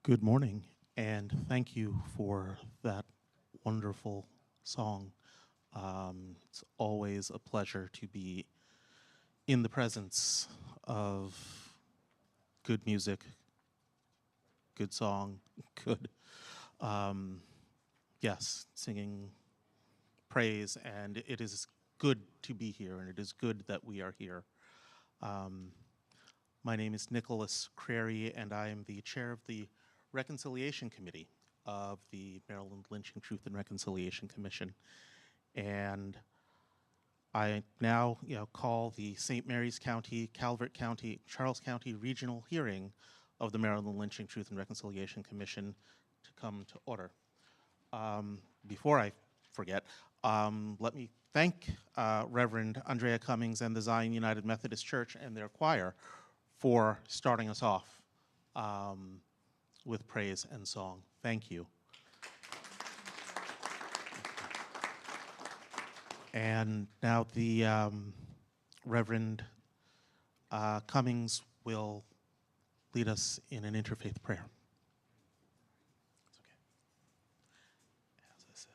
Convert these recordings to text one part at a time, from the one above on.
Good morning, and thank you for that wonderful song. It's always a pleasure to be in the presence of good music, good song, good, singing praise, and it is good to be here, and it is good that we are here. My name is Nicholas Crary, and I am the chair of the Reconciliation Committee of the Maryland Lynching Truth and Reconciliation Commission. And I now call the St. Mary's County, Calvert County, Charles County regional hearing of the Maryland Lynching Truth and Reconciliation Commission to come to order. Before I forget, let me thank Reverend Andrea Cummings and the Zion United Methodist Church and their choir for starting us off with praise and song. Thank you. And now the Reverend Cummings will lead us in an interfaith prayer. It's okay. As I said,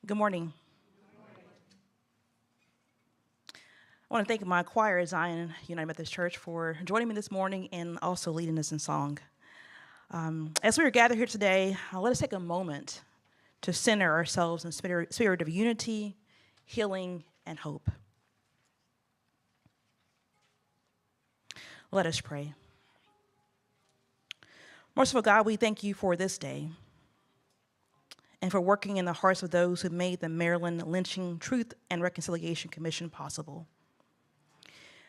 Good morning. Thank you. Good morning. I want to thank my choir at Zion United Methodist Church for joining me this morning and also leading us in song. As we are gathered here today, let us take a moment to center ourselves in spirit of unity, healing, and hope. Let us pray. Merciful God, we thank you for this day and for working in the hearts of those who made the Maryland Lynching Truth and Reconciliation Commission possible.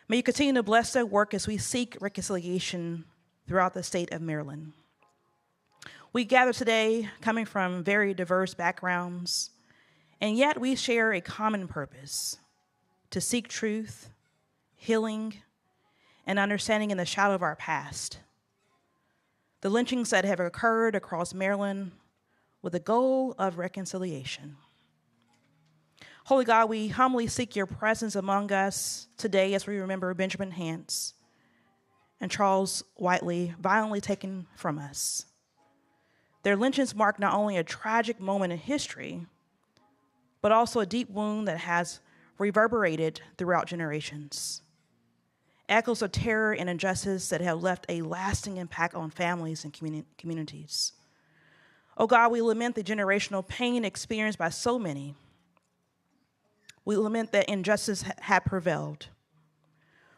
May you continue to bless their work as we seek reconciliation throughout the state of Maryland. We gather today coming from very diverse backgrounds, and yet we share a common purpose: to seek truth, healing, and understanding in the shadow of our past. The lynchings that have occurred across Maryland with the goal of reconciliation. Holy God, we humbly seek your presence among us today as we remember Benjamin Hance and Charles Whiteley violently taken from us. Their lynchings mark not only a tragic moment in history, but also a deep wound that has reverberated throughout generations. Echoes of terror and injustice that have left a lasting impact on families and communities. Oh God, we lament the generational pain experienced by so many. We lament that injustice had prevailed.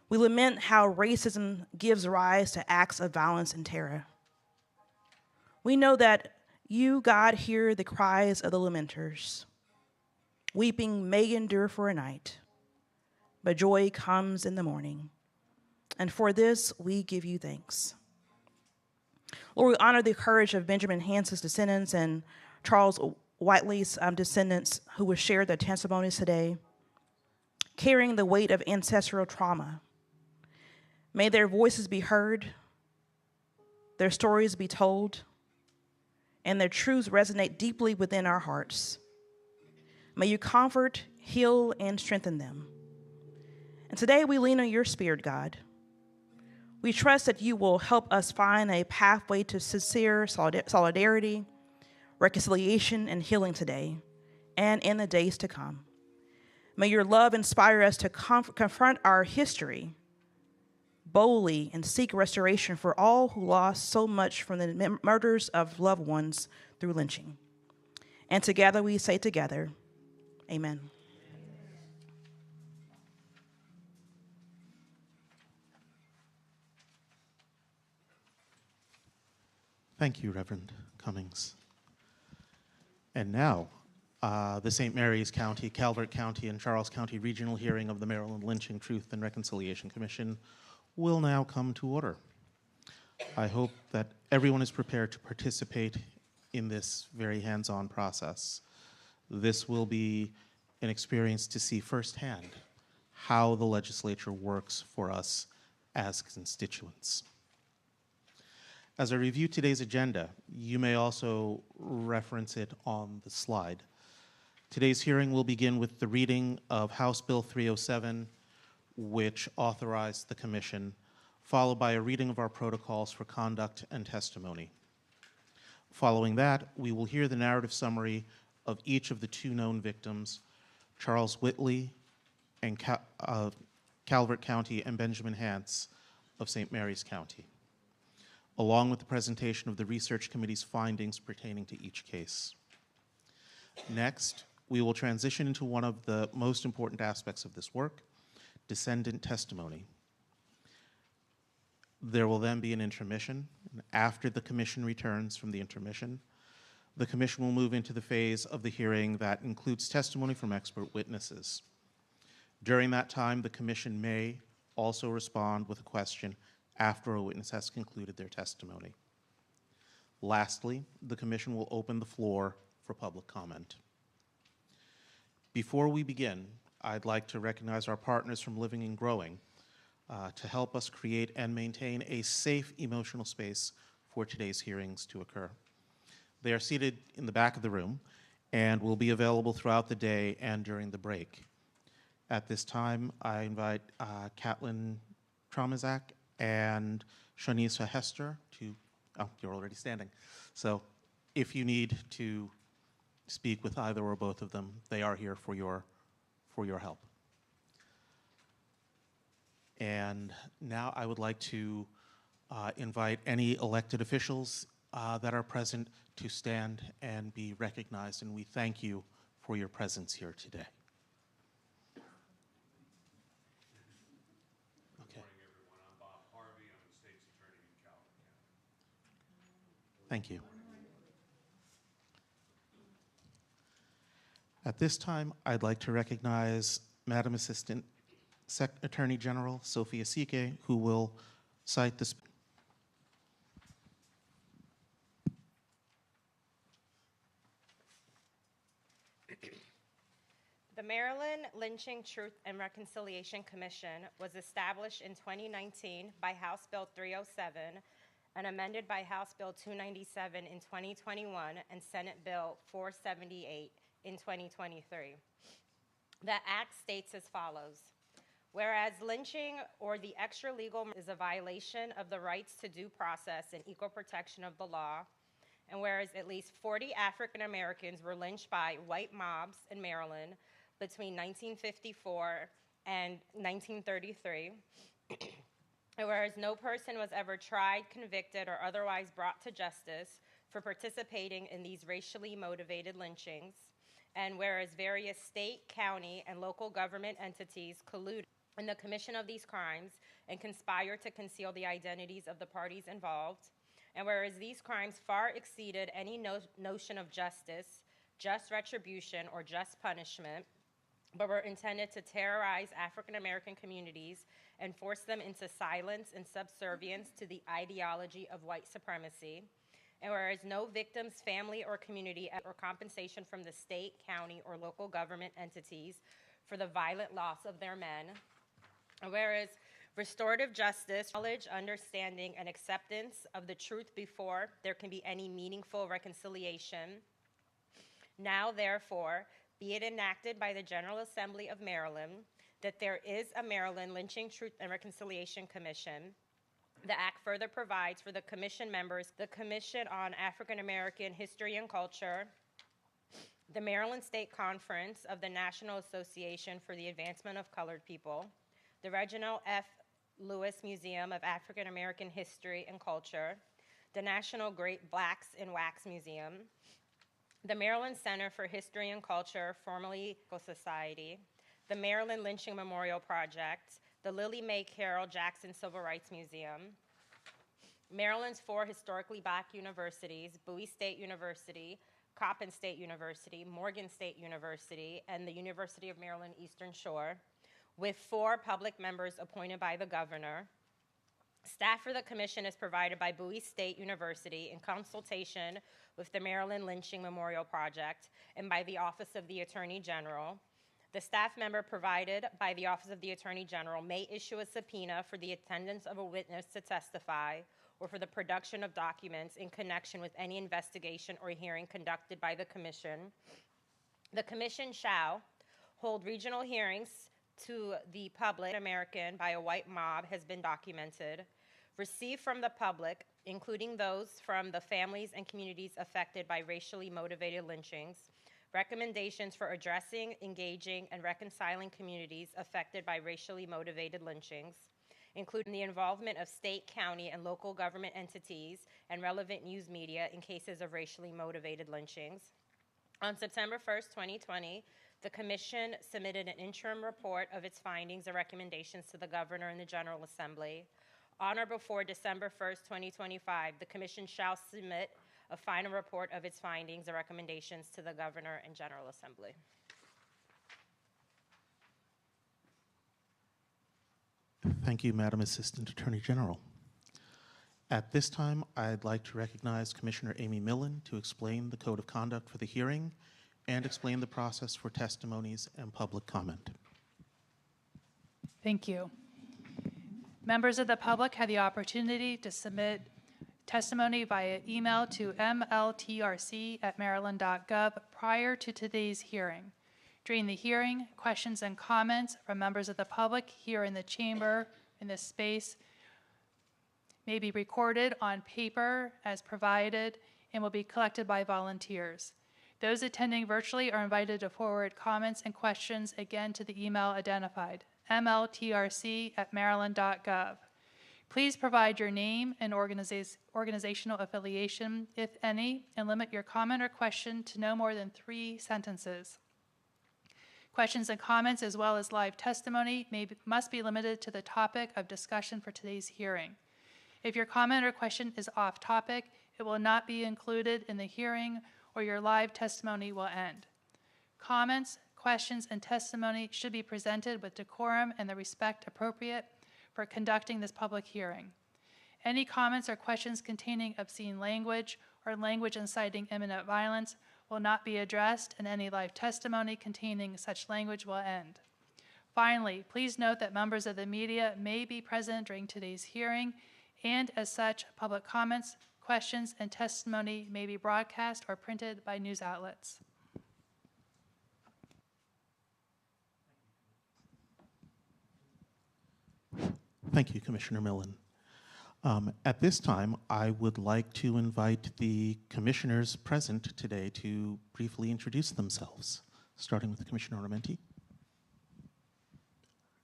We lament how racism gives rise to acts of violence and terror. We know that you, God, hear the cries of the lamenters. Weeping may endure for a night, but joy comes in the morning. And for this, we give you thanks. Lord, we honor the courage of Benjamin Hance's descendants and Charles Whiteley's descendants who will share their testimonies today, carrying the weight of ancestral trauma. May their voices be heard, their stories be told, and their truths resonate deeply within our hearts. May you comfort, heal, and strengthen them. And today we lean on your Spirit, God. We trust that you will help us find a pathway to sincere solidarity, reconciliation, and healing today and in the days to come. May your love inspire us to confront our history boldly and seek restoration for all who lost so much from the murders of loved ones through lynching. And together we say together, amen. Thank you, Reverend Cummings. And now, the St. Mary's County, Calvert County, and Charles County regional hearing of the Maryland Lynching Truth and Reconciliation Commission will now come to order. I hope that everyone is prepared to participate in this very hands-on process. This will be an experience to see firsthand how the legislature works for us as constituents. As I review today's agenda, you may also reference it on the slide. Today's hearing will begin with the reading of House Bill 307, which authorized the Commission, followed by a reading of our protocols for conduct and testimony. Following that, we will hear the narrative summary of each of the two known victims, Charles Whitley and Calvert County and Benjamin Hance of St. Mary's County, along with the presentation of the Research Committee's findings pertaining to each case. Next, we will transition into one of the most important aspects of this work, descendant testimony. There will then be an intermission, and after the Commission returns from the intermission, the Commission will move into the phase of the hearing that includes testimony from expert witnesses. During that time, the Commission may also respond with a question after a witness has concluded their testimony. Lastly, the Commission will open the floor for public comment. Before we begin, I'd like to recognize our partners from Living and Growing to help us create and maintain a safe emotional space for today's hearings to occur. They are seated in the back of the room and will be available throughout the day and during the break. At this time, I invite Catlin Tromazak and Shanisa Hester to, oh, you're already standing. So if you need to speak with either or both of them, they are here for your help. And now I would like to invite any elected officials that are present to stand and be recognized, and we thank you for your presence here today. Okay. Good morning, everyone. I'm Bob Harvey. I'm the state's attorney in Calvert County. Thank you. At this time, I'd like to recognize Madam Assistant Attorney General Sophia Sike, who will cite this. The Maryland Lynching, Truth, and Reconciliation Commission was established in 2019 by House Bill 307 and amended by House Bill 297 in 2021 and Senate Bill 478 in 2023. The act states as follows. Whereas lynching or the extra-legal is a violation of the rights to due process and equal protection of the law, and whereas at least 40 African Americans were lynched by white mobs in Maryland between 1954 and 1933, and whereas no person was ever tried, convicted, or otherwise brought to justice for participating in these racially motivated lynchings, and whereas various state, county, and local government entities colluded in the commission of these crimes and conspired to conceal the identities of the parties involved, and whereas these crimes far exceeded any notion of justice, just retribution, or just punishment, but were intended to terrorize African American communities and force them into silence and subservience to the ideology of white supremacy, and whereas no victim's family or community or compensation from the state, county, or local government entities for the violent loss of their men, and whereas restorative justice, knowledge, understanding, and acceptance of the truth before there can be any meaningful reconciliation, now therefore be it enacted by the General Assembly of Maryland that there is a Maryland Lynching, Truth, and Reconciliation Commission. The act further provides for the commission members the Commission on African American History and Culture, the Maryland State Conference of the National Association for the Advancement of Colored People, the Reginald F. Lewis Museum of African American History and Culture, the National Great Blacks in Wax Museum, the Maryland Center for History and Culture, formerly Society, the Maryland Lynching Memorial Project, the Lily Mae Carroll Jackson Civil Rights Museum, Maryland's 4 historically black universities, Bowie State University, Coppin State University, Morgan State University, and the University of Maryland Eastern Shore, with 4 public members appointed by the governor. Staff for the commission is provided by Bowie State University in consultation with the Maryland Lynching Memorial Project and by the Office of the Attorney General. The staff member provided by the Office of the Attorney General may issue a subpoena for the attendance of a witness to testify or for the production of documents in connection with any investigation or hearing conducted by the Commission. The Commission shall hold regional hearings to the public. American by a white mob has been documented. Receive from the public, including those from the families and communities affected by racially motivated lynchings, recommendations for addressing, engaging, and reconciling communities affected by racially motivated lynchings, including the involvement of state, county, and local government entities and relevant news media in cases of racially motivated lynchings. On September 1st, 2020, the Commission submitted an interim report of its findings and recommendations to the Governor and the General Assembly. On or before December 1st, 2025, the Commission shall submit a final report of its findings and recommendations to the Governor and General Assembly. Thank you, Madam Assistant Attorney General. At this time, I'd like to recognize Commissioner Amy Millen to explain the code of conduct for the hearing and explain the process for testimonies and public comment. Thank you. Members of the public have the opportunity to submit testimony via email to MLTRC@maryland.gov prior to today's hearing. During the hearing, questions and comments from members of the public here in the chamber, in this space, may be recorded on paper as provided and will be collected by volunteers. Those attending virtually are invited to forward comments and questions again to the email identified, MLTRC@maryland.gov. Please provide your name and organizational affiliation, if any, and limit your comment or question to no more than 3 sentences. Questions and comments, as well as live testimony, must be limited to the topic of discussion for today's hearing. If your comment or question is off topic, it will not be included in the hearing or your live testimony will end. Comments, questions, and testimony should be presented with decorum and the respect appropriate for conducting this public hearing. Any comments or questions containing obscene language or language inciting imminent violence will not be addressed, and any live testimony containing such language will end. Finally, please note that members of the media may be present during today's hearing, and as such, public comments, questions, and testimony may be broadcast or printed by news outlets. Thank you, Commissioner Millen. At this time, I would like to invite the commissioners present today to briefly introduce themselves, starting with Commissioner Armenti.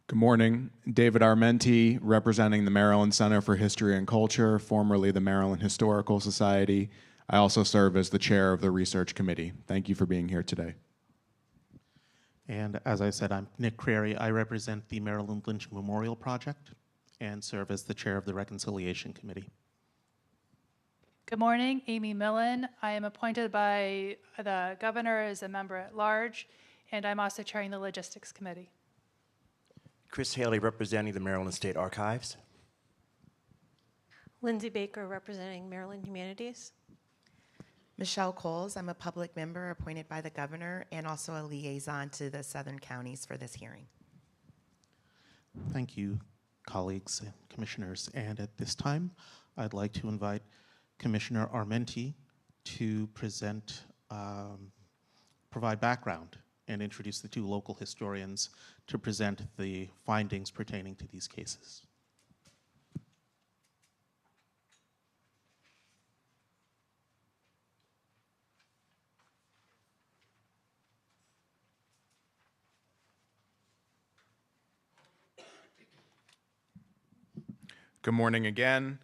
Good morning. David Armenti, representing the Maryland Center for History and Culture, formerly the Maryland Historical Society. I also serve as the chair of the research committee. Thank you for being here today. And as I said, I'm Nick Crary. I represent the Maryland Lynching Memorial Project and serve as the chair of the Reconciliation Committee. Good morning, Amy Millen. I am appointed by the governor as a member at large, and I'm also chairing the Logistics Committee. Chris Haley, representing the Maryland State Archives. Lindsay Baker, representing Maryland Humanities. Michelle Coles, I'm a public member appointed by the governor and also a liaison to the southern counties for this hearing. Thank you, colleagues and commissioners. And at this time, I'd like to invite Commissioner Armenti to present, provide background and introduce the 2 local historians to present the findings pertaining to these cases. Good morning again.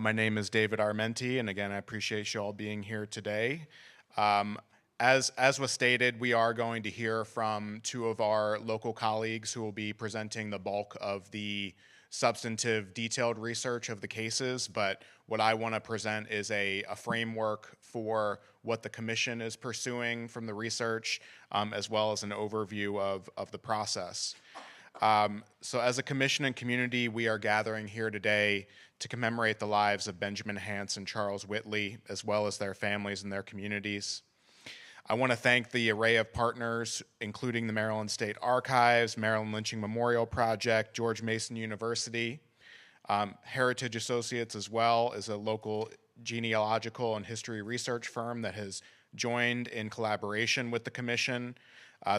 My name is David Armenti, and again, I appreciate you all being here today. As was stated, we are going to hear from 2 of our local colleagues who will be presenting the bulk of the substantive, detailed research of the cases, but what I want to present is a framework for what the commission is pursuing from the research, as well as an overview of the process. So as a commission and community, we are gathering here today to commemorate the lives of Benjamin Hance and Charles Whitley, as well as their families and their communities. I want to thank the array of partners, including the Maryland State Archives, Maryland Lynching Memorial Project, George Mason University, Heritage Associates as well is a local genealogical and history research firm that has joined in collaboration with the commission.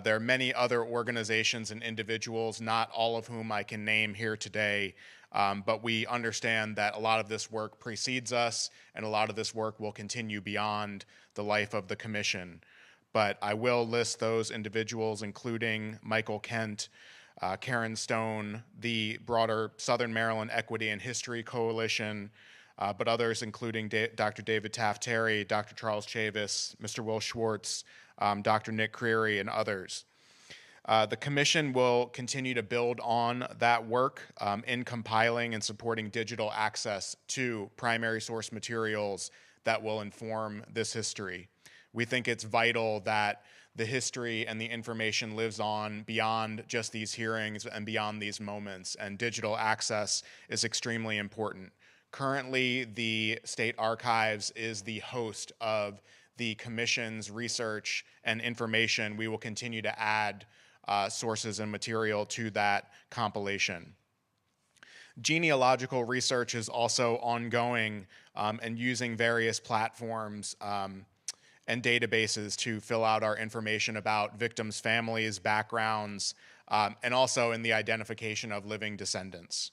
There are many other organizations and individuals, not all of whom I can name here today, but we understand that a lot of this work precedes us and a lot of this work will continue beyond the life of the commission. But I will list those individuals, including Michael Kent, Karen Stone, the broader Southern Maryland Equity and History Coalition, but others including Dr. David Taft-Terry, Dr. Charles Chavis, Mr. Will Schwartz, Dr. Nick Creary, and others. The commission will continue to build on that work in compiling and supporting digital access to primary source materials that will inform this history. We think it's vital that the history and the information lives on beyond just these hearings and beyond these moments, and digital access is extremely important. Currently, the State Archives is the host of the commission's research and information. We will continue to add sources and material to that compilation. Genealogical research is also ongoing and using various platforms and databases to fill out our information about victims' families, backgrounds, and also in the identification of living descendants.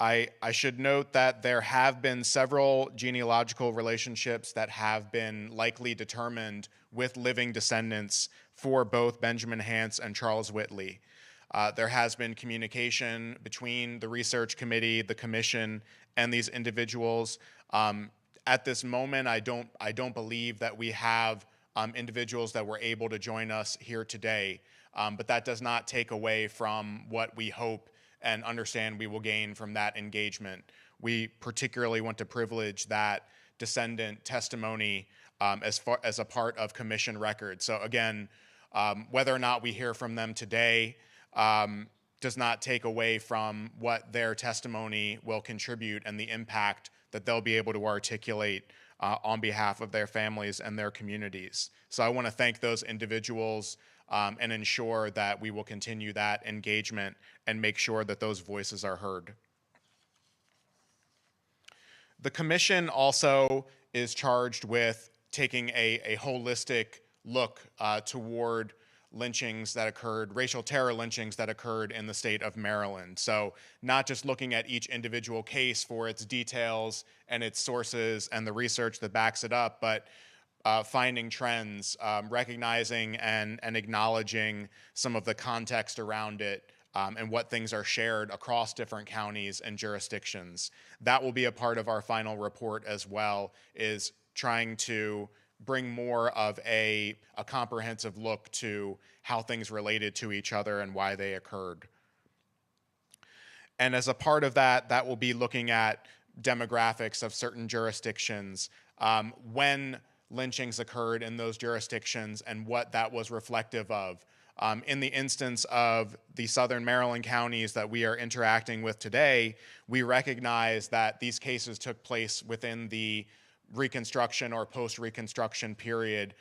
I should note that there have been several genealogical relationships that have been likely determined with living descendants for both Benjamin Hance and Charles Whitley. There has been communication between the research committee, the commission, and these individuals. At this moment, I don't believe that we have individuals that were able to join us here today, but that does not take away from what we hope and understand we will gain from that engagement. We particularly want to privilege that descendant testimony as a part of commission record. So again, whether or not we hear from them today does not take away from what their testimony will contribute and the impact that they'll be able to articulate on behalf of their families and their communities. So I want to thank those individuals and ensure that we will continue that engagement and make sure that those voices are heard. The commission also is charged with taking a holistic look toward lynchings that occurred, racial terror lynchings that occurred in the state of Maryland. So not just looking at each individual case for its details and its sources and the research that backs it up, but finding trends, recognizing and acknowledging some of the context around it and what things are shared across different counties and jurisdictions. That will be a part of our final report as well, is trying to bring more of a comprehensive look to how things related to each other and why they occurred. And as a part of that, that will be looking at demographics of certain jurisdictions, when lynchings occurred in those jurisdictions and what that was reflective of. In the instance of the Southern Maryland counties that we are interacting with today, we recognize that these cases took place within the Reconstruction or post-Reconstruction period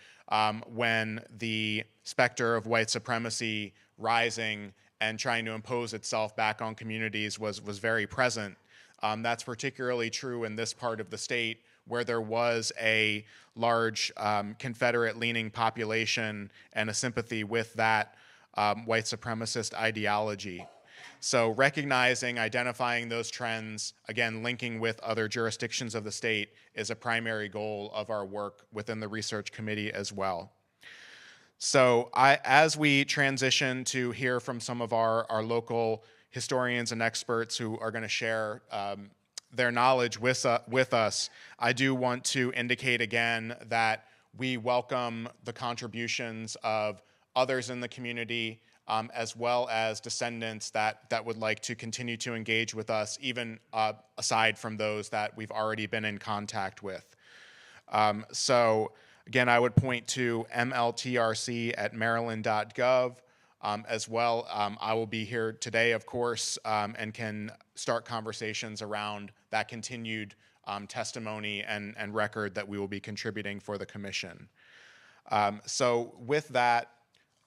when the specter of white supremacy rising and trying to impose itself back on communities was very present. That's particularly true in this part of the state where there was a large Confederate-leaning population and a sympathy with that white supremacist ideology. So recognizing, identifying those trends, again, linking with other jurisdictions of the state is a primary goal of our work within the research committee as well. So as we transition to hear from some of our local historians and experts who are going to share their knowledge with us, I do want to indicate again that we welcome the contributions of others in the community, as well as descendants that would like to continue to engage with us, even aside from those that we've already been in contact with. So again, I would point to MLTRC at maryland.gov. As well, I will be here today, of course, and can start conversations around that continued testimony and record that we will be contributing for the commission. So with that,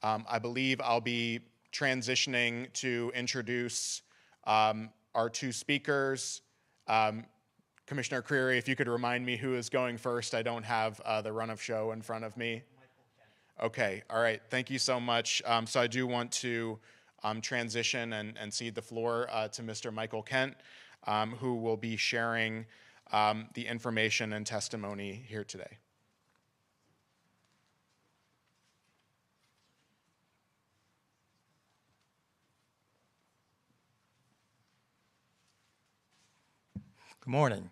I believe I'll be transitioning to introduce our two speakers. Commissioner Creary, if you could remind me who is going first. I don't have the run of show in front of me. Okay, all right, thank you so much. So I do want to transition and cede the floor to Mr. Michael Kent, who will be sharing the information and testimony here today. Good morning.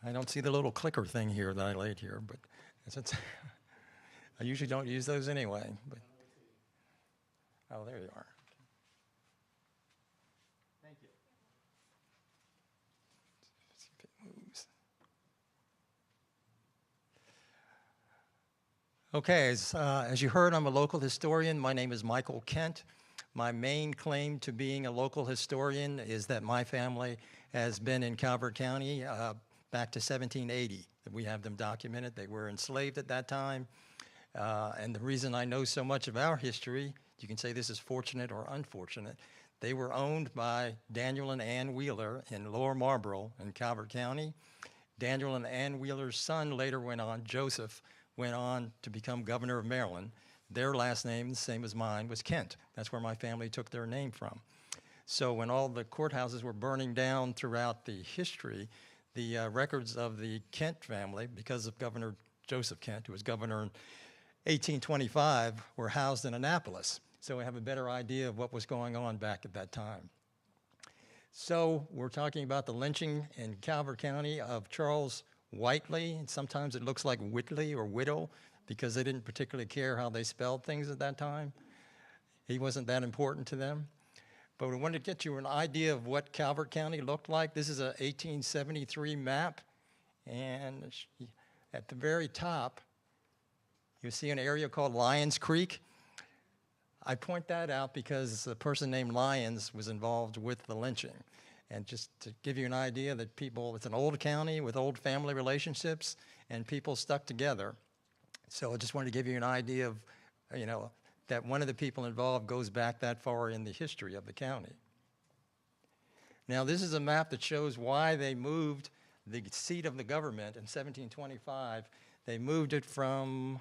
I don't see the little clicker thing here that I laid here, but I usually don't use those anyway. But oh, there you are. Thank you. See if it moves. Okay, as you heard, I'm a local historian. My name is Michael Kent. My main claim to being a local historian is that my family has been in Calvert County back to 1780. We have them documented. They were enslaved at that time. And the reason I know so much of our history, you can say this is fortunate or unfortunate, they were owned by Daniel and Ann Wheeler in Lower Marlboro in Calvert County. Daniel and Ann Wheeler's son later went on, Joseph, went on to become governor of Maryland. Their last name, the same as mine, was Kent. That's where my family took their name from. So when all the courthouses were burning down throughout the history, the records of the Kent family, because of Governor Joseph Kent, who was governor in 1825, were housed in Annapolis. So we have a better idea of what was going on back at that time. So we're talking about the lynching in Calvert County of Charles Whiteley. And sometimes it looks like Whitley or Whittle, because they didn't particularly care how they spelled things at that time. He wasn't that important to them. But we wanted to get you an idea of what Calvert County looked like. This is an 1873 map. And at the very top, you see an area called Lyons Creek. I point that out because a person named Lyons was involved with the lynching. And just to give you an idea that people, it's an old county with old family relationships, and people stuck together. So I just wanted to give you an idea of, that one of the people involved goes back that far in the history of the county. Now, this is a map that shows why they moved the seat of the government in 1725. They moved it from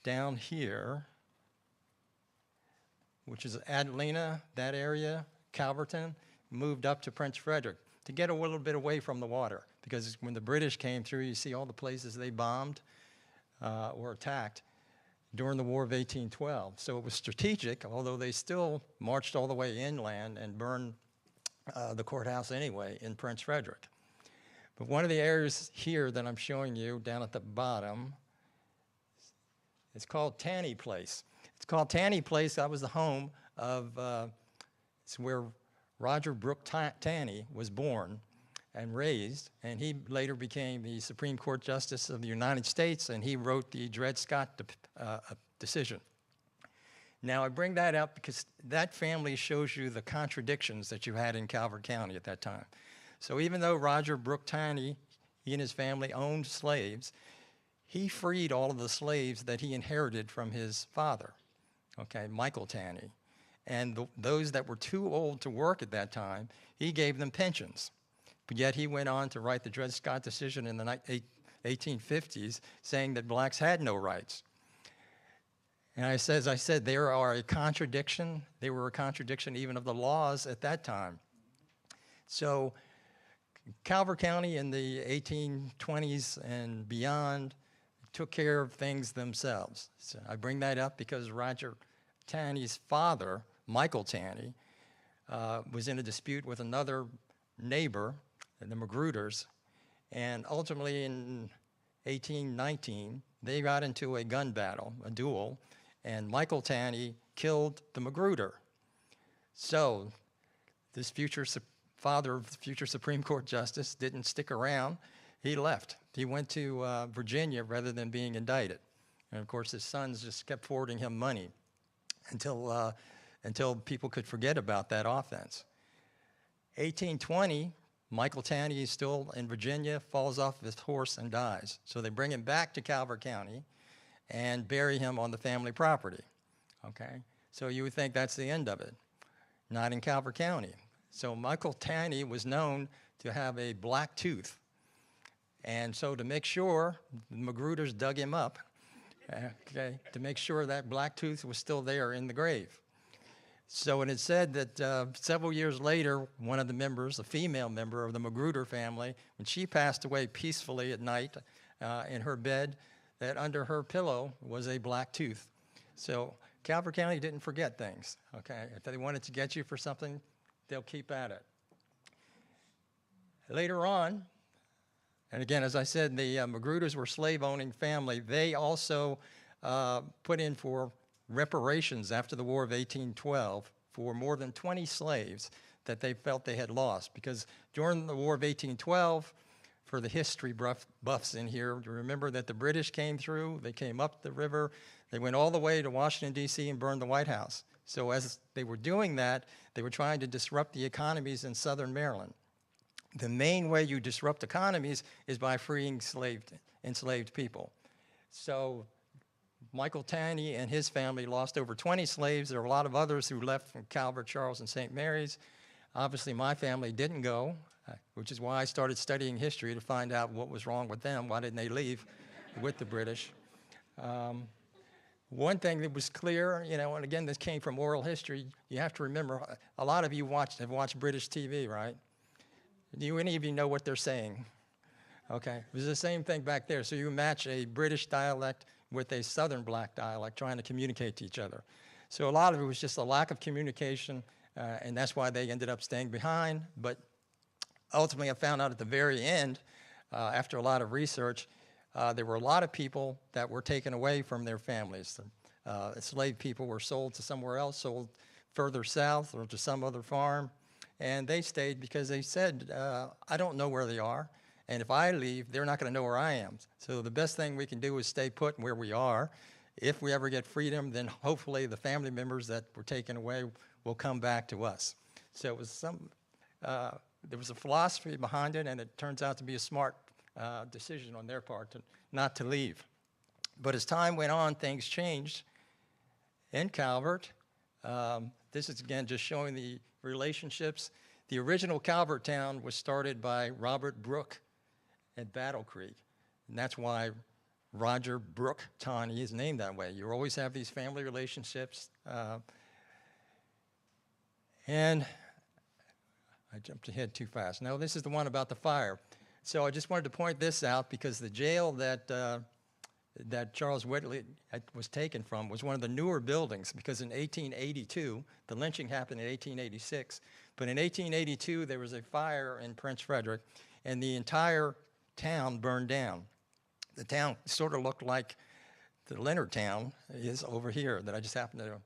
down here, which is Adelina, that area, Calverton, moved up to Prince Frederick to get a little bit away from the water. Because when the British came through, you see all the places they bombed or attacked during the War of 1812. So it was strategic, although they still marched all the way inland and burned the courthouse anyway in Prince Frederick. But one of the areas here that I'm showing you down at the bottom, it's called Taney Place. It's called Taney Place. That was the home of, it's where Roger Brooke Taney was born and raised, and he later became the Supreme Court Justice of the United States, and he wrote the Dred Scott decision. Now, I bring that up because that family shows you the contradictions that you had in Calvert County at that time. So even though Roger Brooke Taney, he and his family owned slaves, he freed all of the slaves that he inherited from his father, okay, Michael Taney. And those that were too old to work at that time, he gave them pensions. But yet he went on to write the Dred Scott decision in the 1850s saying that blacks had no rights. And as I said, there are a contradiction. They were a contradiction even of the laws at that time. So Calvert County in the 1820s and beyond took care of things themselves. So I bring that up because Roger Taney's father, Michael Taney, was in a dispute with another neighbor, the Magruders, and ultimately in 1819, they got into a gun battle, a duel, and Michael Taney killed the Magruder. So this father of the future Supreme Court Justice didn't stick around. He left. He went to Virginia rather than being indicted. And of course, his sons just kept forwarding him money until people could forget about that offense. 1820, Michael Taney is still in Virginia, falls off his horse and dies. So they bring him back to Calvert County. and bury him on the family property. Okay? So you would think that's the end of it. Not in Calvert County. So Michael Tanney was known to have a black tooth. And so to make sure, the Magruders dug him up, okay, to make sure that black tooth was still there in the grave. So it is said that several years later, one of the members, a female member of the Magruder family, when she passed away peacefully at night in her bed, that under her pillow was a black tooth. So Calvert County didn't forget things, okay? If they wanted to get you for something, they'll keep at it. Later on, and again, as I said, the Magruders were slave-owning family. They also put in for reparations after the War of 1812 for more than 20 slaves that they felt they had lost. Because during the War of 1812, for the history buffs in here, you remember that the British came through, they came up the river, they went all the way to Washington, D.C. and burned the White House. So as they were doing that, they were trying to disrupt the economies in southern Maryland. The main way you disrupt economies is by freeing enslaved people. So Michael Tanney and his family lost over 20 slaves. There were a lot of others who left from Calvert, Charles, and St. Mary's. Obviously, my family didn't go, which is why I started studying history to find out what was wrong with them. Why didn't they leave with the British? One thing that was clear, you know, and again, this came from oral history, you have to remember, a lot of you have watched British TV, right? Do any of you know what they're saying? Okay, it was the same thing back there. So you match a British dialect with a Southern black dialect trying to communicate to each other. So a lot of it was just a lack of communication, and that's why they ended up staying behind. But ultimately, I found out at the very end, after a lot of research, there were a lot of people that were taken away from their families. Enslaved people were sold to somewhere else, sold further south or to some other farm. And they stayed because they said, I don't know where they are. And if I leave, they're not going to know where I am. So the best thing we can do is stay put where we are. If we ever get freedom, then hopefully the family members that were taken away will come back to us. So it was there was a philosophy behind it, and it turns out to be a smart decision on their part not to leave. But as time went on, things changed in Calvert. This is, again, just showing the relationships. The original Calvert town was started by Robert Brooke at Battle Creek, and that's why Roger Brooke Taney is named that way. You always have these family relationships. And I jumped ahead too fast. No, this is the one about the fire. So I just wanted to point this out because the jail that Charles Whitley was taken from was one of the newer buildings, because in 1882, the lynching happened in 1886, but in 1882 there was a fire in Prince Frederick and the entire town burned down. The town sort of looked like the Leonard town is over here that I just happened to,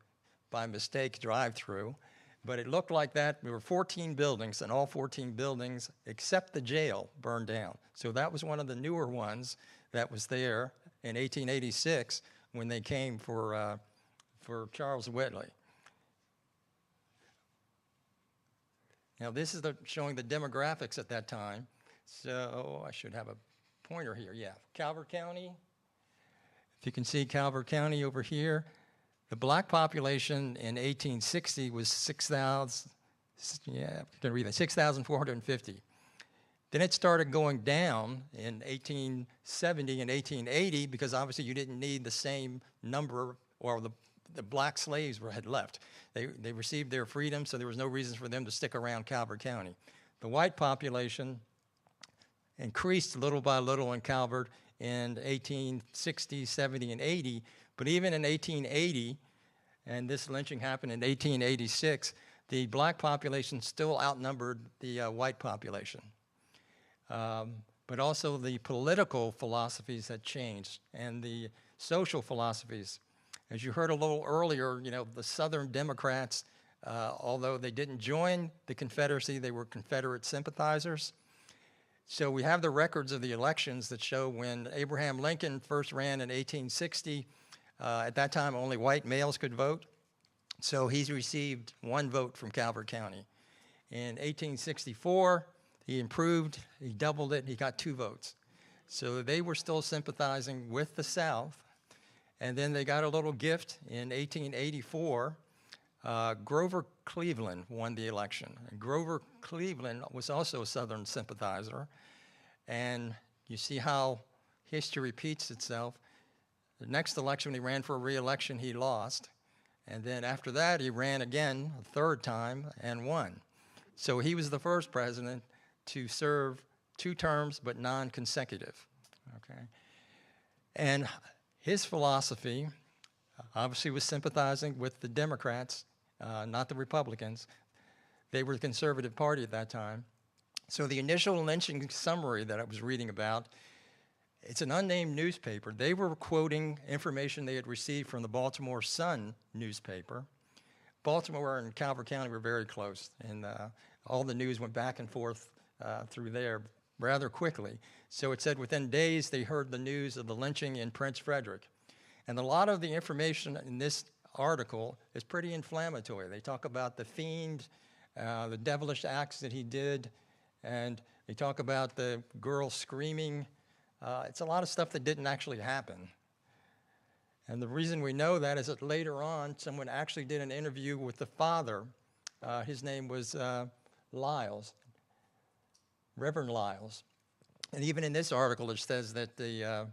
by mistake, drive through. But it looked like that. There were 14 buildings, and all 14 buildings, except the jail, burned down. So that was one of the newer ones that was there in 1886 when they came for Charles Whitley. Now this is showing the demographics at that time. So I should have a pointer here. Yeah, Calvert County. If you can see Calvert County over here. The black population in 1860 was 6,450. Then it started going down in 1870 and 1880 because obviously you didn't need the same number, or the black slaves had left. They received their freedom, so there was no reason for them to stick around Calvert County. The white population increased little by little in Calvert in 1860, 70, and 80, but even in 1880, and this lynching happened in 1886, the black population still outnumbered the white population. But also the political philosophies had changed, and the social philosophies. As you heard a little earlier, you know, the Southern Democrats, although they didn't join the Confederacy, they were Confederate sympathizers. So we have the records of the elections that show when Abraham Lincoln first ran in 1860, at that time only white males could vote. So he's received 1 vote from Calvert County. In 1864, he improved, he doubled it, he got 2 votes. So they were still sympathizing with the South. And then they got a little gift in 1884. Grover Cleveland won the election. And Grover Cleveland was also a Southern sympathizer. And you see how history repeats itself. The next election, when he ran for re-election, he lost. And then after that, he ran again a third time and won. So he was the first president to serve 2 terms, but non-consecutive, okay? And his philosophy obviously was sympathizing with the Democrats, not the Republicans. They were the conservative party at that time. So the initial lynching summary that I was reading about, it's an unnamed newspaper. They were quoting information they had received from the Baltimore Sun newspaper. Baltimore and Calvert County were very close, and all the news went back and forth through there rather quickly. So it said within days they heard the news of the lynching in Prince Frederick. And a lot of the information in this article is pretty inflammatory. They talk about the fiend, the devilish acts that he did, and they talk about the girl screaming. It's a lot of stuff that didn't actually happen. And the reason we know that is that later on, someone actually did an interview with the father. His name was Lyles, Reverend Lyles. And even in this article, it says that the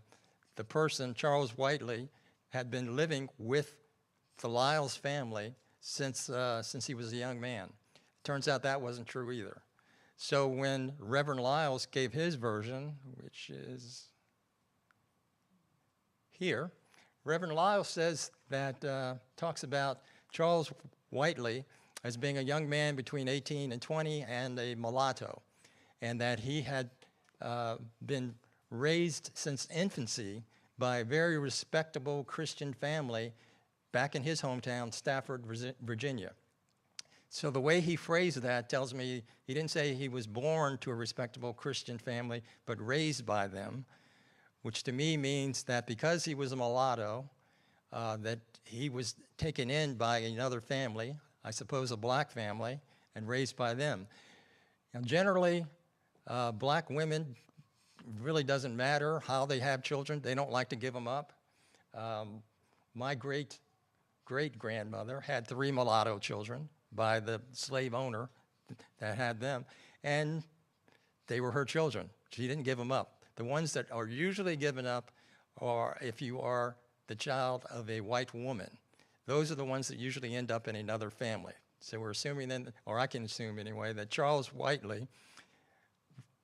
person, Charles Whiteley, had been living with the Lyles family since he was a young man. Turns out that wasn't true either. So when Reverend Lyles gave his version, which is here, Reverend Lyles says that, talks about Charles Whiteley as being a young man between 18 and 20 and a mulatto, and that he had been raised since infancy by a very respectable Christian family back in his hometown, Stafford, Virginia. So the way he phrased that tells me he didn't say he was born to a respectable Christian family, but raised by them, which to me means that because he was a mulatto, that he was taken in by another family, I suppose a black family, and raised by them. Now, generally, black women, really doesn't matter how they have children. They don't like to give them up. My great-great-grandmother had 3 mulatto children by the slave owner that had them, and they were her children. She didn't give them up. The ones that are usually given up are if you are the child of a white woman. Those are the ones that usually end up in another family. So we're assuming then, or I can assume anyway, that Charles Whiteley,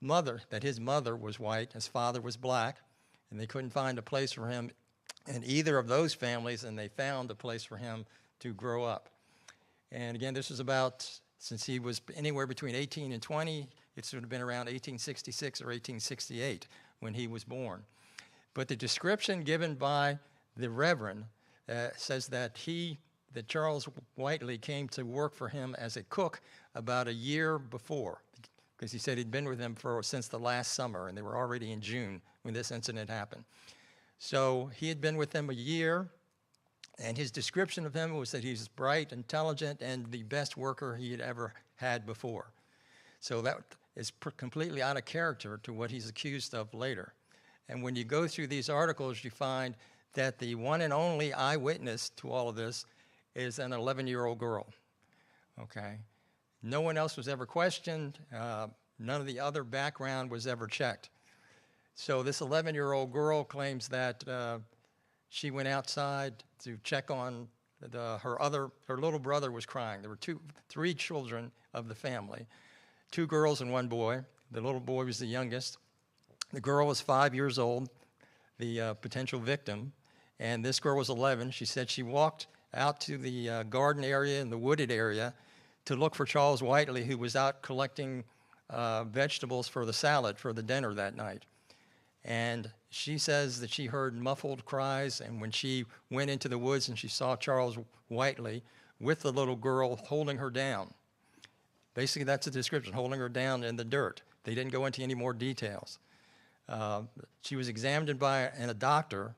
that his mother was white, his father was black, and they couldn't find a place for him in either of those families, and they found a place for him to grow up. And again, this was about, since he was anywhere between 18 and 20, it should have been around 1866 or 1868 when he was born. But the description given by the Reverend says that Charles Whiteley came to work for him as a cook about a year before, because he said he'd been with him since the last summer, and they were already in June when this incident happened. So he had been with them a year, and his description of him was that he's bright, intelligent, and the best worker he had ever had before. So that is completely out of character to what he's accused of later. And when you go through these articles, you find that the one and only eyewitness to all of this is an 11-year-old girl, okay? No one else was ever questioned. None of the other background was ever checked. So this 11-year-old girl claims that she went outside to check on her little brother was crying. There were 3 children of the family, 2 girls and 1 boy. The little boy was the youngest. The girl was 5 years old, the potential victim, and this girl was 11. She said she walked out to the garden area and the wooded area to look for Charles Whiteley, who was out collecting vegetables for the salad for the dinner that night. And she says that she heard muffled cries, and when she went into the woods and she saw Charles Whiteley with the little girl holding her down. Basically, that's the description, holding her down in the dirt. They didn't go into any more details. She was examined by a doctor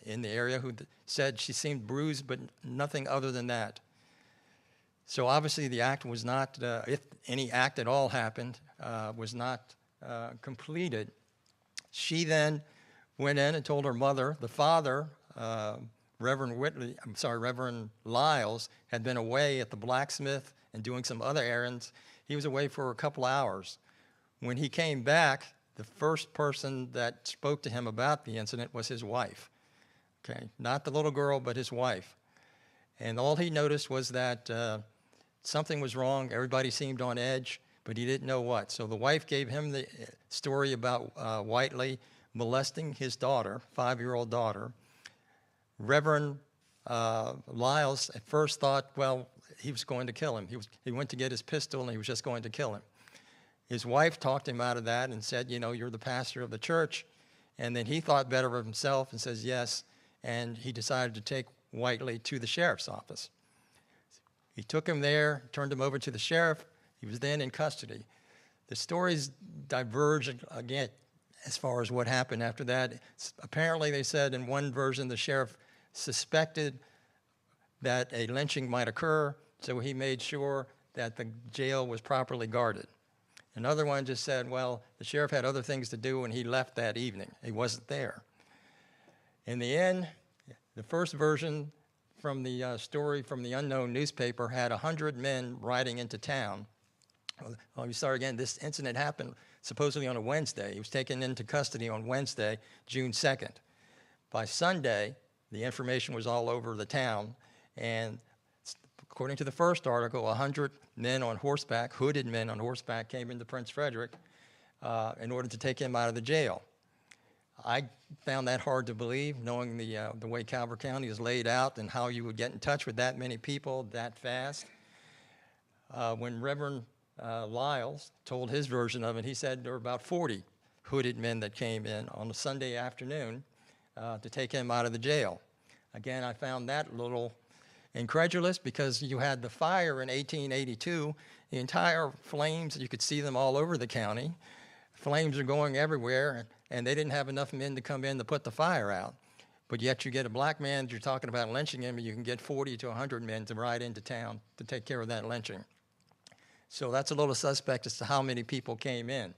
in the area who said she seemed bruised, but nothing other than that. So obviously the act was not, if any act at all happened, was not completed. She then went in and told her mother. The father Reverend Lyles had been away at the blacksmith and doing some other errands. He was away for a couple hours. When he came back, the first person that spoke to him about the incident was his wife. Okay, not the little girl, but his wife. And all he noticed was that something was wrong. Everybody seemed on edge, but he didn't know what. So the wife gave him the story about Whiteley molesting his daughter, 5-year-old daughter. Reverend Lyles at first thought, well, he was going to kill him. He went to get his pistol and he was just going to kill him. His wife talked him out of that and said, you know, you're the pastor of the church. And then he thought better of himself and says yes. And he decided to take Whiteley to the sheriff's office. He took him there, turned him over to the sheriff. He was then in custody. The stories diverge again as far as what happened after that. Apparently, they said in one version the sheriff suspected that a lynching might occur, so he made sure that the jail was properly guarded. Another one just said, well, the sheriff had other things to do and he left that evening. He wasn't there. In the end, the first version from the story from the Unknown newspaper had 100 men riding into town. Let me start again. This incident happened supposedly on a Wednesday. He was taken into custody on Wednesday, June 2nd. By Sunday, the information was all over the town, and according to the first article, 100 men on horseback, hooded men on horseback, came into Prince Frederick in order to take him out of the jail. I found that hard to believe, knowing the way Calvert County is laid out and how you would get in touch with that many people that fast. When Reverend Lyles told his version of it, he said there were about 40 hooded men that came in on a Sunday afternoon to take him out of the jail. Again, I found that a little incredulous because you had the fire in 1882, the entire flames, you could see them all over the county. Flames are going everywhere, and they didn't have enough men to come in to put the fire out. But yet you get a black man, you're talking about lynching him, and you can get 40 to 100 men to ride into town to take care of that lynching. So that's a little suspect as to how many people came in.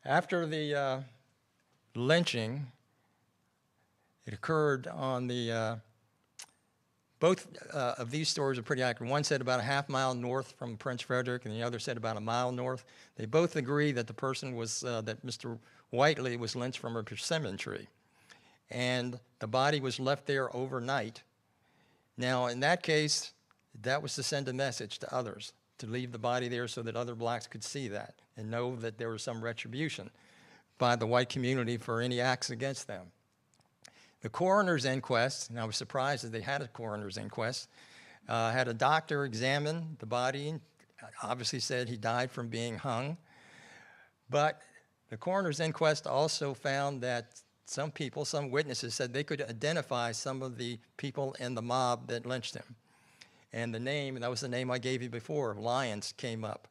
After the lynching, it occurred on the, both of these stories are pretty accurate. One said about a half-mile north from Prince Frederick, and the other said about a mile north. They both agree that the person was, that Mr. Whiteley was lynched from a persimmon tree. And the body was left there overnight. Now, in that case, that was to send a message to others, to leave the body there so that other blacks could see that and know that there was some retribution by the white community for any acts against them. The coroner's inquest, and I was surprised that they had a coroner's inquest, had a doctor examine the body, and obviously said he died from being hung. But the coroner's inquest also found that some people, some witnesses, said they could identify some of the people in the mob that lynched him. And the name, and that was the name I gave you before, Lyons, came up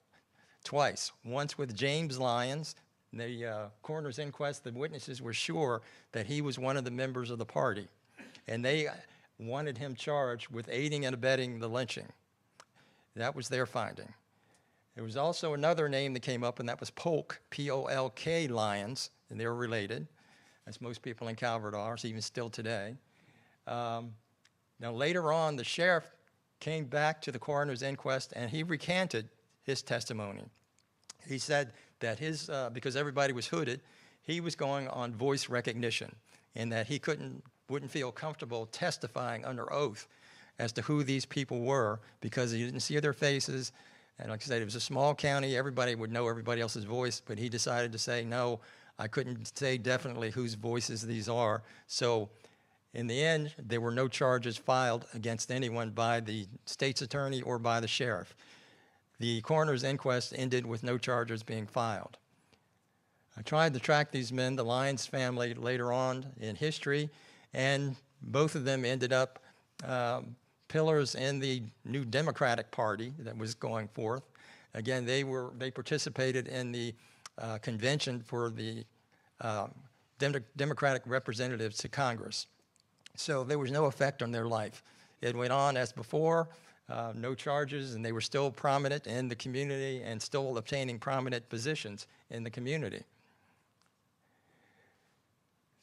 twice. Once with James Lyons. The coroner's inquest, the witnesses were sure that he was one of the members of the party. And they wanted him charged with aiding and abetting the lynching. That was their finding. There was also another name that came up, and that was Polk, P-O-L-K Lyons, and they're related, as most people in Calvert are, even still today. Now, later on, the sheriff came back to the coroner's inquest, and he recanted his testimony. He said that his, because everybody was hooded, he was going on voice recognition, and that he wouldn't feel comfortable testifying under oath as to who these people were because he didn't see their faces. And like I said, it was a small county. Everybody would know everybody else's voice, but he decided to say, no, I couldn't say definitely whose voices these are. So in the end, there were no charges filed against anyone by the state's attorney or by the sheriff. The coroner's inquest ended with no charges being filed. I tried to track these men, the Lyons family, later on in history, and both of them ended up pillars in the new Democratic Party that was going forth. Again, they participated in the convention for the Democratic representatives to Congress. So there was no effect on their life. It went on as before. No charges, and they were still prominent in the community and still obtaining prominent positions in the community.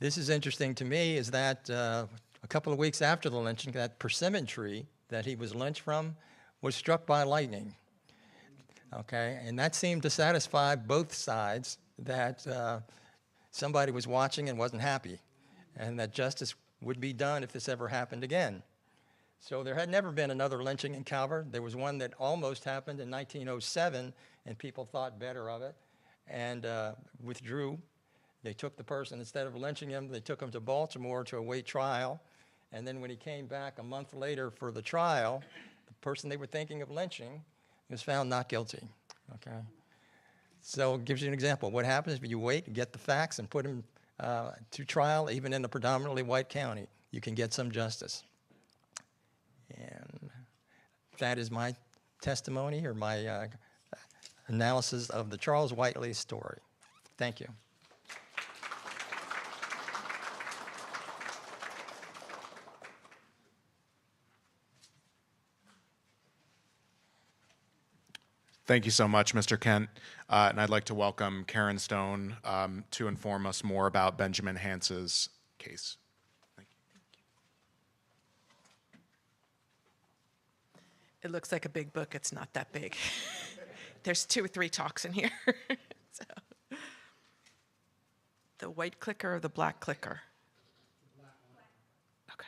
This is interesting to me is that a couple of weeks after the lynching, that persimmon tree that he was lynched from was struck by lightning. Okay, and that seemed to satisfy both sides that somebody was watching and wasn't happy, and that justice would be done if this ever happened again. So there had never been another lynching in Calvert. There was one that almost happened in 1907, and people thought better of it and withdrew. They took the person, instead of lynching him, they took him to Baltimore to await trial. And then when he came back a month later for the trial, the person they were thinking of lynching was found not guilty. Okay? So it gives you an example. What happens if you wait, get the facts, and put him to trial, even in a predominantly white county? You can get some justice. And that is my testimony or my analysis of the Charles Whiteley story. Thank you. Thank you so much, Mr. Kent. And I'd like to welcome Karen Stone to inform us more about Benjamin Hance's case. Thank you. It looks like a big book. It's not that big. There's 2 or 3 talks in here. So, the white clicker or the black clicker? Okay.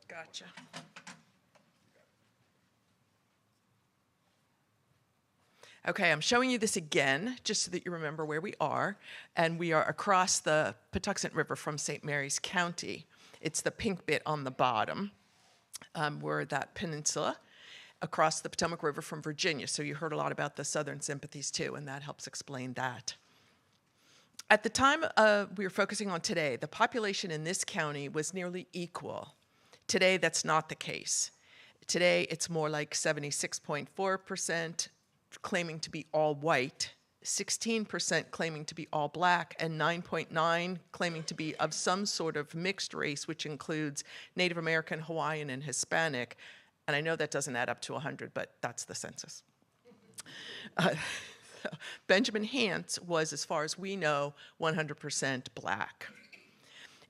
Gotcha. Okay, I'm showing you this again, just so that you remember where we are. And we are across the Patuxent River from St. Mary's County. It's the pink bit on the bottom. We're that peninsula across the Potomac River from Virginia. So you heard a lot about the Southern sympathies too, and that helps explain that. At the time we were focusing on today, the population in this county was nearly equal. Today, that's not the case. Today, it's more like 76.4% claiming to be all white, 16% claiming to be all black, and 9.9% claiming to be of some sort of mixed race, which includes Native American, Hawaiian, and Hispanic. And I know that doesn't add up to 100, but that's the census. Benjamin Hance was, as far as we know, 100% black.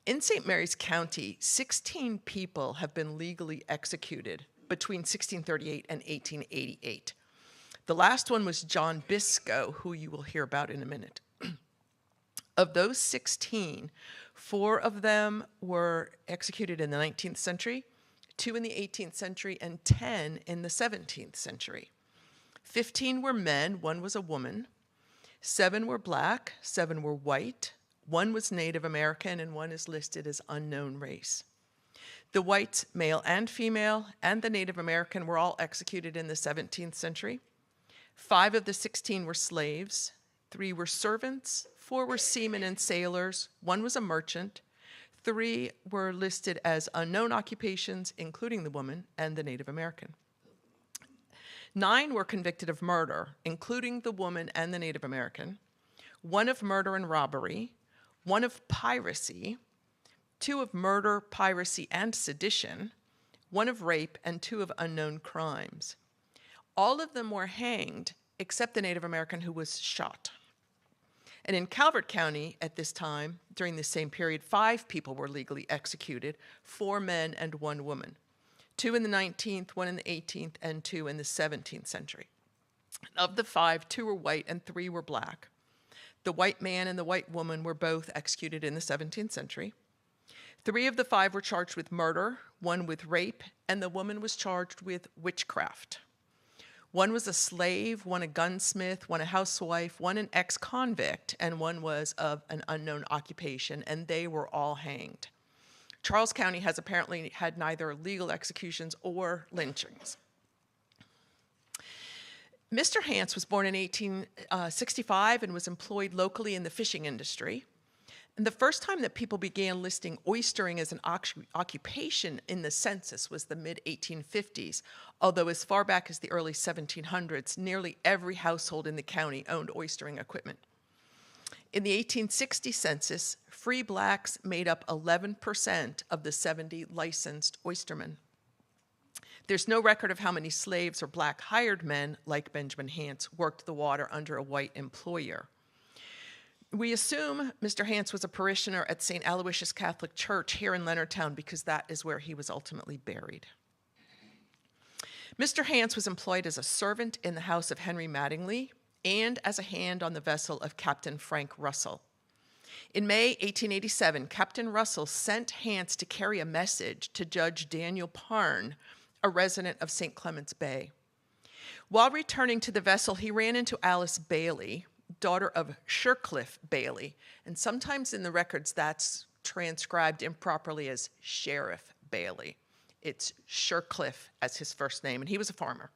In St. Mary's County, 16 people have been legally executed between 1638 and 1888. The last one was John Biscoe, who you will hear about in a minute. Of those 16, 4 of them were executed in the 19th century, 2 in the 18th century, and 10 in the 17th century. 15 were men, 1 was a woman. 7 were black, 7 were white. 1 was Native American, and 1 is listed as unknown race. The whites, male and female, and the Native American were all executed in the 17th century. 5 of the 16 were slaves, 3 were servants, 4 were seamen and sailors, 1 was a merchant, 3 were listed as unknown occupations, including the woman and the Native American. 9 were convicted of murder, including the woman and the Native American, 1 of murder and robbery, 1 of piracy, 2 of murder, piracy, and sedition, 1 of rape, and 2 of unknown crimes. All of them were hanged, except the Native American who was shot. And in Calvert County at this time, during the same period, 5 people were legally executed, 4 men and 1 woman. 2 in the 19th, 1 in the 18th, and 2 in the 17th century. Of the 5, 2 were white and 3 were black. The white man and the white woman were both executed in the 17th century. 3 of the 5 were charged with murder, 1 with rape, and the woman was charged with witchcraft. 1 was a slave, 1 a gunsmith, 1 a housewife, 1 an ex-convict, and 1 was of an unknown occupation, and they were all hanged. Charles County has apparently had neither legal executions or lynchings. Mr. Hance was born in 1865 and was employed locally in the fishing industry. And the first time that people began listing oystering as an occupation in the census was the mid-1850s, although as far back as the early 1700s, nearly every household in the county owned oystering equipment. In the 1860 census, free blacks made up 11% of the 70 licensed oystermen. There's no record of how many slaves or black hired men, like Benjamin Hance, worked the water under a white employer. We assume Mr. Hance was a parishioner at St. Aloysius Catholic Church here in Leonardtown because that is where he was ultimately buried. Mr. Hance was employed as a servant in the house of Henry Mattingly and as a hand on the vessel of Captain Frank Russell. In May 1887, Captain Russell sent Hance to carry a message to Judge Daniel Parn, a resident of St. Clements Bay. While returning to the vessel, he ran into Alice Bailey, daughter of Shercliffe Bailey, and sometimes in the records that's transcribed improperly as Sheriff Bailey. It's Shercliffe as his first name, and he was a farmer.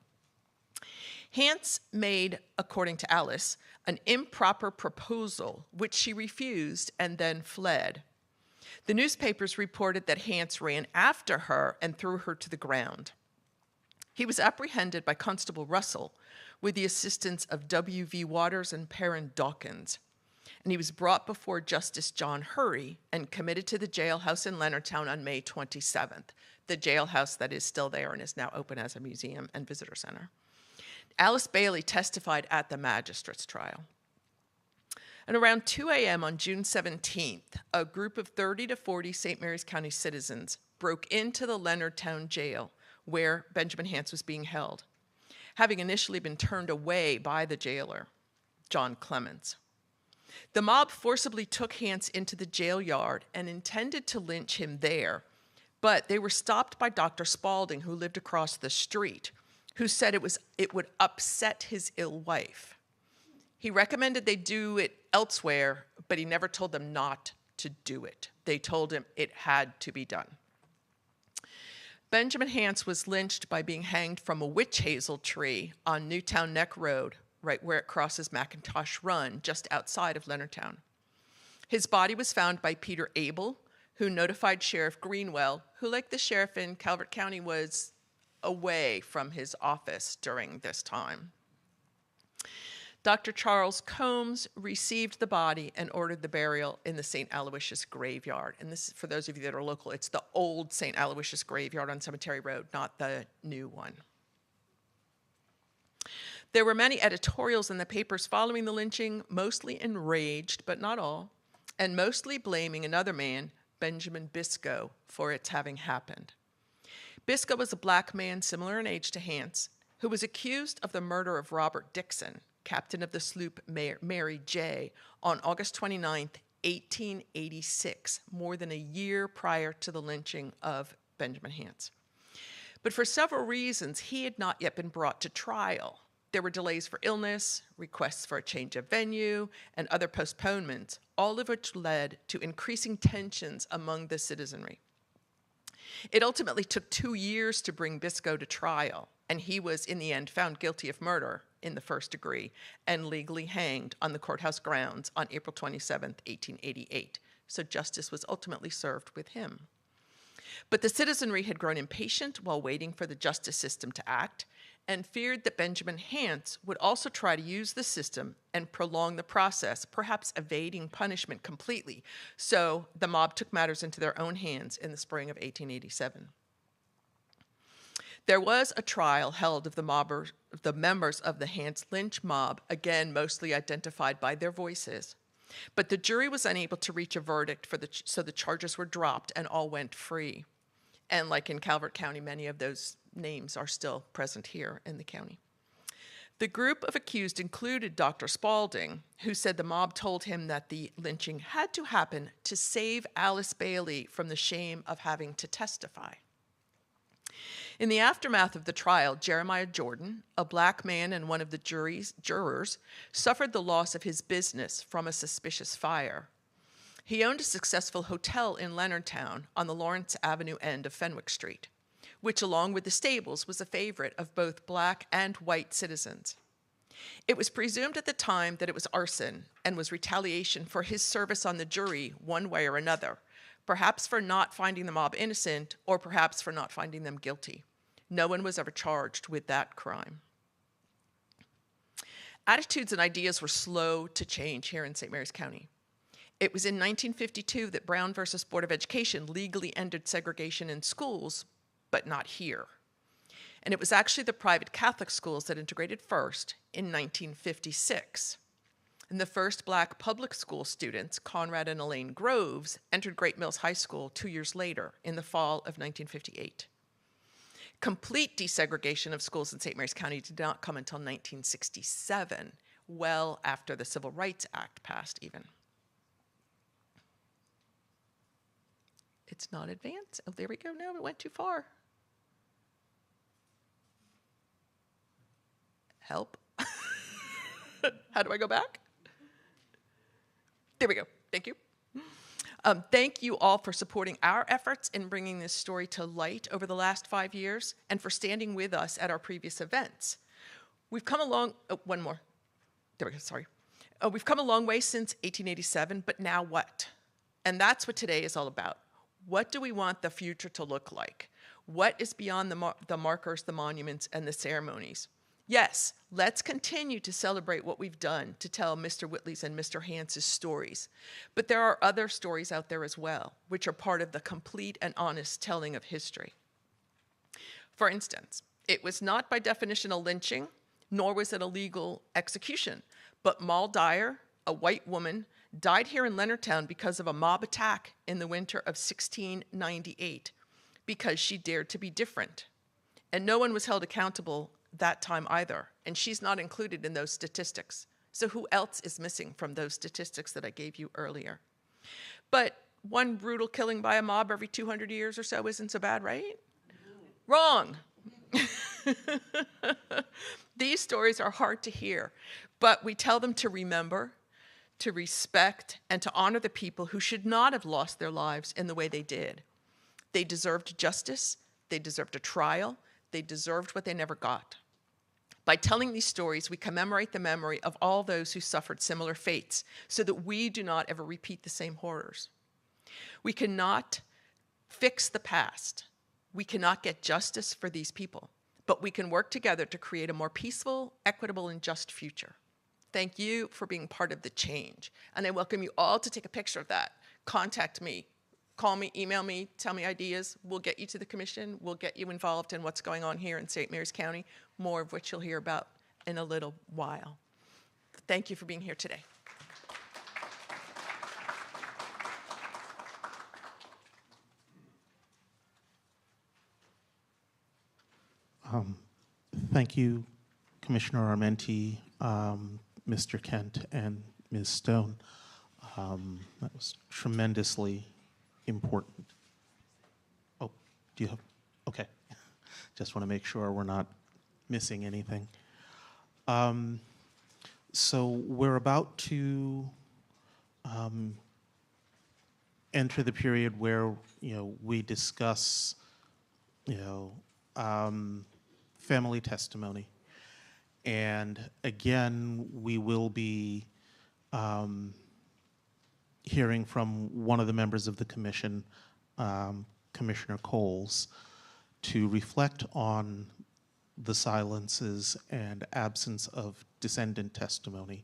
Hance made, according to Alice, an improper proposal, which she refused and then fled. The newspapers reported that Hance ran after her and threw her to the ground. He was apprehended by Constable Russell with the assistance of W.V. Waters and Perrin Dawkins, and he was brought before Justice John Hurry and committed to the jailhouse in Leonardtown on May 27th, the jailhouse that is still there and is now open as a museum and visitor center. Alice Bailey testified at the magistrate's trial. And around 2 a.m. on June 17th, a group of 30 to 40 St. Mary's County citizens broke into the Leonardtown jail where Benjamin Hance was being held, having initially been turned away by the jailer, John Clemens. The mob forcibly took Hance into the jail yard and intended to lynch him there, but they were stopped by Dr. Spaulding, who lived across the street, who said it would upset his ill wife. He recommended they do it elsewhere, but he never told them not to do it. They told him it had to be done. Benjamin Hance was lynched by being hanged from a witch hazel tree on Newtown Neck Road, right where it crosses McIntosh Run, just outside of Leonardtown. His body was found by Peter Abel, who notified Sheriff Greenwell, who, like the sheriff in Calvert County, was away from his office during this time. Dr. Charles Combs received the body and ordered the burial in the St. Aloysius graveyard. And this, for those of you that are local, it's the old St. Aloysius graveyard on Cemetery Road, not the new one. There were many editorials in the papers following the lynching, mostly enraged, but not all, and mostly blaming another man, Benjamin Biscoe, for its having happened. Biscoe was a black man similar in age to Hance, who was accused of the murder of Robert Dixon, captain of the sloop Mary J., on August 29, 1886, more than a year prior to the lynching of Benjamin Hance. But for several reasons, he had not yet been brought to trial. There were delays for illness, requests for a change of venue, and other postponements, all of which led to increasing tensions among the citizenry. It ultimately took 2 years to bring Biscoe to trial, and he was, in the end, found guilty of murder in the first degree and legally hanged on the courthouse grounds on April 27, 1888. So justice was ultimately served with him. But the citizenry had grown impatient while waiting for the justice system to act and feared that Benjamin Hance would also try to use the system and prolong the process, perhaps evading punishment completely. So the mob took matters into their own hands in the spring of 1887. There was a trial held of the members of the Hance lynch mob, again mostly identified by their voices. But the jury was unable to reach a verdict, so the charges were dropped and all went free. And like in Calvert County, many of those names are still present here in the county. The group of accused included Dr. Spaulding, who said the mob told him that the lynching had to happen to save Alice Bailey from the shame of having to testify. In the aftermath of the trial, Jeremiah Jordan, a black man and one of the jurors, suffered the loss of his business from a suspicious fire. He owned a successful hotel in Leonardtown on the Lawrence Avenue end of Fenwick Street, which, along with the stables, was a favorite of both black and white citizens. It was presumed at the time that it was arson and was retaliation for his service on the jury one way or another, perhaps for not finding the mob innocent or perhaps for not finding them guilty. No one was ever charged with that crime. Attitudes and ideas were slow to change here in St. Mary's County. It was in 1952 that Brown versus Board of Education legally ended segregation in schools, but not here. And it was actually the private Catholic schools that integrated first in 1956. And the first black public school students, Conrad and Elaine Groves, entered Great Mills High School 2 years later in the fall of 1958. Complete desegregation of schools in St. Mary's County did not come until 1967, well after the Civil Rights Act passed even. It's not advanced. Oh, there we go. No, it went too far. Help. How do I go back? There we go. Thank you. Thank you all for supporting our efforts in bringing this story to light over the last 5 years and for standing with us at our previous events. We've come along, one more. There we go, sorry. We've come a long way since 1887, but now what? And that's what today is all about. What do we want the future to look like? What is beyond the markers, the monuments, and the ceremonies? Yes, let's continue to celebrate what we've done to tell Mr. Whitley's and Mr. Hance's stories. But there are other stories out there as well, which are part of the complete and honest telling of history. For instance, it was not by definition a lynching, nor was it a legal execution, but Moll Dyer, a white woman, died here in Leonardtown because of a mob attack in the winter of 1698, because she dared to be different. And no one was held accountable that time either, and she's not included in those statistics. So who else is missing from those statistics that I gave you earlier? But one brutal killing by a mob every 200 years or so isn't so bad, right? Wrong. These stories are hard to hear, but we tell them to remember, to respect, and to honor the people who should not have lost their lives in the way they did. They deserved justice, they deserved a trial, they deserved what they never got. By telling these stories, we commemorate the memory of all those who suffered similar fates so that we do not ever repeat the same horrors. We cannot fix the past. We cannot get justice for these people, but we can work together to create a more peaceful, equitable, and just future. Thank you for being part of the change. And I welcome you all to take a picture of that. Contact me. Call me, email me, tell me ideas. We'll get you to the commission. We'll get you involved in what's going on here in St. Mary's County, more of which you'll hear about in a little while. Thank you for being here today. Thank you, Commissioner Armenti, Mr. Kent, and Ms. Stone. That was tremendously important. Oh, do you have? Okay. Just want to make sure we're not missing anything. So we're about to enter the period where we discuss family testimony, and again we will be hearing from one of the members of the commission, Commissioner Coles, to reflect on the silences and absence of descendant testimony.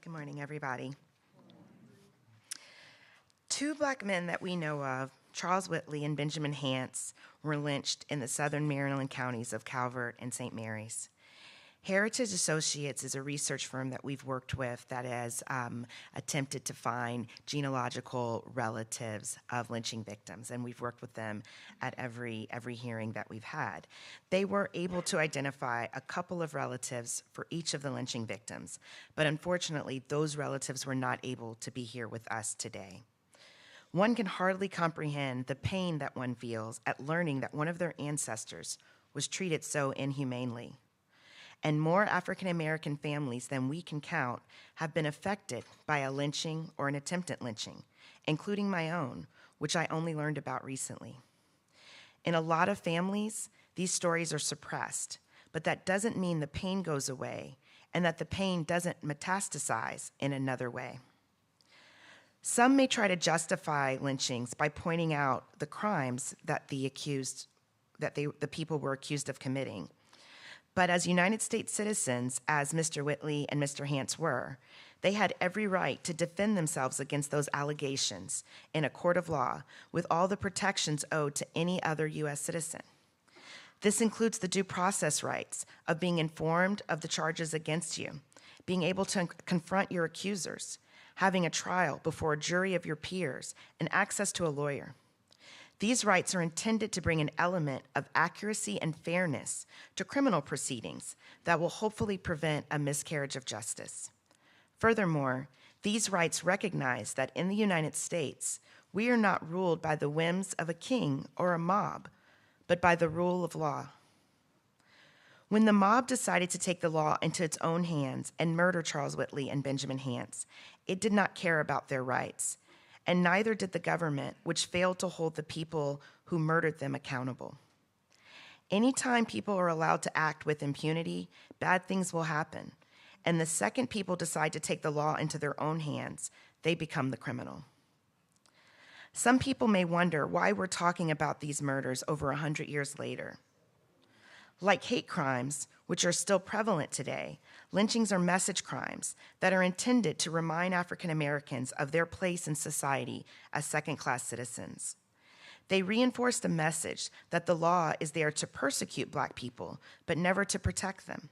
Good morning, everybody. Two black men that we know of, Charles Whitley and Benjamin Hance, were lynched in the southern Maryland counties of Calvert and St. Mary's. Heritage Associates is a research firm that we've worked with that has attempted to find genealogical relatives of lynching victims, and we've worked with them at every hearing that we've had. They were able to identify a couple of relatives for each of the lynching victims, but unfortunately, those relatives were not able to be here with us today. One can hardly comprehend the pain that one feels at learning that one of their ancestors was treated so inhumanely. And more African American families than we can count have been affected by a lynching or an attempt at lynching, including my own, which I only learned about recently. In a lot of families, these stories are suppressed, but that doesn't mean the pain goes away and that the pain doesn't metastasize in another way. Some may try to justify lynchings by pointing out the crimes that the people were accused of committing. But as United States citizens, as Mr. Whitley and Mr. Hance were, they had every right to defend themselves against those allegations in a court of law with all the protections owed to any other U.S. citizen. This includes the due process rights of being informed of the charges against you, being able to confront your accusers, having a trial before a jury of your peers, and access to a lawyer. These rights are intended to bring an element of accuracy and fairness to criminal proceedings that will hopefully prevent a miscarriage of justice. Furthermore, these rights recognize that in the United States, we are not ruled by the whims of a king or a mob, but by the rule of law. When the mob decided to take the law into its own hands and murder Charles Whitley and Benjamin Hance, it did not care about their rights, and neither did the government, which failed to hold the people who murdered them accountable. Anytime people are allowed to act with impunity, bad things will happen, and the second people decide to take the law into their own hands, they become the criminal. Some people may wonder why we're talking about these murders over 100 years later. Like hate crimes, which are still prevalent today, lynchings are message crimes that are intended to remind African Americans of their place in society as second-class citizens. They reinforce the message that the law is there to persecute Black people, but never to protect them.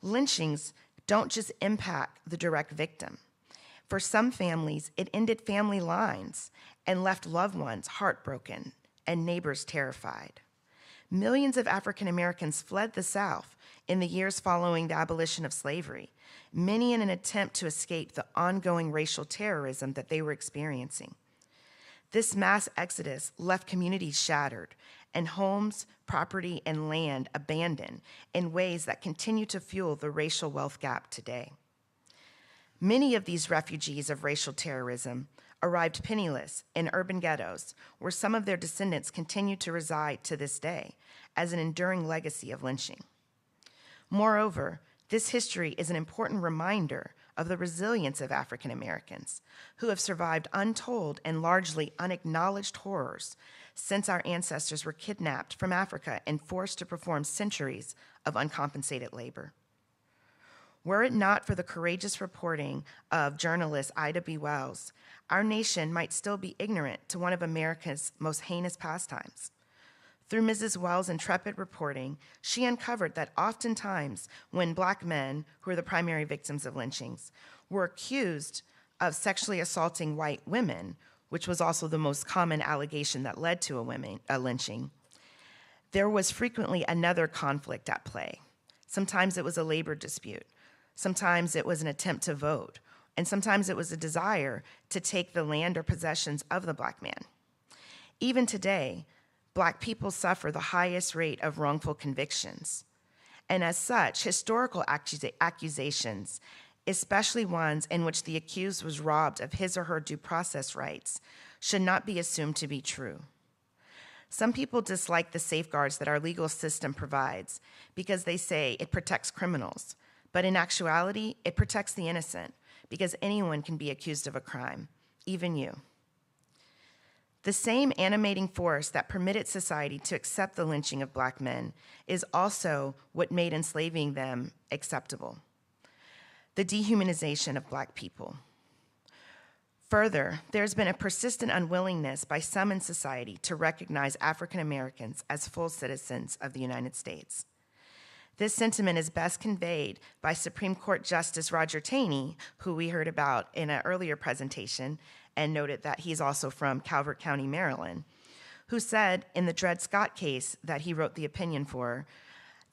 Lynchings don't just impact the direct victim. For some families, it ended family lines and left loved ones heartbroken and neighbors terrified. Millions of African Americans fled the South in the years following the abolition of slavery, many in an attempt to escape the ongoing racial terrorism that they were experiencing. This mass exodus left communities shattered and homes, property, and land abandoned in ways that continue to fuel the racial wealth gap today. Many of these refugees of racial terrorism arrived penniless in urban ghettos where some of their descendants continue to reside to this day as an enduring legacy of lynching. Moreover, this history is an important reminder of the resilience of African Americans who have survived untold and largely unacknowledged horrors since our ancestors were kidnapped from Africa and forced to perform centuries of uncompensated labor. Were it not for the courageous reporting of journalist Ida B. Wells, our nation might still be ignorant to one of America's most heinous pastimes. Through Mrs. Wells' intrepid reporting, she uncovered that oftentimes when Black men, who are the primary victims of lynchings, were accused of sexually assaulting white women, which was also the most common allegation that led to a lynching, there was frequently another conflict at play. Sometimes it was a labor dispute. Sometimes it was an attempt to vote, and sometimes it was a desire to take the land or possessions of the Black man. Even today, Black people suffer the highest rate of wrongful convictions. And as such, historical accusations, especially ones in which the accused was robbed of his or her due process rights, should not be assumed to be true. Some people dislike the safeguards that our legal system provides because they say it protects criminals. But in actuality, it protects the innocent because anyone can be accused of a crime, even you. The same animating force that permitted society to accept the lynching of Black men is also what made enslaving them acceptable: the dehumanization of Black people. Further, there's been a persistent unwillingness by some in society to recognize African Americans as full citizens of the United States. This sentiment is best conveyed by Supreme Court Justice Roger Taney, who we heard about in an earlier presentation, and noted that he's also from Calvert County, Maryland, who said in the Dred Scott case that he wrote the opinion for,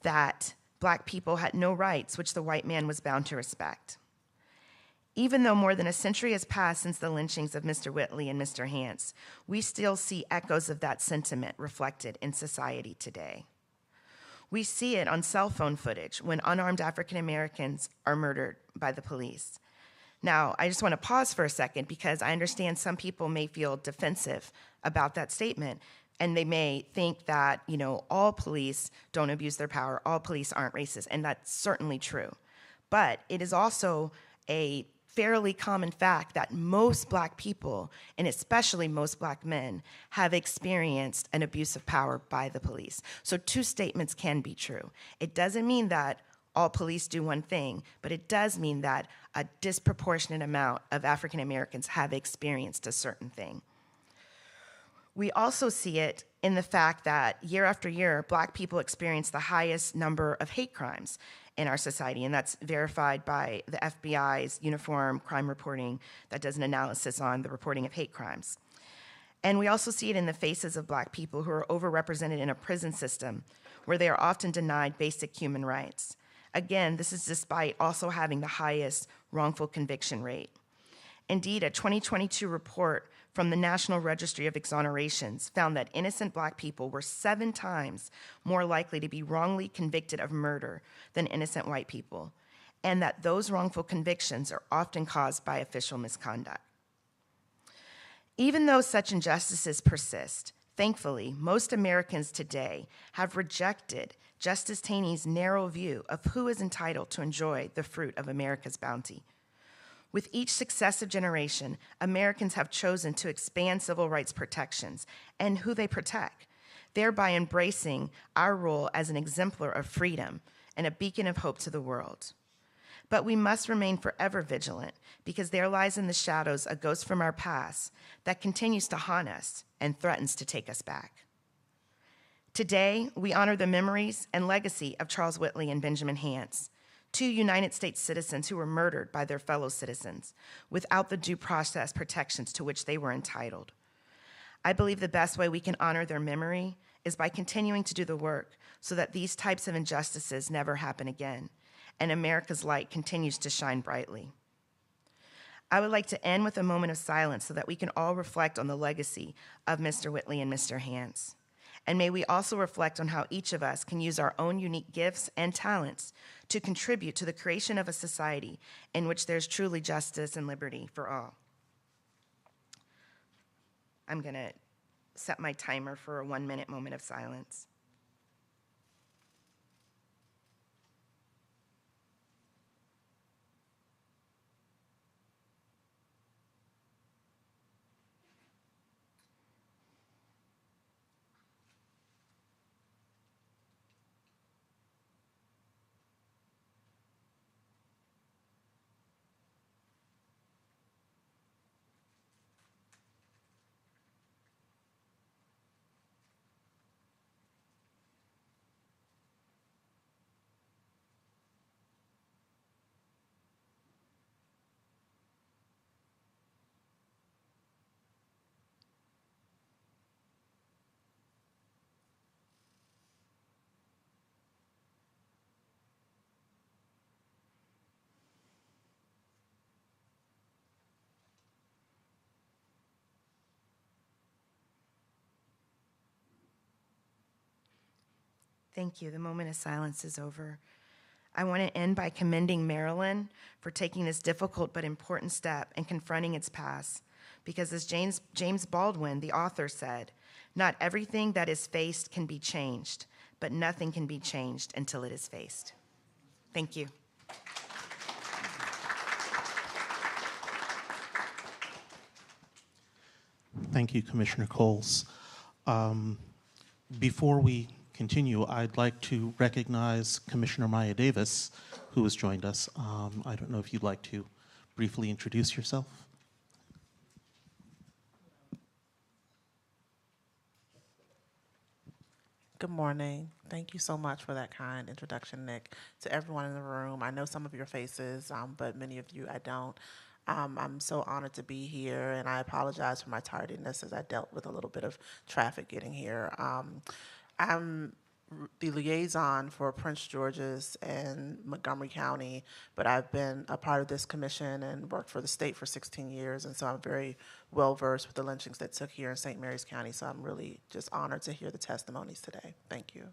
that Black people had no rights which the white man was bound to respect. Even though more than a century has passed since the lynchings of Mr. Whitley and Mr. Hance, we still see echoes of that sentiment reflected in society today. We see it on cell phone footage when unarmed African Americans are murdered by the police. Now, I just want to pause for a second because I understand some people may feel defensive about that statement, and they may think that, all police don't abuse their power, all police aren't racist, and that's certainly true. But it is also a fairly common fact that most Black people, and especially most Black men, have experienced an abuse of power by the police. So two statements can be true. It doesn't mean that all police do one thing, but it does mean that a disproportionate amount of African Americans have experienced a certain thing. We also see it in the fact that year after year, Black people experience the highest number of hate crimes in our society, and that's verified by the FBI's Uniform Crime Reporting that does an analysis on the reporting of hate crimes. And we also see it in the faces of Black people who are overrepresented in a prison system where they are often denied basic human rights. Again, this is despite also having the highest wrongful conviction rate. Indeed, a 2022 report from the National Registry of Exonerations found that innocent Black people were 7 times more likely to be wrongly convicted of murder than innocent white people, and that those wrongful convictions are often caused by official misconduct. Even though such injustices persist, thankfully, most Americans today have rejected Justice Taney's narrow view of who is entitled to enjoy the fruit of America's bounty. With each successive generation, Americans have chosen to expand civil rights protections and who they protect, thereby embracing our role as an exemplar of freedom and a beacon of hope to the world. But we must remain forever vigilant because there lies in the shadows a ghost from our past that continues to haunt us and threatens to take us back. Today, we honor the memories and legacy of Charles Whitley and Benjamin Hance, 2 United States citizens who were murdered by their fellow citizens without the due process protections to which they were entitled. I believe the best way we can honor their memory is by continuing to do the work so that these types of injustices never happen again, and America's light continues to shine brightly. I would like to end with a moment of silence so that we can all reflect on the legacy of Mr. Whitley and Mr. Hance. And may we also reflect on how each of us can use our own unique gifts and talents to contribute to the creation of a society in which there's truly justice and liberty for all. I'm going to set my timer for a 1-minute moment of silence. Thank you. The moment of silence is over. I want to end by commending Maryland for taking this difficult but important step and confronting its past. Because as James Baldwin, the author, said, not everything that is faced can be changed, but nothing can be changed until it is faced. Thank you. Thank you, Commissioner Coles. Before we continue, I'd like to recognize Commissioner Maya Davis, who has joined us. I don't know if you'd like to briefly introduce yourself. Good morning. Thank you so much for that kind introduction, Nick. To everyone in the room, I know some of your faces, but many of you I don't. I'm so honored to be here, and I apologize for my tardiness as I dealt with a little bit of traffic getting here. I'm the liaison for Prince George's and Montgomery County, but I've been a part of this commission and worked for the state for 16 years, and so I'm very well versed with the lynchings that took here in St. Mary's County, so I'm really just honored to hear the testimonies today. Thank you.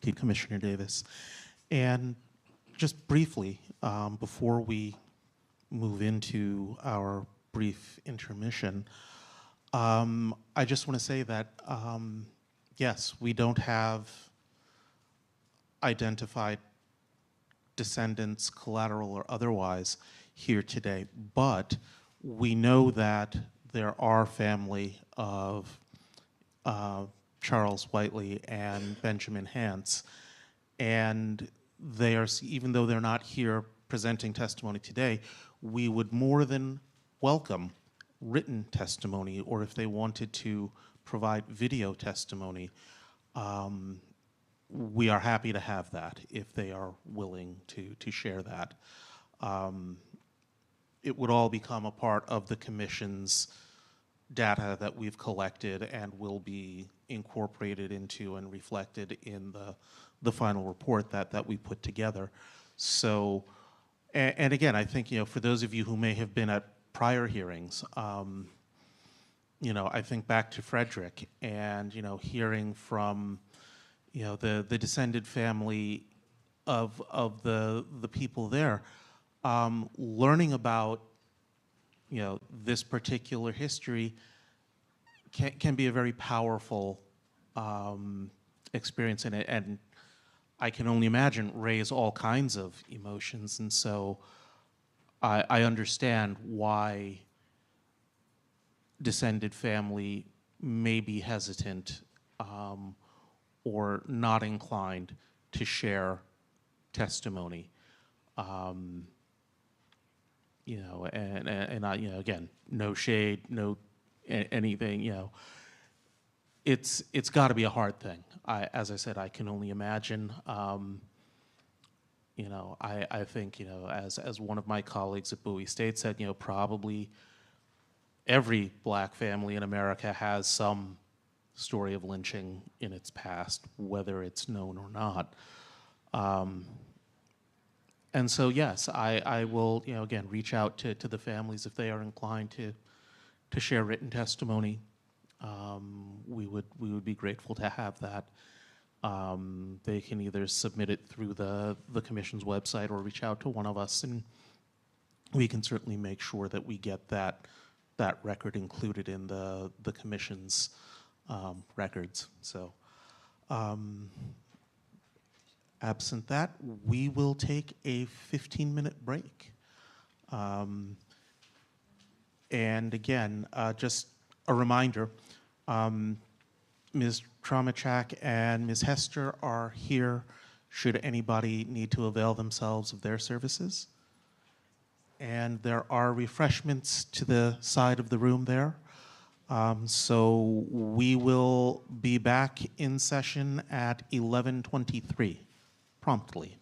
Thank you, Commissioner Davis. And just briefly, before we move into our brief intermission, I just want to say that, yes, we don't have identified descendants, collateral or otherwise, here today. But we know that there are family of Charles Whiteley and Benjamin Hance, and they are, even though they're not here presenting testimony today, we would more than welcome written testimony, or if they wanted to provide video testimony, we are happy to have that if they are willing to share that. It would all become a part of the commission's data that we've collected and will be incorporated into and reflected in the final report that we put together. So, and again, I think, for those of you who may have been at prior hearings, I think back to Frederick and, hearing from, the descended family of the people there, learning about, this particular history can be a very powerful experience in it, and I can only imagine raise all kinds of emotions. And so I understand why descended family may be hesitant or not inclined to share testimony. And I, again, no shade, no anything, it's got to be a hard thing. As I said, I can only imagine. I think, as one of my colleagues at Bowie State said, probably every black family in America has some story of lynching in its past, whether it's known or not. And so, yes, I will, again, reach out to the families if they are inclined to share written testimony. We would be grateful to have that. They can either submit it through the commission's website or reach out to one of us, and we can certainly make sure that we get that record included in the commission's records. So, absent that, we will take a 15-minute break. And again, just a reminder, Ms. Tromachak and Ms. Hester are here should anybody need to avail themselves of their services. And there are refreshments to the side of the room there. So we will be back in session at 11:23, promptly.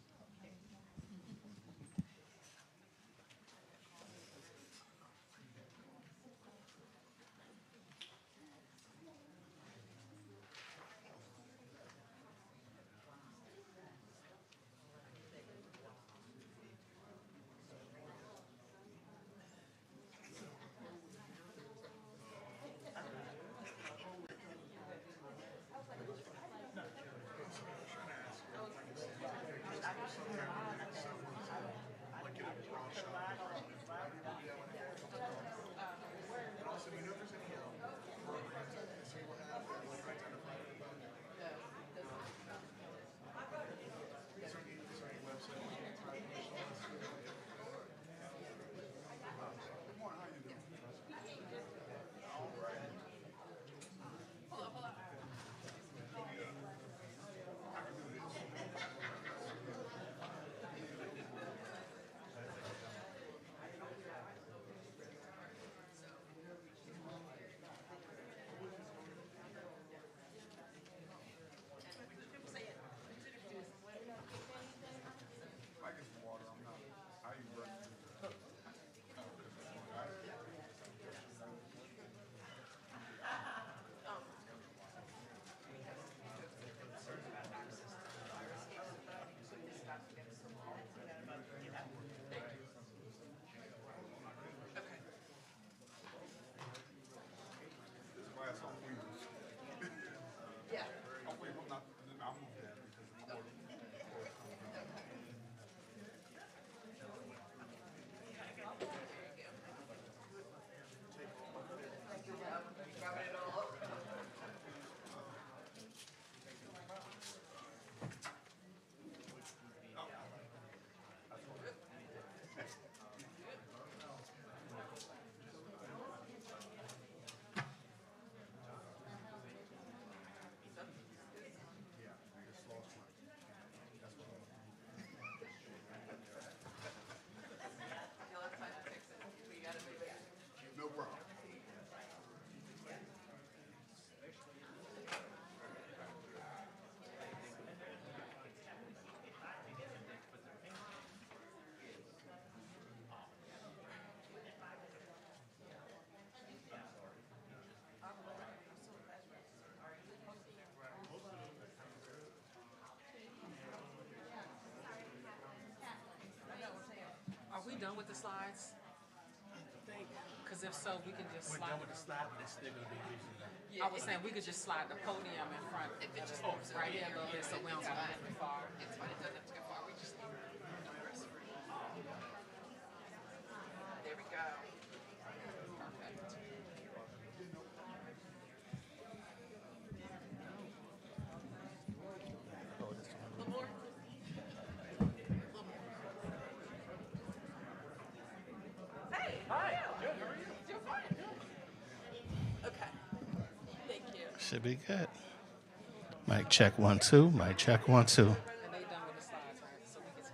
done with the slides? Because if so, we can just slide. We're done with the slide, but they're still going to be using them. Yeah, I was saying we could just slide the podium in front. If it just moves right here a little bit, so we don't slide too far. It's fine. It doesn't have to go far. We just need the rest free. There we go. Perfect. A little more. Hey, hi. Good. How are you? Doing fine. Okay. Thank you. Should be good. Mic check 1 2. Mic check 1 2. And they done with the slides, right? So we can see.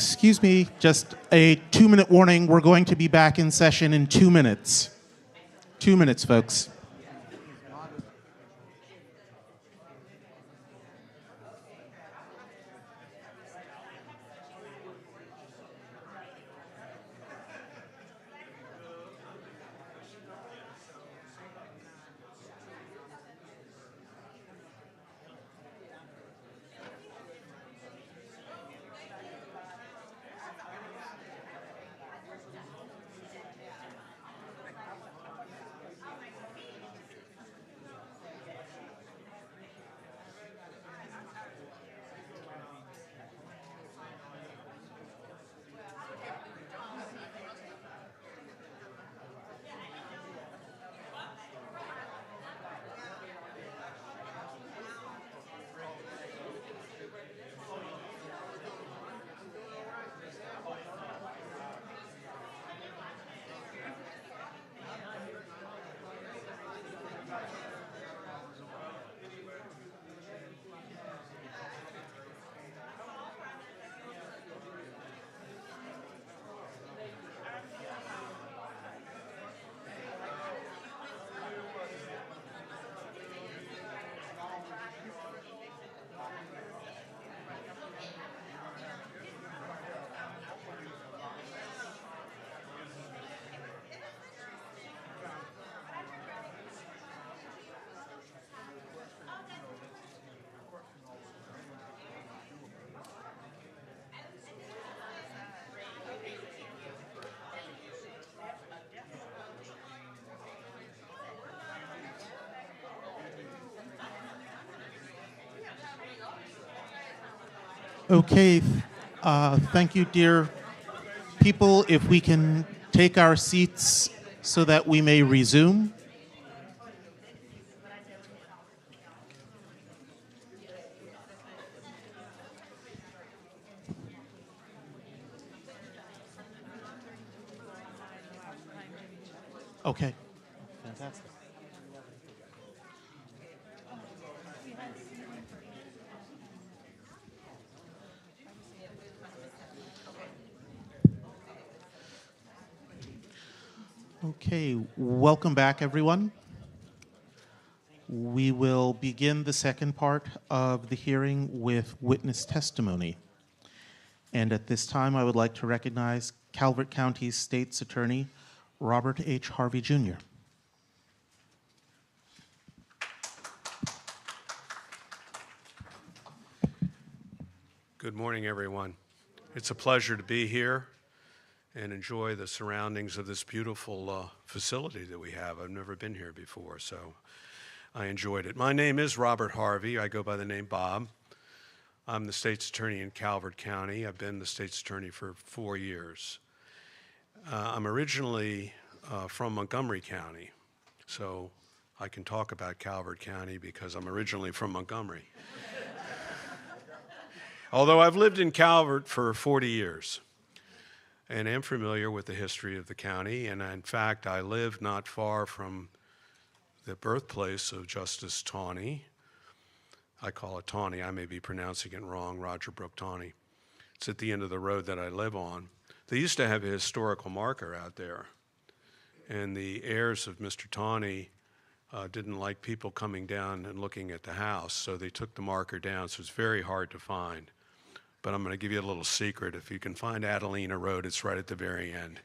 Excuse me, just a 2-minute warning. We're going to be back in session in 2 minutes. 2 minutes, folks. Okay, thank you, dear people. If we can take our seats so that we may resume. Okay, fantastic. Okay, welcome back, everyone. We will begin the second part of the hearing with witness testimony. And at this time, I would like to recognize Calvert County State's Attorney, Robert H. Harvey, Jr. Good morning, everyone. It's a pleasure to be here and enjoy the surroundings of this beautiful facility that we have. I've never been here before, so I enjoyed it. My name is Robert Harvey. I go by the name Bob. I'm the state's attorney in Calvert County. I've been the state's attorney for 4 years. I'm originally from Montgomery County, so I can talk about Calvert County because I'm originally from Montgomery. Although I've lived in Calvert for 40 years and am familiar with the history of the county, and in fact, I live not far from the birthplace of Justice Taney. I call it Taney. I may be pronouncing it wrong, Roger Brooke Taney. It's at the end of the road that I live on. They used to have a historical marker out there, and the heirs of Mr. Taney didn't like people coming down and looking at the house, so they took the marker down, so it's very hard to find. But I'm going to give you a little secret. If you can find Adelina Road, it's right at the very end.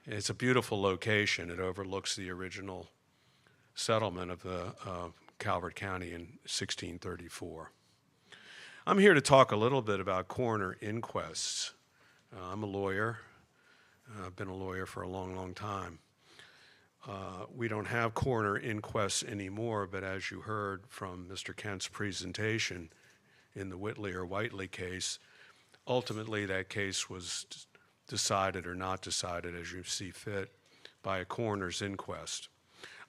It's a beautiful location. It overlooks the original settlement of the Calvert County in 1634. I'm here to talk a little bit about coroner inquests. I'm a lawyer. I've been a lawyer for a long, long time. We don't have coroner inquests anymore, but as you heard from Mr. Kent's presentation in the Whitley or Whiteley case, ultimately that case was decided or not decided as you see fit by a coroner's inquest.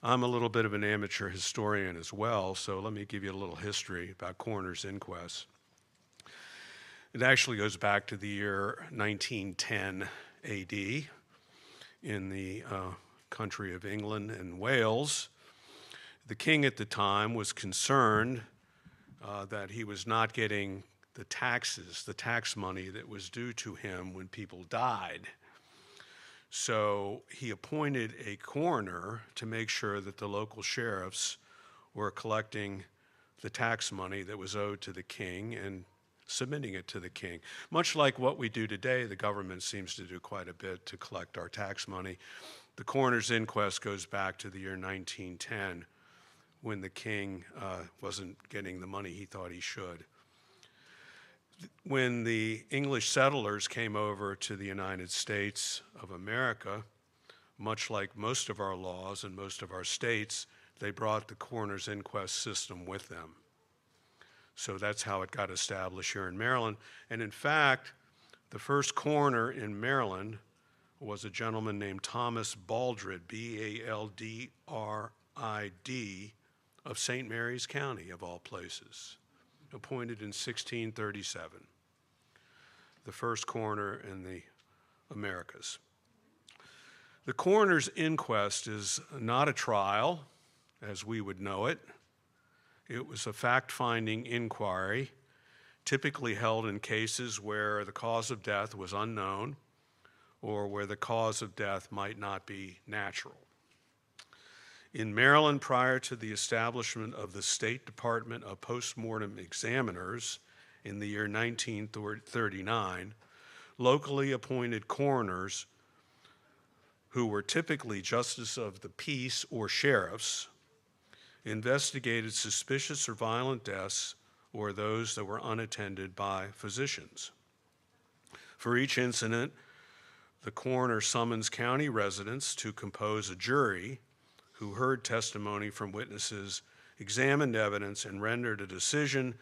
I'm a little bit of an amateur historian as well, so let me give you a little history about coroner's inquests. It actually goes back to the year 1910 AD in the country of England and Wales. The king at the time was concerned that he was not getting the taxes, the tax money that was due to him when people died. So he appointed a coroner to make sure that the local sheriffs were collecting the tax money that was owed to the king and submitting it to the king. Much like what we do today, the government seems to do quite a bit to collect our tax money. The coroner's inquest goes back to the year 1910, when the king wasn't getting the money he thought he should. When the English settlers came over to the United States of America, much like most of our laws and most of our states, they brought the coroner's inquest system with them. So that's how it got established here in Maryland. And in fact, the first coroner in Maryland was a gentleman named Thomas Baldrid, B-A-L-D-R-I-D, of St. Mary's County, of all places, appointed in 1637, the first coroner in the Americas. The coroner's inquest is not a trial, as we would know it. It was a fact-finding inquiry, typically held in cases where the cause of death was unknown or where the cause of death might not be natural. In Maryland, prior to the establishment of the State Department of Postmortem Examiners in the year 1939, locally appointed coroners, who were typically justice of the peace or sheriffs, investigated suspicious or violent deaths or those that were unattended by physicians. For each incident, the coroner summons county residents to compose a jury who heard testimony from witnesses, examined evidence, and rendered a decision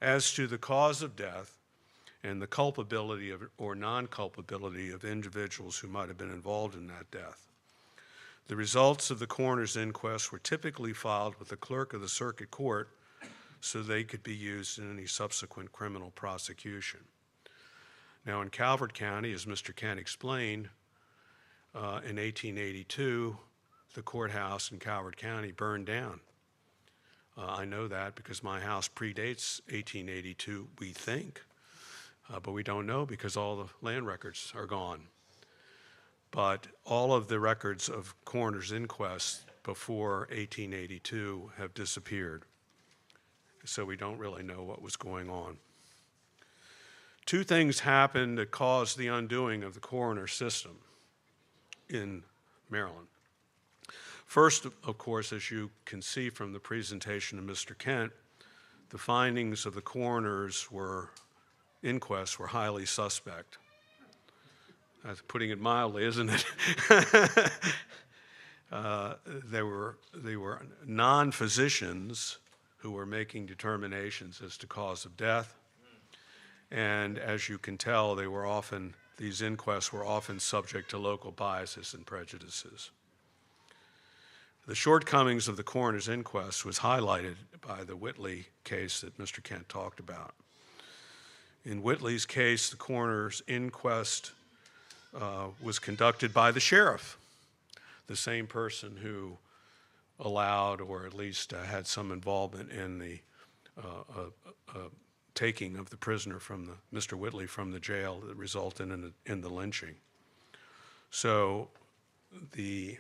as to the cause of death and the culpability of, or non-culpability of individuals who might have been involved in that death. The results of the coroner's inquest were typically filed with the clerk of the circuit court so they could be used in any subsequent criminal prosecution. Now in Calvert County, as Mr. Kent explained, in 1882, the courthouse in Calvert County burned down. I know that because my house predates 1882, we think, but we don't know because all the land records are gone. But all of the records of coroner's inquests before 1882 have disappeared. So we don't really know what was going on. Two things happened that caused the undoing of the coroner system in Maryland. First, of course, as you can see from the presentation of Mr. Kent, the findings of the coroner's inquest were highly suspect. That's putting it mildly, isn't it? They were non-physicians who were making determinations as to cause of death. And as you can tell, these inquests were often subject to local biases and prejudices. The shortcomings of the coroner's inquest was highlighted by the Whitley case that Mr. Kent talked about. In Whitley's case, the coroner's inquest was conducted by the sheriff, the same person who allowed or at least had some involvement in the taking of the prisoner Mr. Whitley from the jail that resulted in the lynching. So the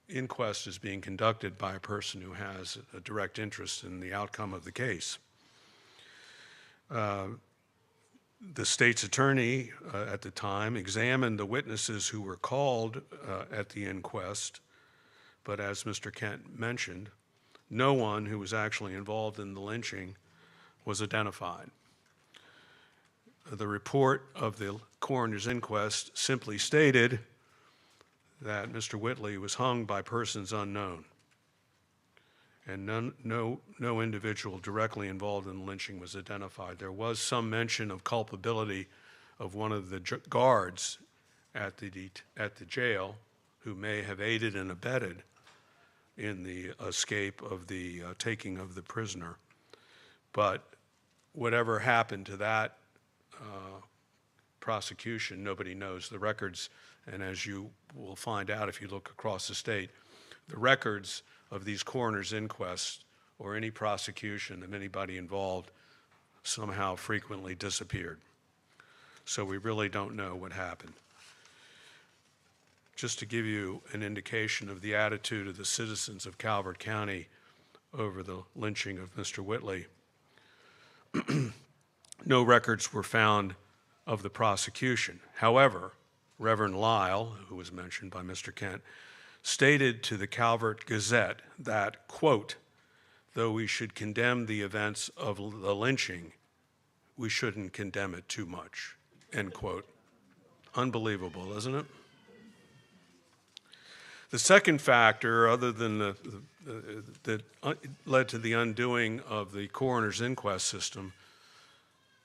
inquest is being conducted by a person who has a direct interest in the outcome of the case. The state's attorney at the time examined the witnesses who were called at the inquest, but as Mr. Kent mentioned, no one who was actually involved in the lynching was identified. The report of the coroner's inquest simply stated that Mr. Whitley was hung by persons unknown, and no individual directly involved in the lynching was identified. There was some mention of culpability of one of the guards at the jail who may have aided and abetted in the escape of the taking of the prisoner. But whatever happened to that prosecution, nobody knows. The records, and as you will find out if you look across the state, the records of these coroner's inquests or any prosecution of anybody involved somehow frequently disappeared. So we really don't know what happened. Just to give you an indication of the attitude of the citizens of Calvert County over the lynching of Mr. Whitley, no records were found of the prosecution. However, Reverend Lyle, who was mentioned by Mr. Kent, stated to the Calvert Gazette that, quote, though we should condemn the events of the lynching, we shouldn't condemn it too much, end quote. Unbelievable, isn't it? The second factor, other than that led to the undoing of the coroner's inquest system,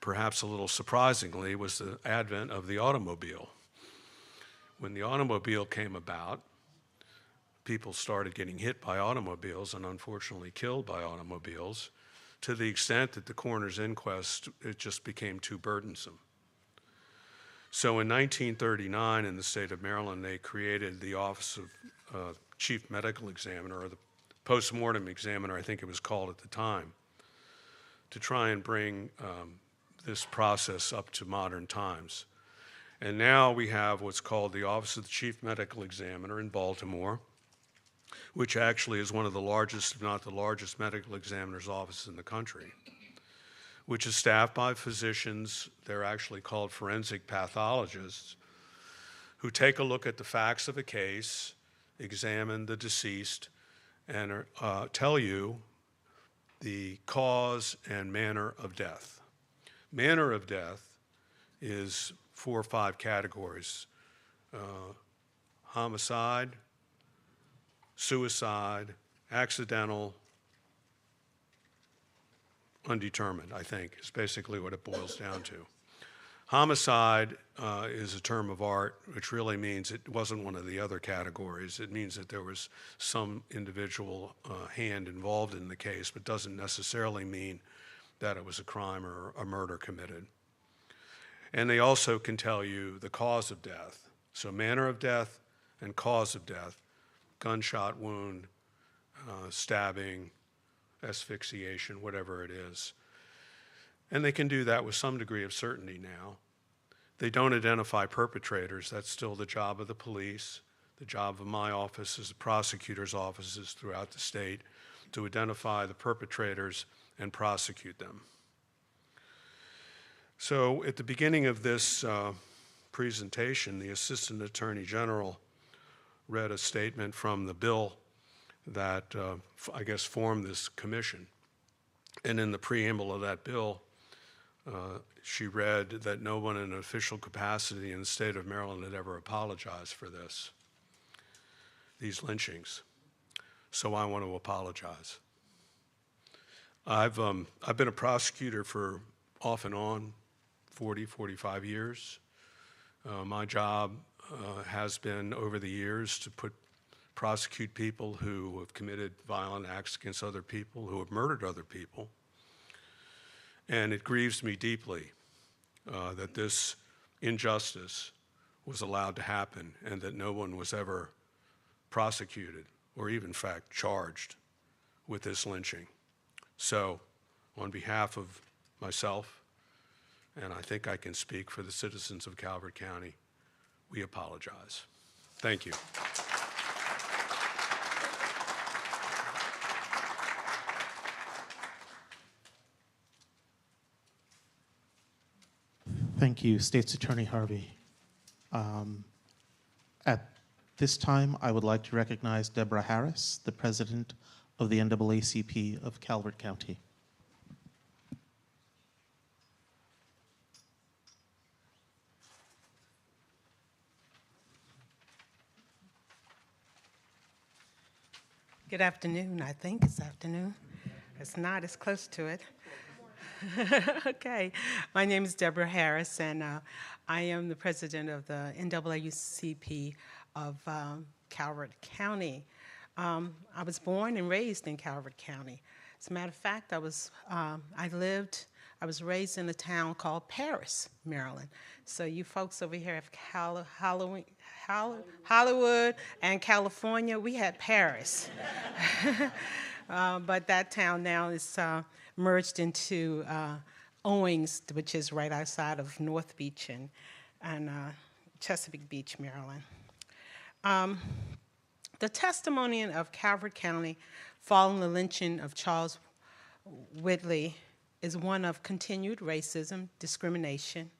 perhaps a little surprisingly, was the advent of the automobile. When the automobile came about, people started getting hit by automobiles and unfortunately killed by automobiles, to the extent that the coroner's inquest, it just became too burdensome. So in 1939 in the state of Maryland, they created the Office of Chief Medical Examiner, or the Postmortem Examiner, I think it was called at the time, to try and bring this process up to modern times. And now we have what's called the Office of the Chief Medical Examiner in Baltimore, which actually is one of the largest, if not the largest, medical examiner's office in the country, which is staffed by physicians. They're actually called forensic pathologists, who take a look at the facts of a case, examine the deceased, and tell you the cause and manner of death. Manner of death is 4 or 5 categories: homicide, suicide, accidental, undetermined, I think, is basically what it boils down to. Homicide is a term of art, which really means it wasn't one of the other categories. It means that there was some individual hand involved in the case, but doesn't necessarily mean that it was a crime or a murder committed. And they also can tell you the cause of death. So manner of death and cause of death: gunshot wound, stabbing, asphyxiation, whatever it is. And they can do that with some degree of certainty now. They don't identify perpetrators. That's still the job of the police. The job of my office, as the prosecutor's offices throughout the state, to identify the perpetrators and prosecute them. So at the beginning of this presentation, the Assistant Attorney General read a statement from the bill that I guess formed this commission. And in the preamble of that bill, she read that no one in an official capacity in the state of Maryland had ever apologized for these lynchings. So I want to apologize. I've been a prosecutor for off and on 40, 45 years. My job has been over the years to prosecute people who have committed violent acts against other people, who have murdered other people. And it grieves me deeply that this injustice was allowed to happen and that no one was ever prosecuted or even, in fact, charged with this lynching. So, on behalf of myself, and I think I can speak for the citizens of Calvert County, we apologize. Thank you. Thank you, State's Attorney Harvey. At this time, I would like to recognize Deborah Harris, the president of the NAACP of Calvert County. Good afternoon. I think it's afternoon. It's not. It's close to it. Okay. My name is Deborah Harris, and I am the president of the NAACP of Calvert County. I was born and raised in Calvert County. As a matter of fact, I was raised in a town called Paris, Maryland. So you folks over here have Hollywood and California. We had Paris. But that town now is merged into Owings, which is right outside of North Beach and Chesapeake Beach, Maryland. The testimony of Calvert County following the lynching of Charles Whitley is one of continued racism, discrimination,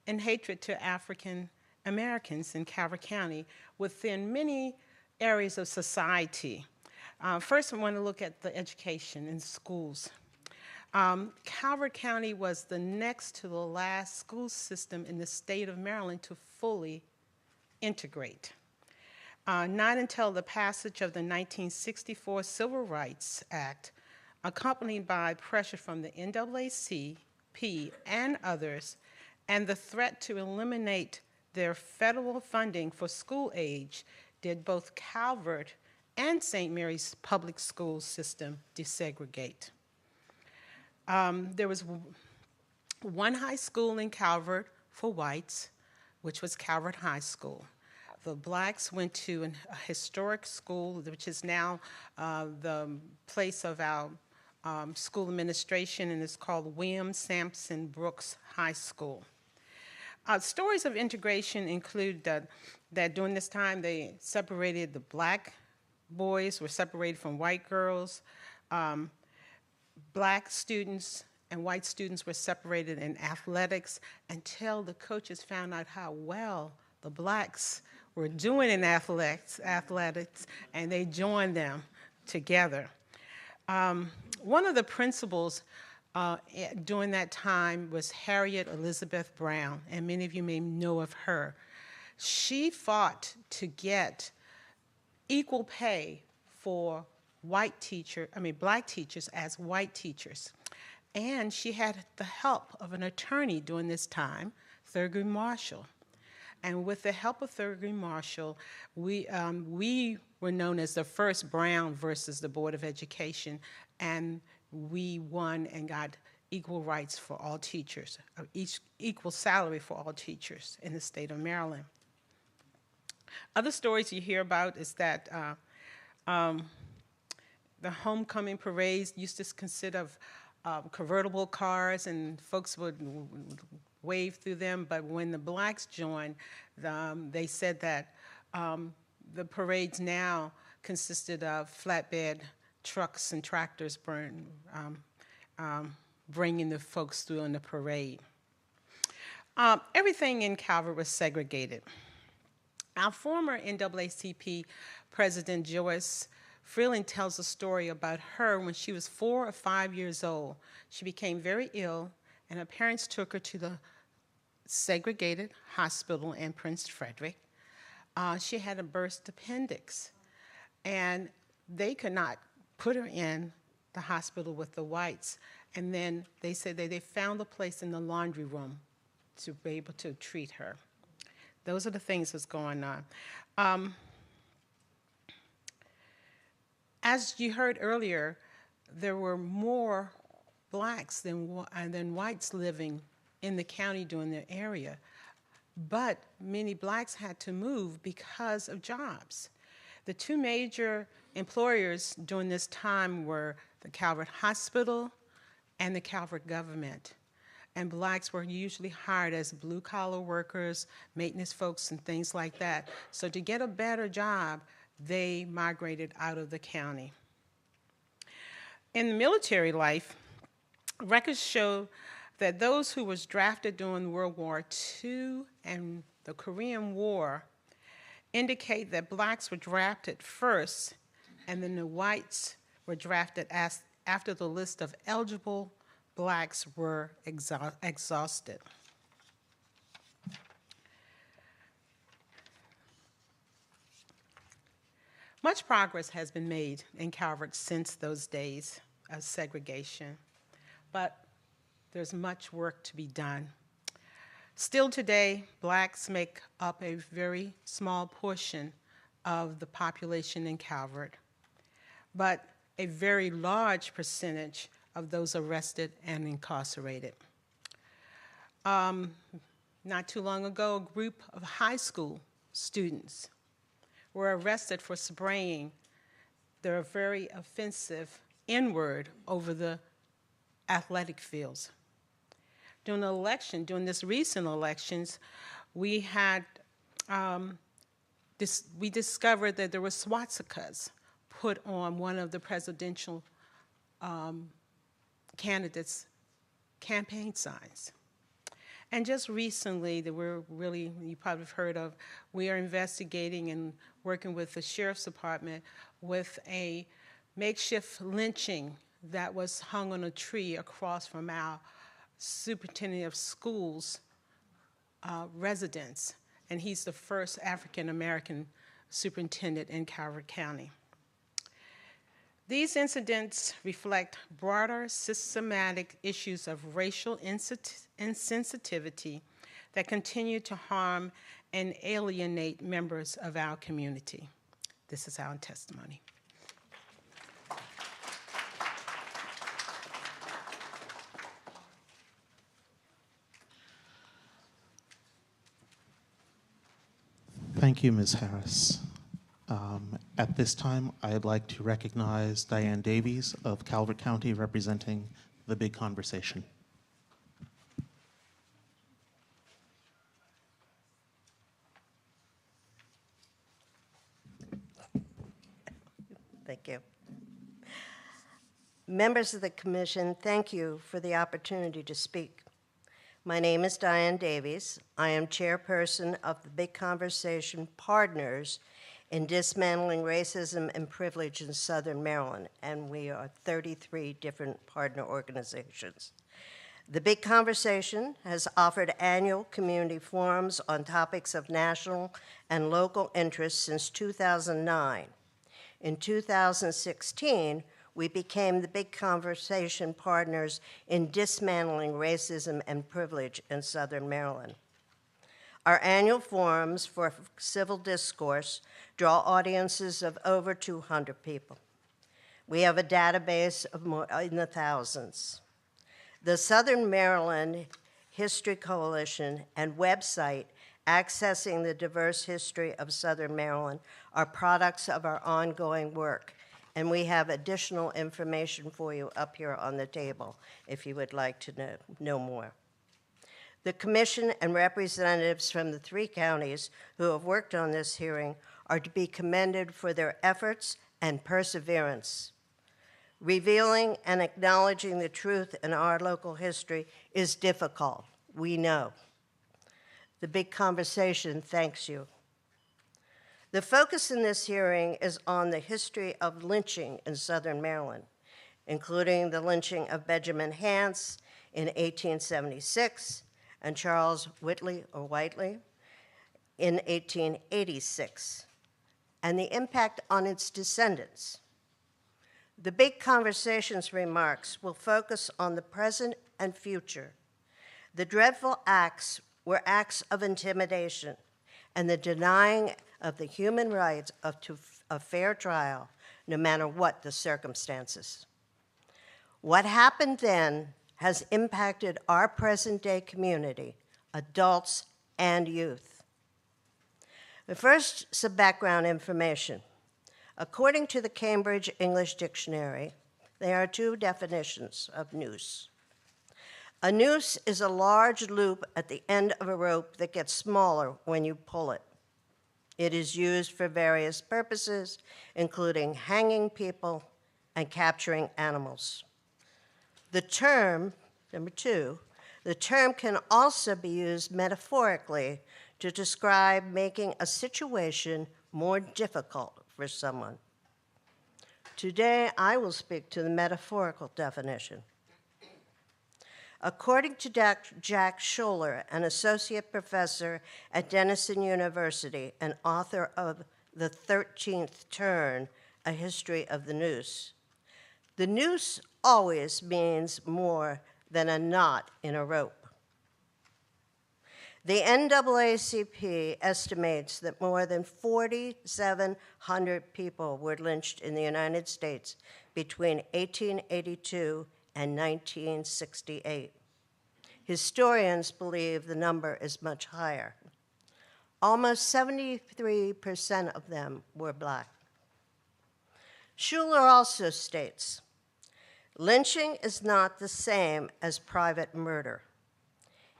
and hatred to African Americans in Calvert County within many areas of society. First, I want to look at the education in schools. Calvert County was the next to the last school system in the state of Maryland to fully integrate. Not until the passage of the 1964 Civil Rights Act, accompanied by pressure from the NAACP and others, and the threat to eliminate their federal funding for school age, did both Calvert and St. Mary's public school system desegregate. There was one high school in Calvert for whites, which was Calvert High School. The blacks went to a historic school, which is now the place of our school administration, and it's called William Sampson Brooks High School. Stories of integration include that during this time they separated, the black boys were separated from white girls. Black students and white students were separated in athletics until the coaches found out how well the blacks were doing in athletics, and they joined them together. One of the principals during that time was Harriet Elizabeth Brown, and many of you may know of her. She fought to get equal pay for black teachers as white teachers. And she had the help of an attorney during this time, Thurgood Marshall. And with the help of Thurgood Marshall, we were known as the first Brown versus the Board of Education, and we won and got equal rights for all teachers, equal salary for all teachers in the state of Maryland. Other stories you hear about is that the homecoming parades used to consist of convertible cars, and folks would wave through them, but when the blacks joined, they said that the parades now consisted of flatbed trucks and tractors bringing the folks through on the parade. Everything in Calvert was segregated. Our former NAACP president, Joyce Freeling, tells a story about her when she was 4 or 5 years old. She became very ill, and her parents took her to the segregated hospital in Prince Frederick. She had a burst appendix, and they could not put her in the hospital with the whites. And then they said that they found a place in the laundry room to be able to treat her. Those are the things that's going on. As you heard earlier, there were more blacks than whites living in the county during their area. But many blacks had to move because of jobs. The two major employers during this time were the Calvert Hospital and the Calvert government. And blacks were usually hired as blue-collar workers, maintenance folks, and things like that. So to get a better job, they migrated out of the county. In the military life, records show that those who was drafted during World War II and the Korean War indicate that blacks were drafted first, and then the whites were drafted after the list of eligible blacks were exhausted. Much progress has been made in Calvert since those days of segregation, but there's much work to be done. Still today, blacks make up a very small portion of the population in Calvert, but a very large percentage of those arrested and incarcerated. Not too long ago, a group of high school students were arrested for spraying their very offensive N-word over the athletic fields. during the election, during this recent elections, we had we discovered that there were swastikas put on one of the presidential candidates' campaign signs. And just recently, that you probably have heard of, we are investigating and working with the Sheriff's Department with a makeshift lynching that was hung on a tree across from our superintendent of schools residence. And he's the first African-American superintendent in Calvert County. These incidents reflect broader systematic issues of racial insensitivity that continue to harm and alienate members of our community. This is our testimony. Thank you, Ms. Harris. At this time, I'd like to recognize Diane Davies of Calvert County representing the Big Conversation. Thank you. Members of the Commission, thank you for the opportunity to speak. My name is Diane Davies. I am chairperson of the Big Conversation Partners in Dismantling Racism and Privilege in Southern Maryland, and we are 33 different partner organizations. The Big Conversation has offered annual community forums on topics of national and local interest since 2009. In 2016, we became the Big Conversation Partners in Dismantling Racism and Privilege in Southern Maryland. Our annual forums for civil discourse draw audiences of over 200 people. We have a database of more in the thousands. The Southern Maryland History Coalition and website accessing the diverse history of Southern Maryland are products of our ongoing work, and we have additional information for you up here on the table if you would like to know more. The Commission and representatives from the 3 counties who have worked on this hearing are to be commended for their efforts and perseverance. Revealing and acknowledging the truth in our local history is difficult, we know. The Big Conversation thanks you. The focus in this hearing is on the history of lynching in Southern Maryland, including the lynching of Benjamin Hance in 1876 and Charles Whitley or Whiteley in 1886, and the impact on its descendants. The Big Conversation's remarks will focus on the present and future. The dreadful acts were acts of intimidation and the denying of the human rights of a fair trial, no matter what the circumstances. What happened then has impacted our present-day community, adults and youth. But first, some background information. According to the Cambridge English Dictionary, there are 2 definitions of noose. A noose is a large loop at the end of a rope that gets smaller when you pull it. It is used for various purposes, including hanging people and capturing animals. The term, number 2, the term can also be used metaphorically to describe making a situation more difficult for someone. Today, I will speak to the metaphorical definition. According to Jack Scholler, an associate professor at Denison University and author of The 13th Turn, A History of the Noose, the noose always means more than a knot in a rope. The NAACP estimates that more than 4,700 people were lynched in the United States between 1882 and 1968. Historians believe the number is much higher. Almost 73% of them were Black. Schuler also states, lynching is not the same as private murder.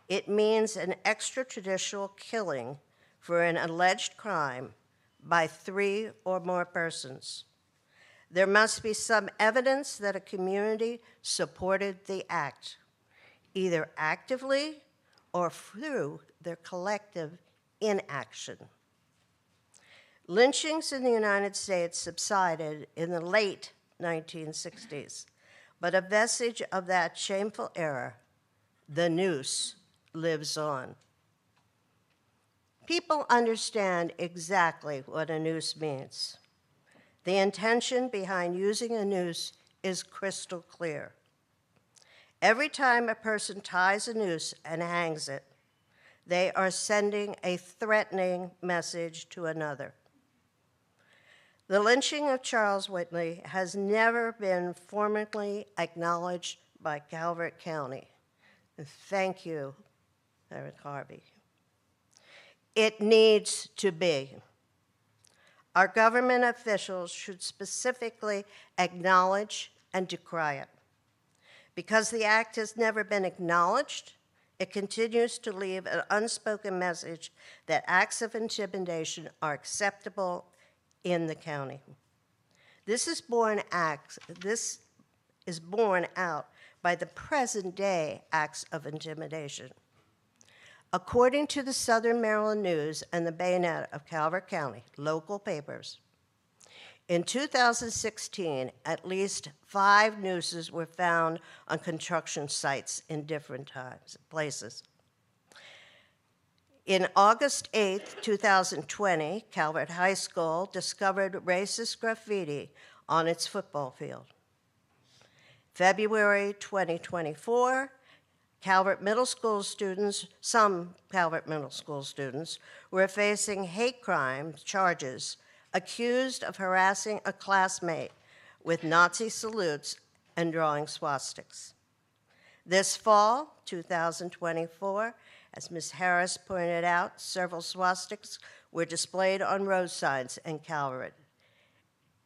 It means an extrajudicial killing for an alleged crime by 3 or more persons. There must be some evidence that a community supported the act, either actively or through their collective inaction. Lynchings in the United States subsided in the late 1960s, but a vestige of that shameful era, the noose, lives on. People understand exactly what a noose means. The intention behind using a noose is crystal clear. Every time a person ties a noose and hangs it, they are sending a threatening message to another. The lynching of Charles Whitley has never been formally acknowledged by Calvert County. Thank you, Eric Harvey. It needs to be. Our government officials should specifically acknowledge and decry it. Because the act has never been acknowledged, it continues to leave an unspoken message that acts of intimidation are acceptable in the county. This is borne out by the present day acts of intimidation. According to the Southern Maryland News and the Bayonet of Calvert County, local papers, in 2016, at least 5 nooses were found on construction sites in different places. In August 8, 2020, Calvert High School discovered racist graffiti on its football field. February 2024, Calvert Middle School students, some Calvert Middle School students, were facing hate crime charges, accused of harassing a classmate with Nazi salutes and drawing swastikas. This fall, 2024, as Ms. Harris pointed out, several swastikas were displayed on road signs in Calvert.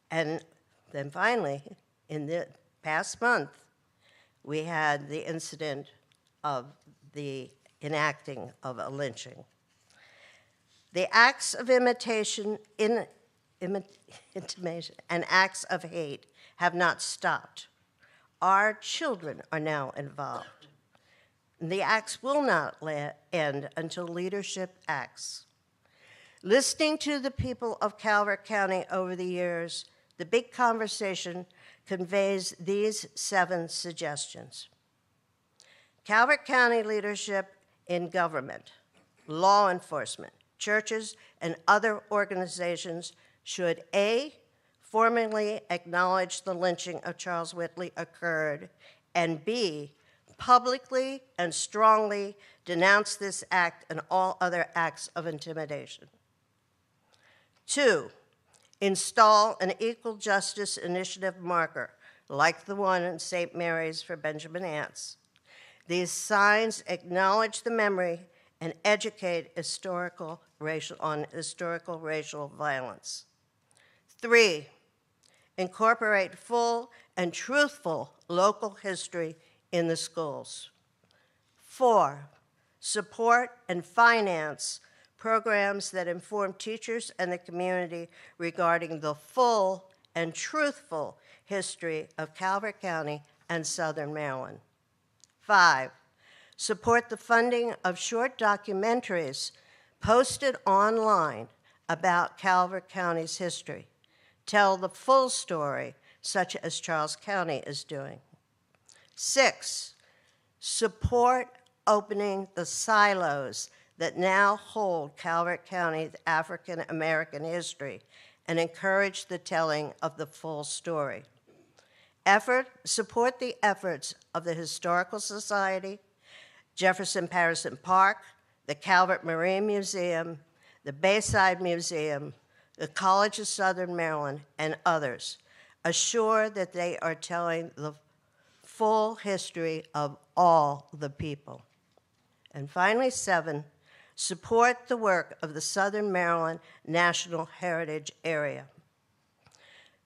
And then finally, in the past month, we had the incident of the enacting of a lynching. The acts of intimidation and acts of hate have not stopped. Our children are now involved. The acts will not end until leadership acts. Listening to the people of Calvert County over the years, the big conversation conveys these 7 suggestions. Calvert County leadership in government, law enforcement, churches, and other organizations should A, formally acknowledge the lynching of Charles Whitley occurred, and B, publicly and strongly denounce this act and all other acts of intimidation. 2, install an equal justice initiative marker, like the one in St. Mary's for Benjamin Hance. These signs acknowledge the memory and educate on historical racial violence. 3, incorporate full and truthful local history in the schools. 4, support and finance programs that inform teachers and the community regarding the full and truthful history of Calvert County and Southern Maryland. 5, support the funding of short documentaries posted online about Calvert County's history. Tell the full story, such as Charles County is doing. 6, support opening the silos that now hold Calvert County's African American history and encourage the telling of the full story. Support the efforts of the Historical Society, Jefferson Patterson Park, the Calvert Marine Museum, the Bayside Museum, the College of Southern Maryland, and others. Assure that they are telling the full history of all the people. And finally, 7, support the work of the Southern Maryland National Heritage Area.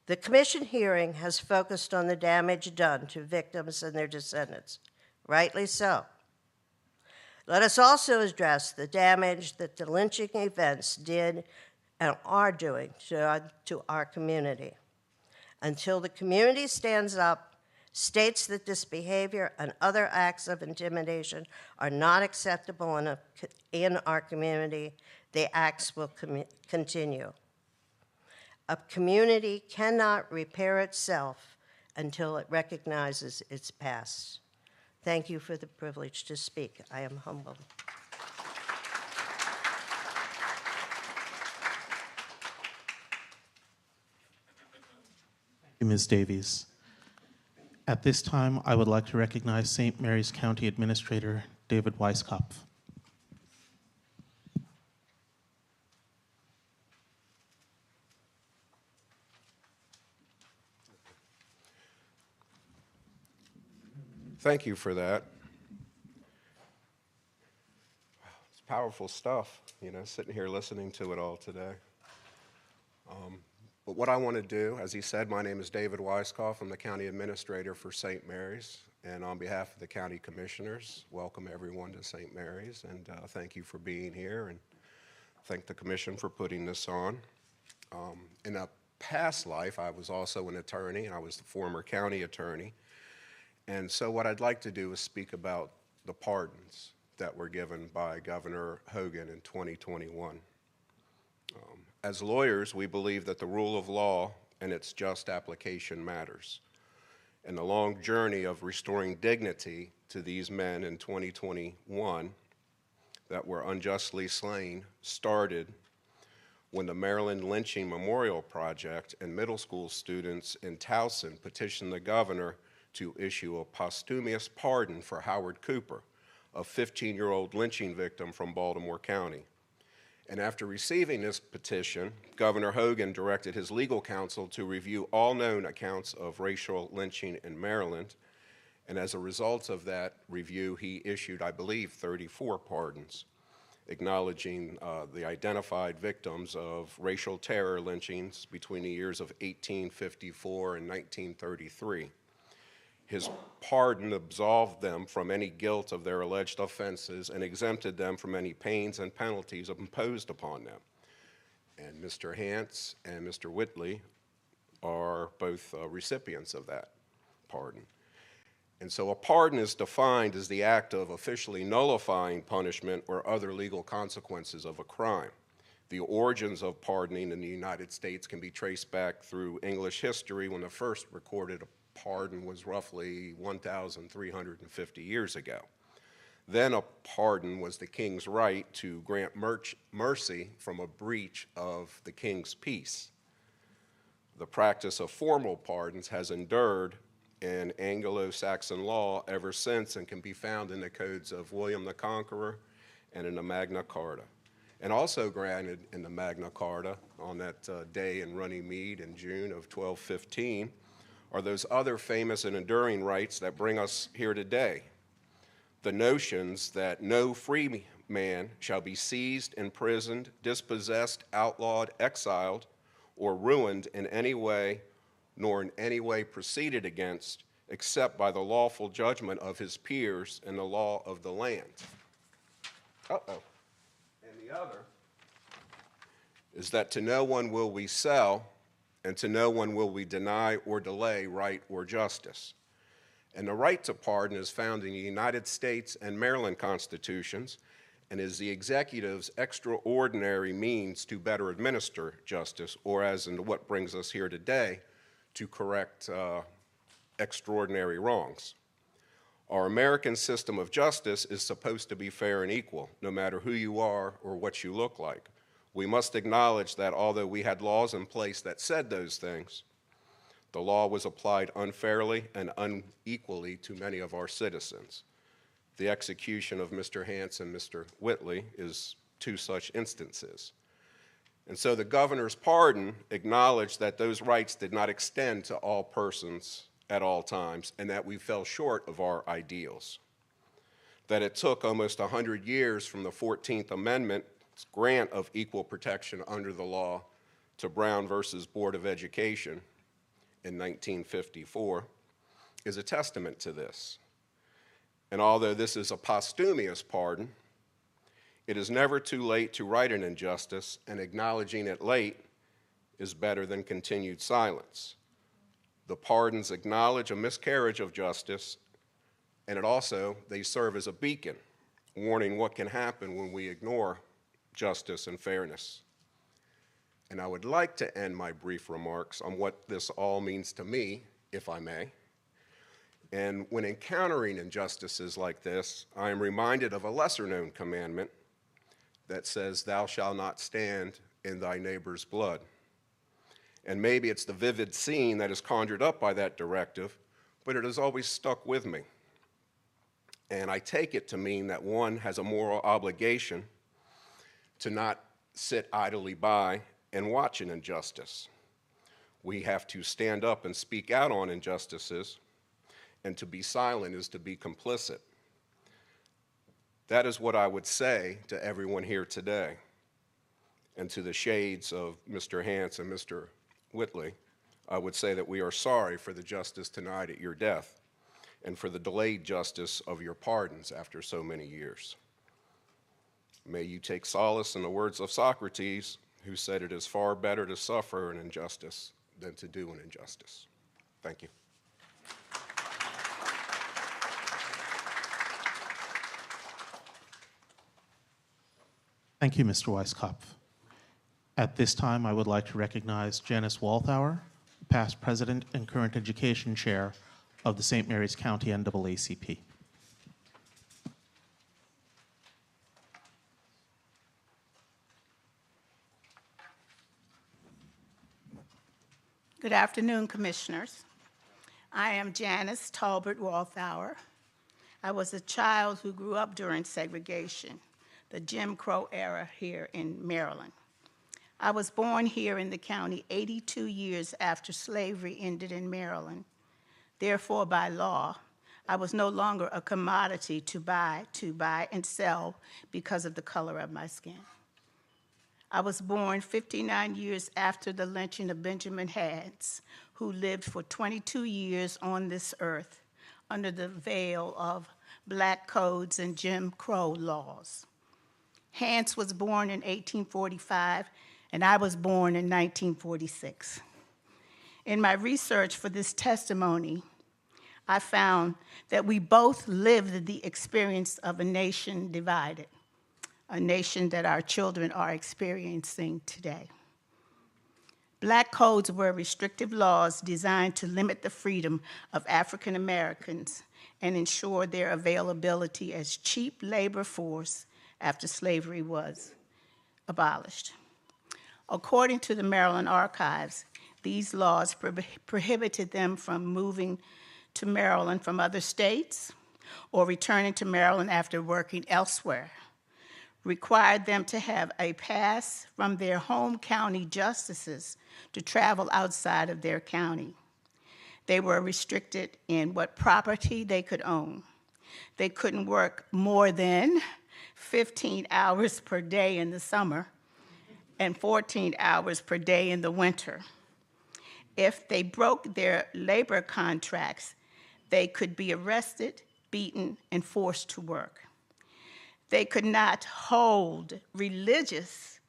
The commission hearing has focused on the damage done to victims and their descendants, rightly so. Let us also address the damage that the lynching events did and are doing to our community. Until the community stands up, states that this behavior and other acts of intimidation are not acceptable in our community, the acts will continue. A community cannot repair itself until it recognizes its past. Thank you for the privilege to speak. I am humbled. Thank you, Ms. Davies. At this time, I would like to recognize St. Mary's County Administrator David Weiskopf. Thank you for that. It's powerful stuff, you know, sitting here listening to it all today. But what I want to do, as he said, my name is David Weiskopf. I'm the County Administrator for St. Mary's. And on behalf of the County Commissioners, welcome everyone to St. Mary's. And thank you for being here. And thank the Commission for putting this on. In a past life, I was also an attorney, and I was the former county attorney. And so what I'd like to do is speak about the pardons that were given by Governor Hogan in 2021. As lawyers, we believe that the rule of law and its just application matters. And the long journey of restoring dignity to these men in 2021 that were unjustly slain started when the Maryland Lynching Memorial Project and middle school students in Towson petitioned the governor to issue a posthumous pardon for Howard Cooper, a 15-year-old lynching victim from Baltimore County. And after receiving this petition, Governor Hogan directed his legal counsel to review all known accounts of racial lynching in Maryland. And as a result of that review, he issued, I believe, 34 pardons, acknowledging the identified victims of racial terror lynchings between the years of 1854 and 1933. His pardon absolved them from any guilt of their alleged offenses and exempted them from any pains and penalties imposed upon them. And Mr. Hance and Mr. Whitley are both recipients of that pardon. And so a pardon is defined as the act of officially nullifying punishment or other legal consequences of a crime. The origins of pardoning in the United States can be traced back through English history when the first recorded pardon was roughly 1,350 years ago. Then a pardon was the king's right to grant mercy from a breach of the king's peace. The practice of formal pardons has endured in Anglo-Saxon law ever since and can be found in the codes of William the Conqueror and in the Magna Carta. And also granted in the Magna Carta on that day in Runnymede in June of 1215 are those other famous and enduring rights that bring us here today. The notions that no free man shall be seized, imprisoned, dispossessed, outlawed, exiled, or ruined in any way, nor in any way proceeded against, except by the lawful judgment of his peers and the law of the land. And the other is that to no one will we sell, and to no one will we deny or delay right or justice. And the right to pardon is found in the United States and Maryland constitutions and is the executive's extraordinary means to better administer justice, or as in what brings us here today, to correct extraordinary wrongs. Our American system of justice is supposed to be fair and equal, no matter who you are or what you look like. We must acknowledge that although we had laws in place that said those things, the law was applied unfairly and unequally to many of our citizens. The execution of Mr. Hance and Mr. Whitley is two such instances. And so the governor's pardon acknowledged that those rights did not extend to all persons at all times and that we fell short of our ideals. That it took almost 100 years from the 14th Amendment grant of equal protection under the law to Brown versus Board of Education in 1954 is a testament to this. And although this is a posthumous pardon, it is never too late to right an injustice, and acknowledging it late is better than continued silence. The pardons acknowledge a miscarriage of justice, and they serve as a beacon, warning what can happen when we ignore justice and fairness. And I would like to end my brief remarks on what this all means to me, if I may. And when encountering injustices like this, I am reminded of a lesser-known commandment that says, "Thou shalt not stand in thy neighbor's blood." And maybe it's the vivid scene that is conjured up by that directive, but it has always stuck with me. And I take it to mean that one has a moral obligation to not sit idly by and watch an injustice. We have to stand up and speak out on injustices, and to be silent is to be complicit. That is what I would say to everyone here today. And to the shades of Mr. Hance and Mr. Whitley, I would say that we are sorry for the justice denied at your death and for the delayed justice of your pardons after so many years. May you take solace in the words of Socrates, who said it is far better to suffer an injustice than to do an injustice. Thank you. Thank you, Mr. Weiskopf. At this time, I would like to recognize Janice Walthour, past president and current education chair of the St. Mary's County NAACP. Good afternoon, Commissioners. I am Janice Talbert Walthour. I was a child who grew up during segregation, the Jim Crow era here in Maryland. I was born here in the county 82 years after slavery ended in Maryland. Therefore, by law, I was no longer a commodity to buy and sell because of the color of my skin. I was born 59 years after the lynching of Benjamin Hance, who lived for 22 years on this earth under the veil of black codes and Jim Crow laws. Hance was born in 1845, and I was born in 1946. In my research for this testimony, I found that we both lived the experience of a nation divided, a nation that our children are experiencing today. Black codes were restrictive laws designed to limit the freedom of African Americans and ensure their availability as cheap labor force after slavery was abolished. According to the Maryland Archives, these laws prohibited them from moving to Maryland from other states or returning to Maryland after working elsewhere, required them to have a pass from their home county justices to travel outside of their county. They were restricted in what property they could own. They couldn't work more than 15 hours per day in the summer and 14 hours per day in the winter. If they broke their labor contracts, they could be arrested, beaten, and forced to work. They could not hold religious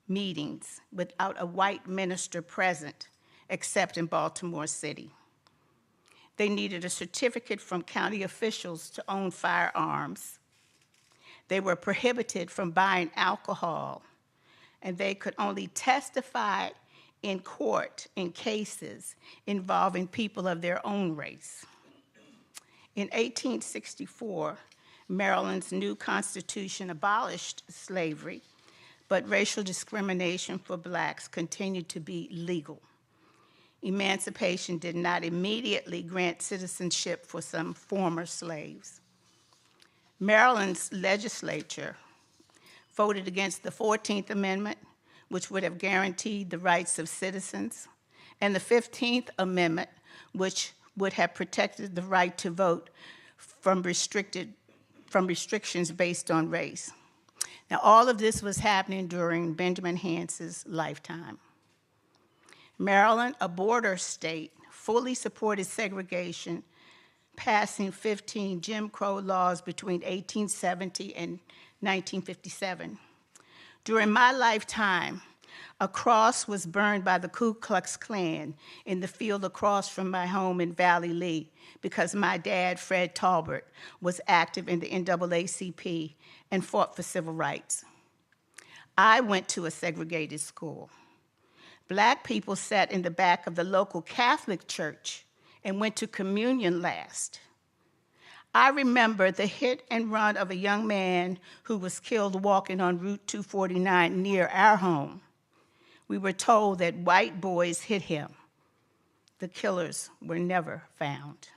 meetings without a white minister present, except in Baltimore City. They needed a certificate from county officials to own firearms. They were prohibited from buying alcohol, and they could only testify in court in cases involving people of their own race. In 1864, Maryland's new constitution abolished slavery, but racial discrimination for blacks continued to be legal. Emancipation did not immediately grant citizenship for some former slaves. Maryland's legislature voted against the 14th Amendment, which would have guaranteed the rights of citizens, and the 15th Amendment, which would have protected the right to vote from restrictions based on race. Now, all of this was happening during Benjamin Hance's lifetime. Maryland, a border state, fully supported segregation passing 15 Jim Crow laws between 1870 and 1957. During my lifetime, a cross was burned by the Ku Klux Klan in the field across from my home in Valley Lee because my dad, Fred Talbert, was active in the NAACP and fought for civil rights. I went to a segregated school. Black people sat in the back of the local Catholic church and went to communion last. I remember the hit and run of a young man who was killed walking on Route 249 near our home. We were told that white boys hit him. The killers were never found.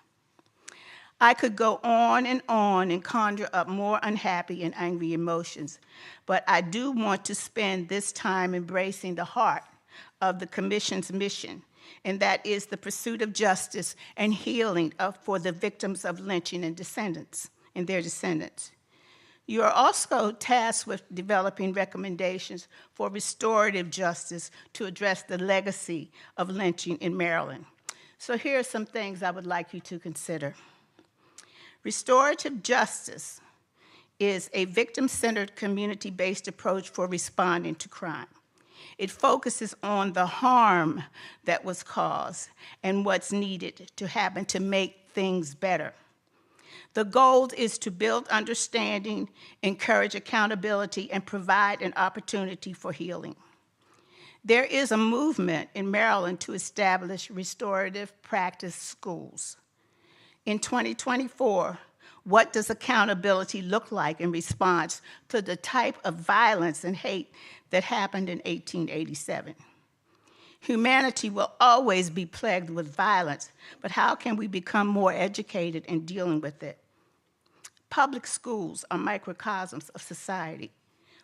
I could go on and conjure up more unhappy and angry emotions, but I do want to spend this time embracing the heart of the Commission's mission, and that is the pursuit of justice and healing for the victims of lynching and their descendants. You are also tasked with developing recommendations for restorative justice to address the legacy of lynching in Maryland. So here are some things I would like you to consider. Restorative justice is a victim-centered, community-based approach for responding to crime. It focuses on the harm that was caused and what's needed to happen to make things better. The goal is to build understanding, encourage accountability, and provide an opportunity for healing. There is a movement in Maryland to establish restorative practice schools. In 2024, what does accountability look like in response to the type of violence and hate that happened in 1887? Humanity will always be plagued with violence, but how can we become more educated in dealing with it? Public schools are microcosms of society.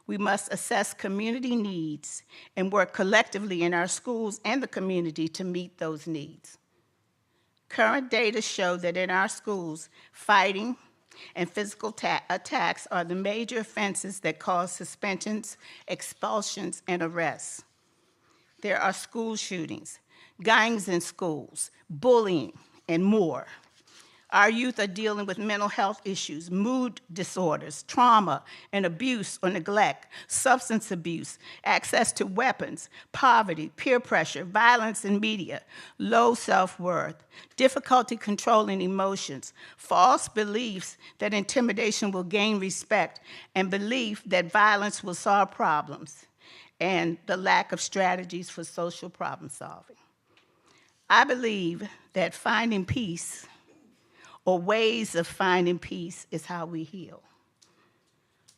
We must assess community needs and work collectively in our schools and the community to meet those needs. Current data show that in our schools, fighting and physical attacks are the major offenses that cause suspensions, expulsions, and arrests. There are school shootings, gangs in schools, bullying, and more. Our youth are dealing with mental health issues, mood disorders, trauma and abuse or neglect, substance abuse, access to weapons, poverty, peer pressure, violence in media, low self-worth, difficulty controlling emotions, false beliefs that intimidation will gain respect, and belief that violence will solve problems, and the lack of strategies for social problem solving. I believe that finding peace or ways of finding peace is how we heal.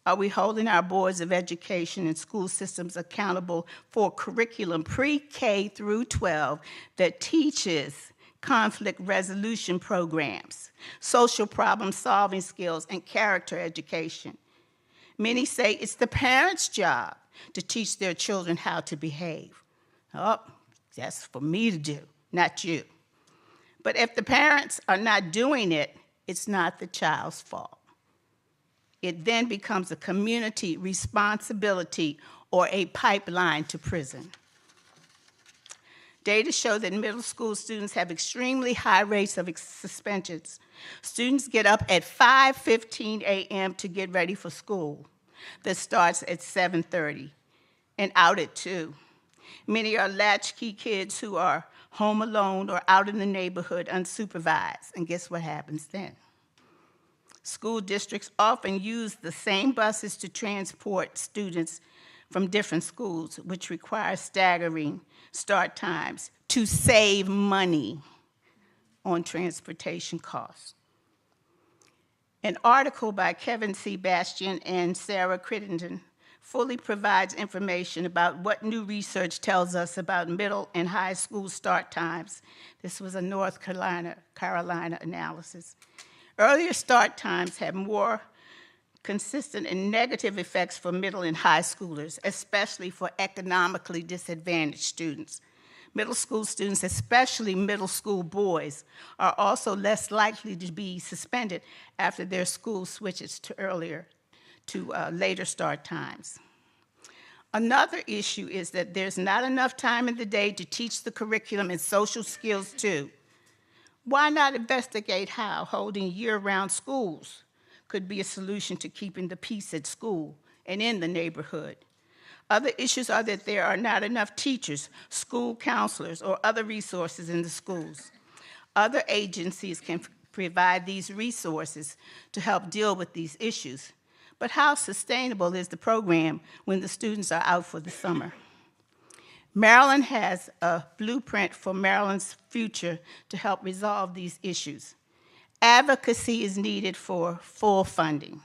Are we holding our boards of education and school systems accountable for curriculum pre-K through 12 that teaches conflict resolution programs, social problem solving skills, and character education? Many say it's the parents' job to teach their children how to behave. Oh, that's for me to do, not you. But if the parents are not doing it, it's not the child's fault. It then becomes a community responsibility or a pipeline to prison. Data show that middle school students have extremely high rates of suspensions. Students get up at 5:15 a.m. to get ready for school that starts at 7:30 and out at 2. Many are latchkey kids who are home alone or out in the neighborhood unsupervised. And guess what happens then? School districts often use the same buses to transport students from different schools, which requires staggering start times to save money on transportation costs. An article by Kevin C. Bastian and Sarah Crittenden fully provides information about what new research tells us about middle and high school start times. This was a North Carolina analysis. Earlier start times have more consistent and negative effects for middle and high schoolers, especially for economically disadvantaged students. Middle school students, especially middle school boys, are also less likely to be suspended after their school switches to later start times. Another issue is that there's not enough time in the day to teach the curriculum and social skills too. Why not investigate how holding year-round schools could be a solution to keeping the peace at school and in the neighborhood? Other issues are that there are not enough teachers, school counselors, or other resources in the schools. Other agencies can provide these resources to help deal with these issues. But how sustainable is the program when the students are out for the summer? Maryland has a blueprint for Maryland's future to help resolve these issues. Advocacy is needed for full funding.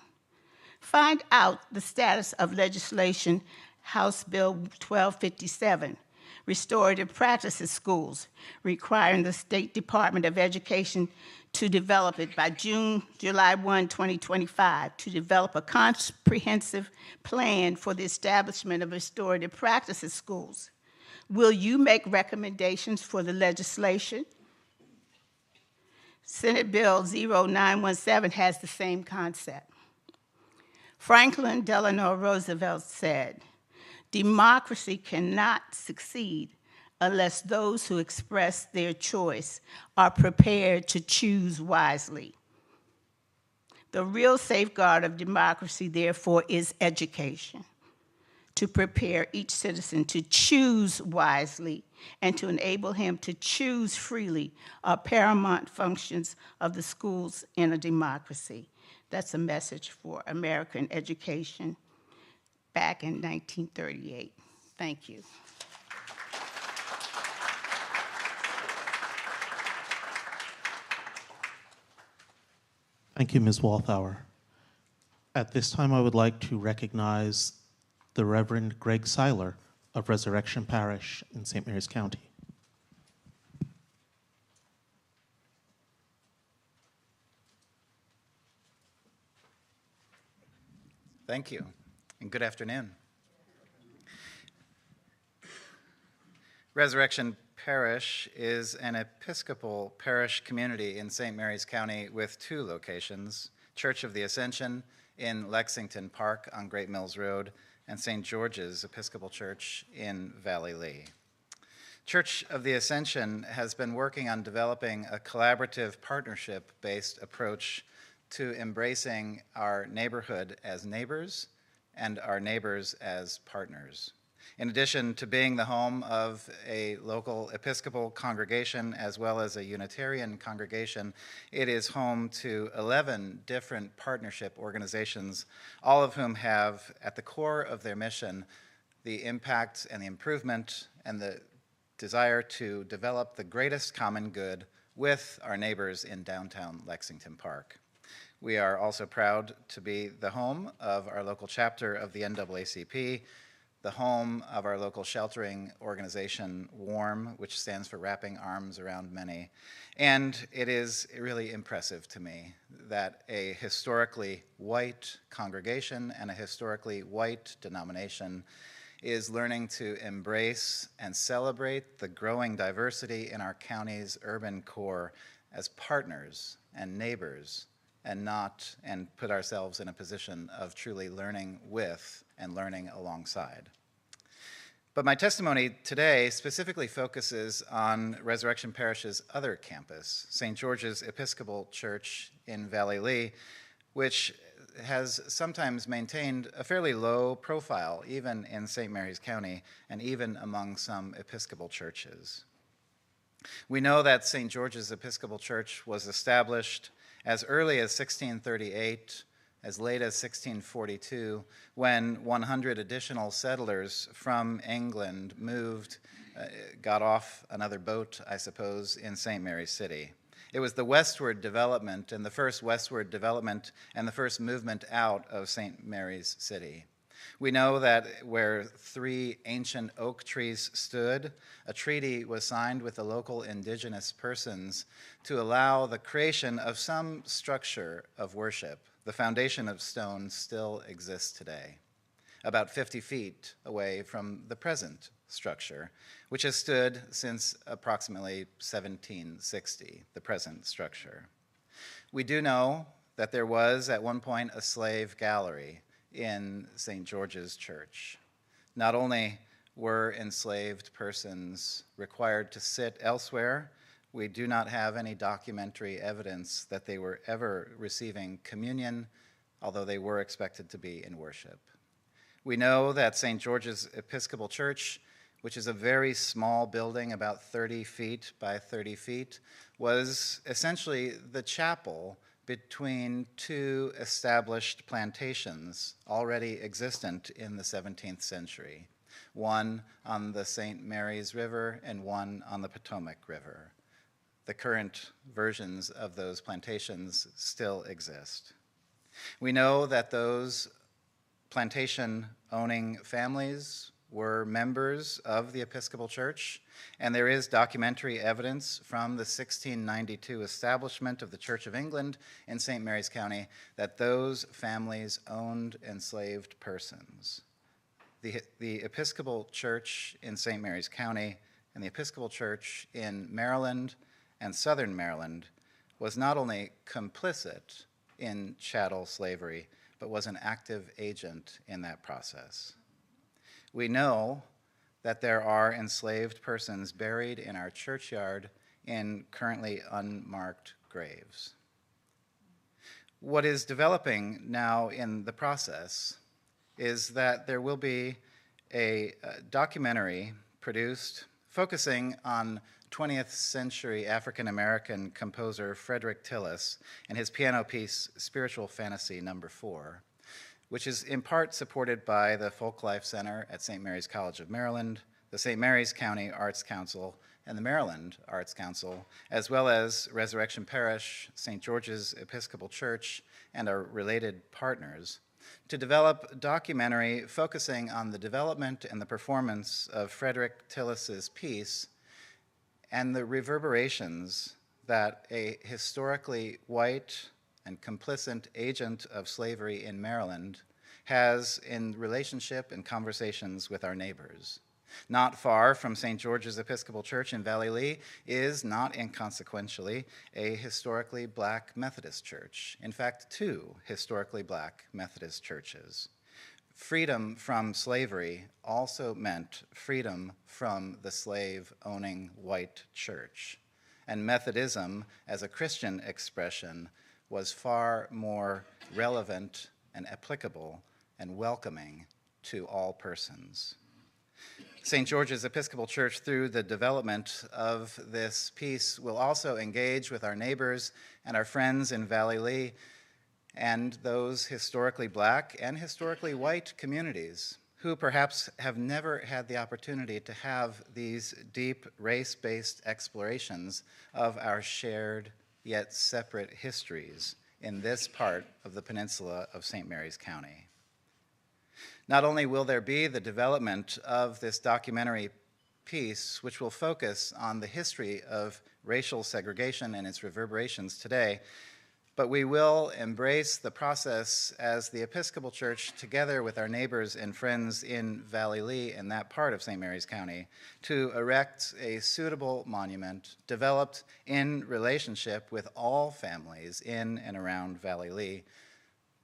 Find out the status of legislation, House Bill 1257, Restorative Practices Schools, requiring the State Department of Education to develop it by July 1, 2025, to develop a comprehensive plan for the establishment of restorative practices schools. Will you make recommendations for the legislation? Senate Bill 0917 has the same concept. Franklin Delano Roosevelt said, "Democracy cannot succeed unless those who express their choice are prepared to choose wisely." The real safeguard of democracy, therefore, is education, to prepare each citizen to choose wisely and to enable him to choose freely are paramount functions of the schools in a democracy. That's a message for American education back in 1938. Thank you. Thank you, Ms. Walthour. At this time, I would like to recognize the Reverend Greg Seiler of Resurrection Parish in St. Mary's County. Thank you, and good afternoon. Resurrection Parish is an Episcopal parish community in St. Mary's County with two locations, Church of the Ascension in Lexington Park on Great Mills Road and St. George's Episcopal Church in Valley Lee. Church of the Ascension has been working on developing a collaborative partnership-based approach to embracing our neighborhood as neighbors and our neighbors as partners. In addition to being the home of a local Episcopal congregation as well as a Unitarian congregation, it is home to 11 different partnership organizations, all of whom have at the core of their mission the impact and the improvement and the desire to develop the greatest common good with our neighbors in downtown Lexington Park. We are also proud to be the home of our local chapter of the NAACP, the home of our local sheltering organization, WARM, which stands for Wrapping Arms Around Many. And it is really impressive to me that a historically white congregation and a historically white denomination is learning to embrace and celebrate the growing diversity in our county's urban core as partners and neighbors, and put ourselves in a position of truly learning with and learning alongside. But my testimony today specifically focuses on Resurrection Parish's other campus, St. George's Episcopal Church in Valley Lee, which has sometimes maintained a fairly low profile, even in St. Mary's County, and even among some Episcopal churches. We know that St. George's Episcopal Church was established as early as 1638, as late as 1642, when 100 additional settlers from England moved, got off another boat, I suppose, in St. Mary's City. It was the westward development, and the first westward development, and the first movement out of St. Mary's City. We know that where 3 ancient oak trees stood, a treaty was signed with the local indigenous persons to allow the creation of some structure of worship. The foundation of stone still exists today, about 50 feet away from the present structure, which has stood since approximately 1760, the present structure. We do know that there was at one point a slave gallery in St. George's Church. Not only were enslaved persons required to sit elsewhere, We do not have any documentary evidence that they were ever receiving communion, although they were expected to be in worship. We know that St. George's Episcopal Church, which is a very small building, about 30 feet by 30 feet, was essentially the chapel between two established plantations already existent in the 17th century, one on the St. Mary's River and one on the Potomac River. The current versions of those plantations still exist. We know that those plantation-owning families were members of the Episcopal Church, and there is documentary evidence from the 1692 establishment of the Church of England in St. Mary's County that those families owned enslaved persons. The Episcopal Church in St. Mary's County and the Episcopal Church in Maryland and Southern Maryland was not only complicit in chattel slavery, but was an active agent in that process. We know that there are enslaved persons buried in our churchyard in currently unmarked graves. What is developing now in the process is that there will be a documentary produced focusing on 20th century African American composer Frederick Tillis and his piano piece Spiritual Fantasy No. 4, which is in part supported by the Folklife Center at St. Mary's College of Maryland, the St. Mary's County Arts Council, and the Maryland Arts Council, as well as Resurrection Parish, St. George's Episcopal Church, and our related partners, to develop a documentary focusing on the development and the performance of Frederick Tillis's piece and the reverberations that a historically white and complicit agent of slavery in Maryland has in relationship and conversations with our neighbors. Not far from St. George's Episcopal Church in Valley Lee is, not inconsequentially, a historically black Methodist church. In fact, two historically black Methodist churches. Freedom from slavery also meant freedom from the slave-owning white church. And Methodism, as a Christian expression, was far more relevant and applicable and welcoming to all persons. St. George's Episcopal Church, through the development of this piece, will also engage with our neighbors and our friends in Valley Lee and those historically black and historically white communities who perhaps have never had the opportunity to have these deep race-based explorations of our shared yet separate histories in this part of the peninsula of St. Mary's County. Not only will there be the development of this documentary piece, which will focus on the history of racial segregation and its reverberations today, but we will embrace the process as the Episcopal Church, together with our neighbors and friends in Valley Lee and that part of St. Mary's County, to erect a suitable monument developed in relationship with all families in and around Valley Lee,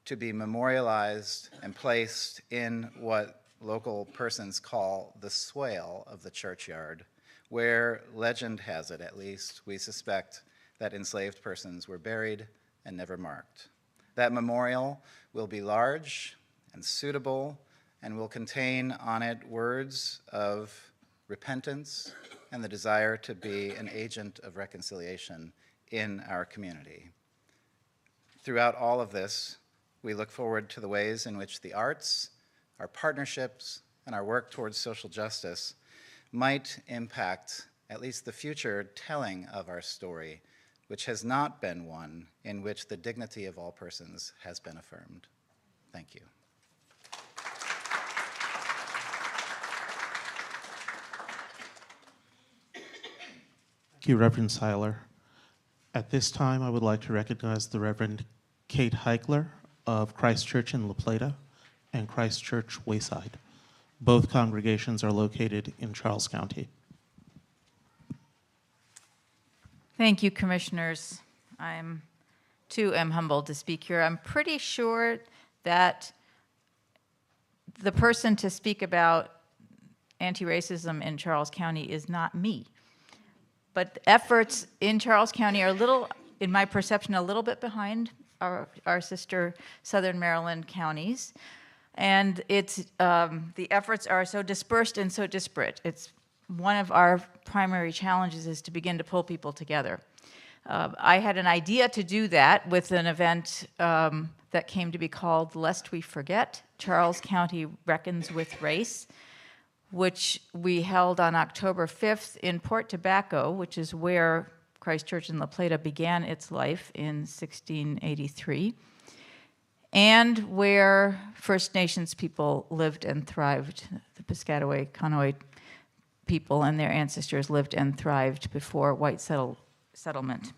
to be memorialized and placed in what local persons call the swale of the churchyard, where legend has it, at least, we suspect that enslaved persons were buried and never marked. That memorial will be large and suitable and will contain on it words of repentance and the desire to be an agent of reconciliation in our community. Throughout all of this, we look forward to the ways in which the arts, our partnerships, and our work towards social justice might impact at least the future telling of our story, which has not been one in which the dignity of all persons has been affirmed. Thank you. Thank you, Reverend Seiler. At this time, I would like to recognize the Reverend Kate Heichler of Christ Church in La Plata and Christ Church Wayside. Both congregations are located in Charles County. Thank you, Commissioners. I'm too humbled to speak here. I'm pretty sure that the person to speak about anti-racism in Charles County is not me. But efforts in Charles County are a little, in my perception, a little bit behind our sister Southern Maryland counties. And it's, the efforts are so dispersed and so disparate. It's one of our primary challenges is to begin to pull people together. I had an idea to do that with an event that came to be called Lest We Forget, Charles County Reckons with Race, which we held on October 5th in Port Tobacco, which is where Christ Church in La Plata began its life in 1683, and where First Nations people lived and thrived. The Piscataway, Conoy people and their ancestors lived and thrived before white settlement.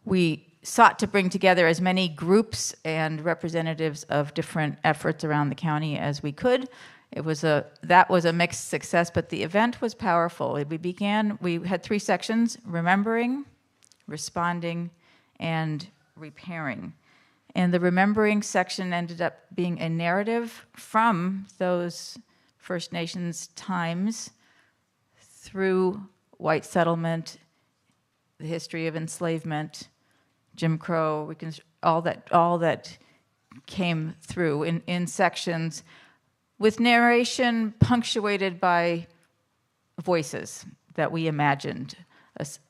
We sought to bring together as many groups and representatives of different efforts around the county as we could. That was a mixed success, but the event was powerful. We had 3 sections: remembering, responding, and repairing. And the remembering section ended up being a narrative from those First Nations times through white settlement, the history of enslavement, Jim Crow, all that came through in sections, with narration punctuated by voices that we imagined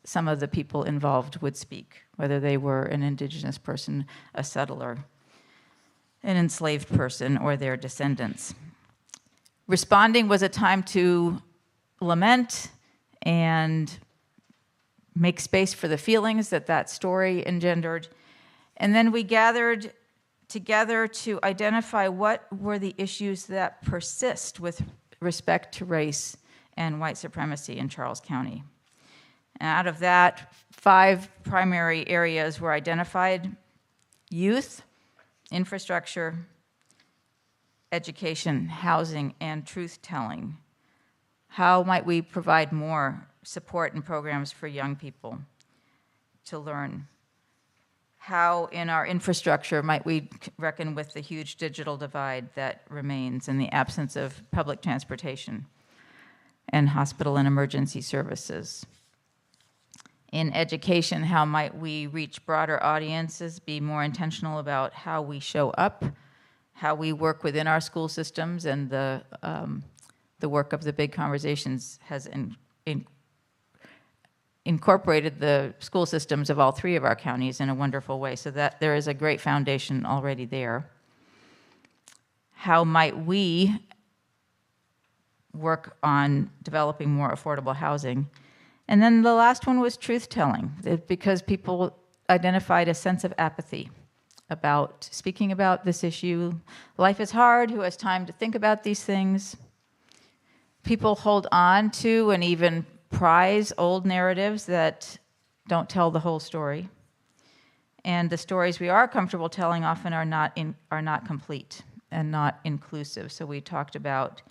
some of the people involved would speak, whether they were an indigenous person, a settler, an enslaved person, or their descendants. Responding was a time to lament and make space for the feelings that story engendered. And then we gathered together to identify what were the issues that persist with respect to race and white supremacy in Charles County. And out of that, 5 primary areas were identified: youth, infrastructure, education, housing, and truth-telling. How might we provide more support and programs for young people to learn? How in our infrastructure might we reckon with the huge digital divide that remains in the absence of public transportation and hospital and emergency services? In education, how might we reach broader audiences, be more intentional about how we show up, how we work within our school systems, and the work of the Big Conversations has incorporated the school systems of all 3 of our counties in a wonderful way, so that there is a great foundation already there. How might we work on developing more affordable housing? And then the last one was truth-telling, because people identified a sense of apathy about speaking about this issue. Life is hard, who has time to think about these things? People hold on to and even prize old narratives that don't tell the whole story. And the stories we are comfortable telling often are not complete and not inclusive. So we talked about,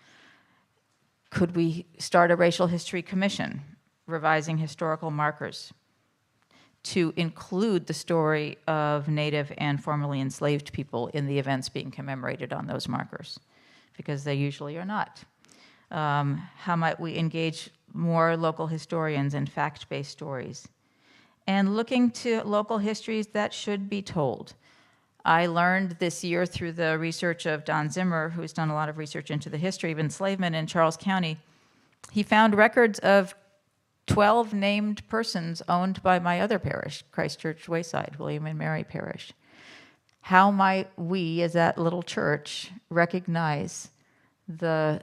could we start a racial history commission, revising historical markers to include the story of Native and formerly enslaved people in the events being commemorated on those markers, because they usually are not. How might we engage more local historians and fact-based stories? And looking to local histories that should be told. I learned this year through the research of Don Zimmer, who's done a lot of research into the history of enslavement in Charles County. He found records of 12 named persons owned by my other parish, Christ Church Wayside, William and Mary Parish. How might we, as that little church, recognize the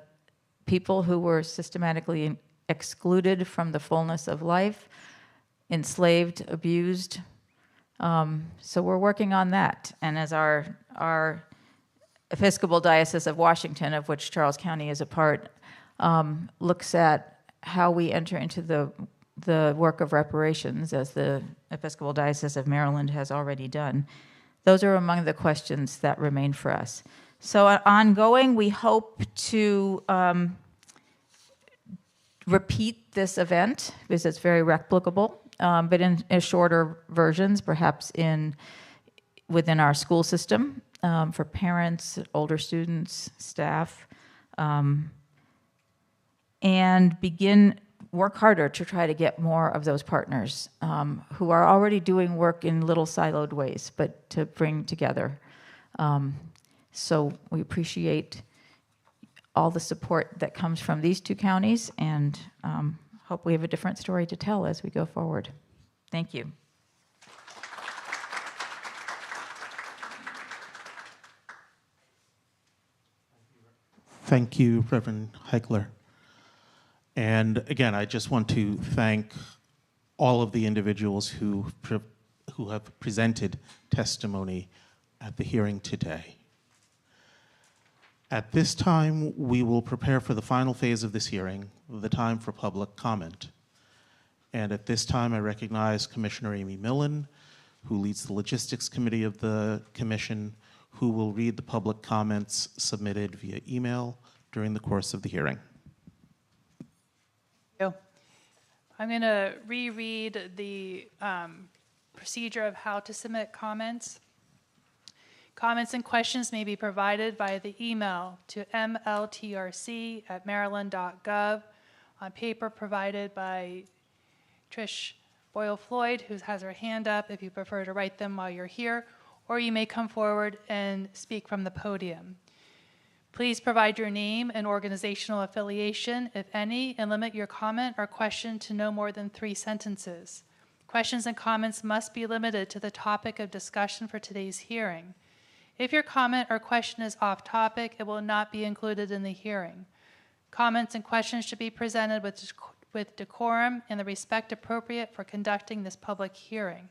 people who were systematically excluded from the fullness of life, enslaved, abused? So we're working on that. And as our Episcopal Diocese of Washington, of which Charles County is a part, looks at how we enter into the work of reparations, as the Episcopal Diocese of Maryland has already done. Those are among the questions that remain for us. So ongoing, we hope to repeat this event, because it's very replicable, but in shorter versions, perhaps within our school system, for parents, older students, staff, and begin work harder to try to get more of those partners who are already doing work in little siloed ways, but to bring together. So we appreciate all the support that comes from these two counties, and hope we have a different story to tell as we go forward. Thank you. Thank you, Reverend Heichler. And again, I just want to thank all of the individuals who have presented testimony at the hearing today. At this time, we will prepare for the final phase of this hearing, the time for public comment. And at this time, I recognize Commissioner Amy Millen, who leads the Logistics Committee of the Commission, who will read the public comments submitted via email during the course of the hearing. I'm going to reread the procedure of how to submit comments. Comments and questions may be provided via the email to mltrc@maryland.gov, on paper provided by Trish Boyle-Floyd, who has her hand up if you prefer to write them while you're here, or you may come forward and speak from the podium. Please provide your name and organizational affiliation, if any, and limit your comment or question to no more than 3 sentences. Questions and comments must be limited to the topic of discussion for today's hearing. If your comment or question is off topic, it will not be included in the hearing. Comments and questions should be presented with decorum and the respect appropriate for conducting this public hearing.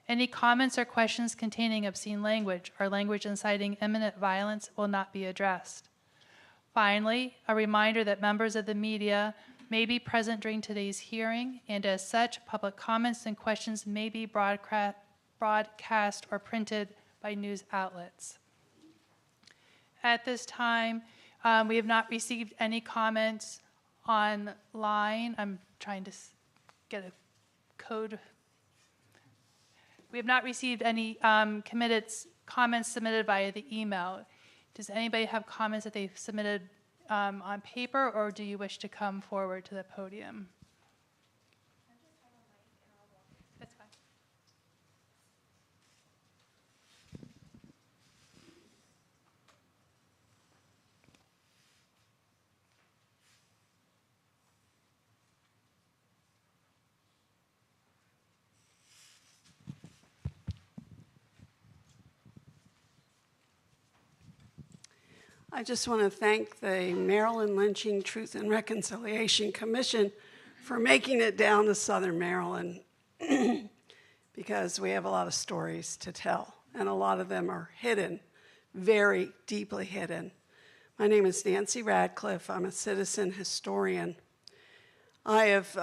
Any comments or questions containing obscene language or language inciting imminent violence will not be addressed. Finally, a reminder that members of the media may be present during today's hearing, and as such, public comments and questions may be broadcast or printed by news outlets. At this time, we have not received any comments online. I'm trying to get a code. We have not received any comments submitted via the email. Does anybody have comments that they've submitted on paper, or do you wish to come forward to the podium? That's fine. I just want to thank the Maryland Lynching Truth and Reconciliation Commission for making it down to Southern Maryland because we have a lot of stories to tell, and a lot of them are hidden, very deeply hidden. My name is Nancy Radcliffe. I'm a citizen historian. I have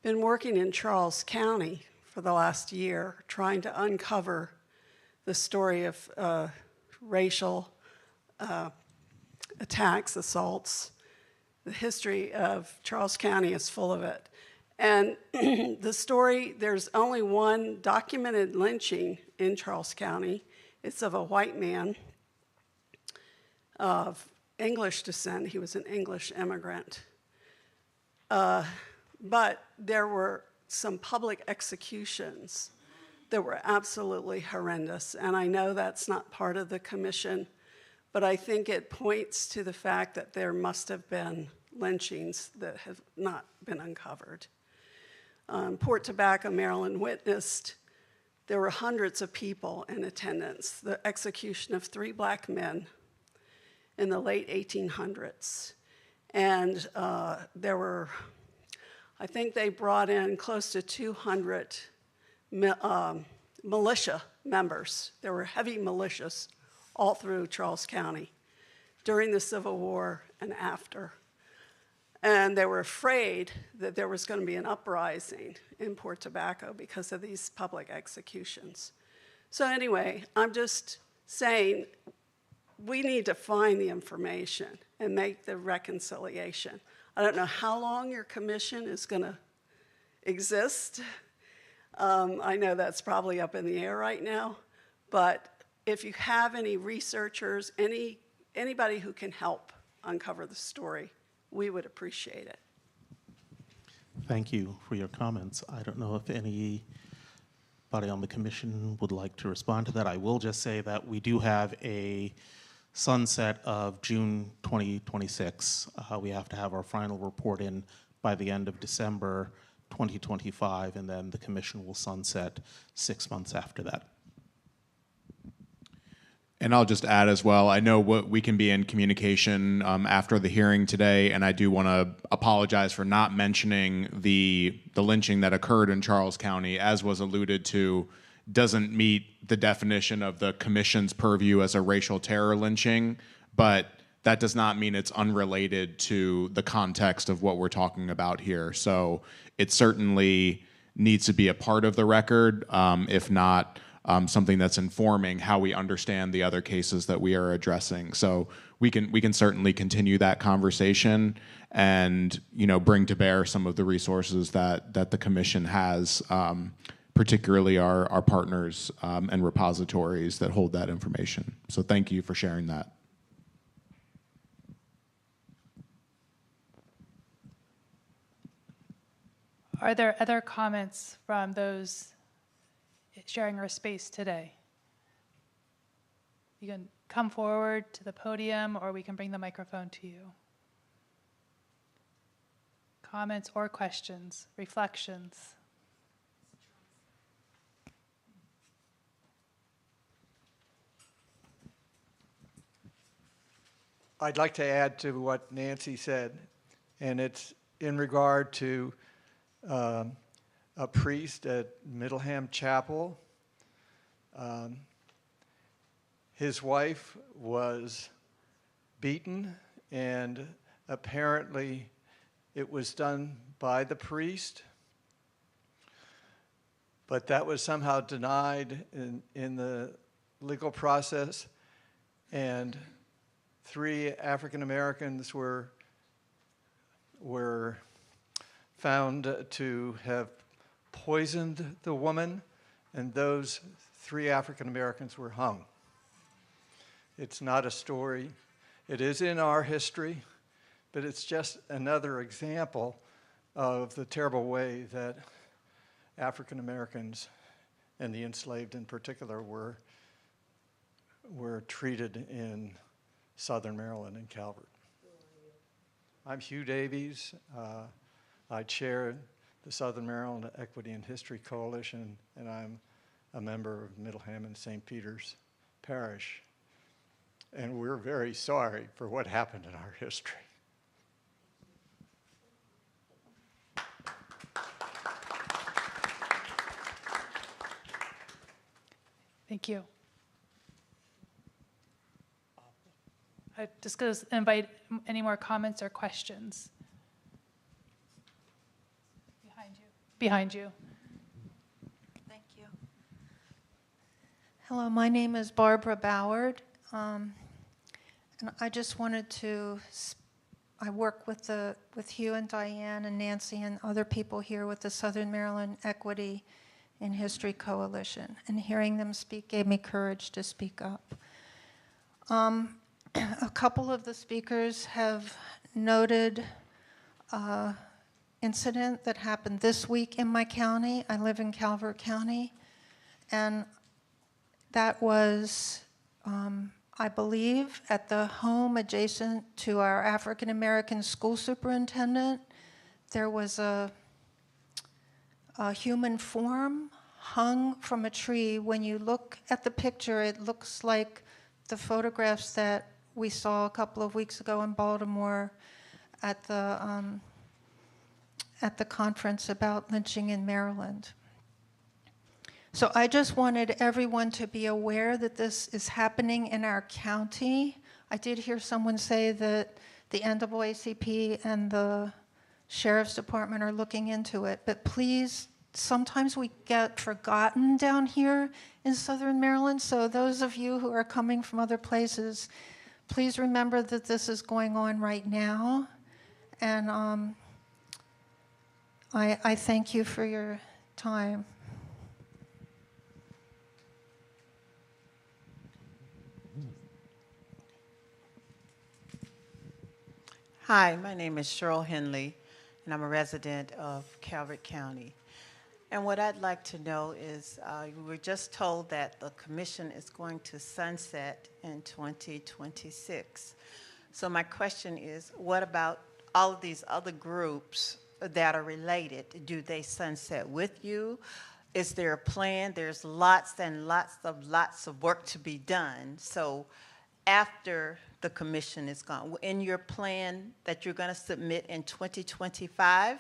been working in Charles County for the last year trying to uncover the story of racial attacks, assaults. The history of Charles County is full of it. And the story, there's only one documented lynching in Charles County. It's of a white man of English descent. He was an English immigrant. But there were some public executions that were absolutely horrendous. And I know that's not part of the commission, but I think it points to the fact that there must have been lynchings that have not been uncovered. Port Tobacco, Maryland witnessed, there were hundreds of people in attendance, the execution of 3 black men in the late 1800s. And there were, I think they brought in close to 200 militia members. There were heavy militias all through Charles County during the Civil War and after. And they were afraid that there was going to be an uprising in Port Tobacco because of these public executions. So anyway, I'm just saying we need to find the information and make the reconciliation. I don't know how long your commission is going to exist. I know that's probably up in the air right now, but if you have any researchers, anybody who can help uncover the story, we would appreciate it. Thank you for your comments. I don't know if anybody on the commission would like to respond to that. I will just say that we do have a sunset of June 2026. We have to have our final report in by the end of December 2025, and then the commission will sunset 6 months after that. And I'll just add as well, I know we can be in communication after the hearing today, and I do want to apologize for not mentioning the lynching that occurred in Charles County, as was alluded to, doesn't meet the definition of the commission's purview as a racial terror lynching, but that does not mean it's unrelated to the context of what we're talking about here. So it certainly needs to be a part of the record, if not something that's informing how we understand the other cases that we are addressing. So we can certainly continue that conversation and bring to bear some of the resources that the commission has, particularly our partners and repositories that hold that information. So thank you for sharing that. Are there other comments from those sharing our space today? You can come forward to the podium, or we can bring the microphone to you. Comments or questions, reflections? I'd like to add to what Nancy said, and it's in regard to a priest at Middleham Chapel. His wife was beaten, and apparently it was done by the priest, but that was somehow denied in the legal process, and 3 African Americans were found to have poisoned the woman, and those 3 African Americans were hung. It's not a story. It is in our history, but it's just another example of the terrible way that African Americans, and the enslaved in particular, were treated in Southern Maryland and Calvert. I'm Hugh Davies. I chair the Southern Maryland Equity and History Coalition, and I'm a member of Middleham and St. Peter's Parish. And we're very sorry for what happened in our history. Thank you. I'm just going to invite any more comments or questions. Behind you. Thank you. Hello, my name is Barbara Ballard, and I just wanted to. I work with Hugh and Diane and Nancy and other people here with the Southern Maryland Equity and History Coalition, and hearing them speak gave me courage to speak up. A couple of the speakers have noted incident that happened this week in my county. I live in Calvert County, and that was, I believe, at the home adjacent to our African American school superintendent. There was a human form hung from a tree. When you look at the picture, it looks like the photographs that we saw a couple of weeks ago in Baltimore at the conference about lynching in Maryland. So I just wanted everyone to be aware that this is happening in our county. I did hear someone say that the NAACP and the Sheriff's Department are looking into it, but please, sometimes we get forgotten down here in Southern Maryland, so those of you who are coming from other places, please remember that this is going on right now, and I thank you for your time. Hi, my name is Cheryl Henley, and I'm a resident of Calvert County. And what I'd like to know is, we were just told that the commission is going to sunset in 2026. So my question is, what about all of these other groups that are related? Do they sunset with you? Is there a plan? There's lots and lots of work to be done. So after the commission is gone, in your plan that you're going to submit in 2025,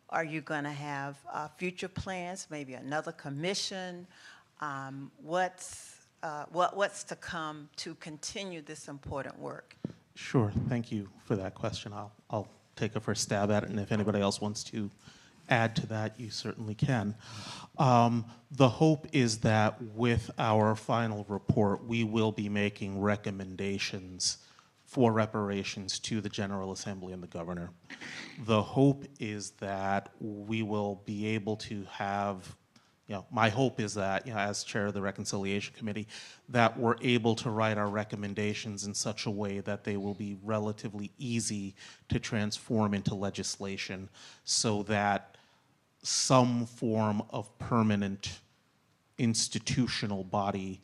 are you going to have future plans, maybe another commission? What's to come to continue this important work? Sure, thank you for that question. I'll take a first stab at it, and if anybody else wants to add to that, you certainly can. The hope is that with our final report, we will be making recommendations for reparations to the General Assembly and the governor. The hope is that we will be able to have, my hope is that, as chair of the Reconciliation Committee, that we're able to write our recommendations in such a way that they will be relatively easy to transform into legislation so that some form of permanent institutional body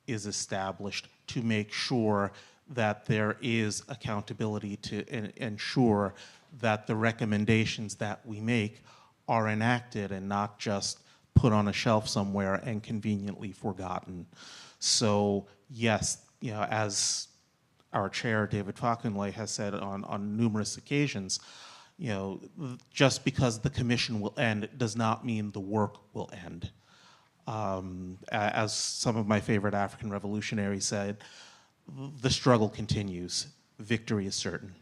is established to make sure that there is accountability to ensure that the recommendations that we make are enacted and not just put on a shelf somewhere and conveniently forgotten. So yes, as our chair, David Falkenley, has said on numerous occasions, just because the commission will end does not mean the work will end. As some of my favorite African revolutionaries said, the struggle continues. Victory is certain.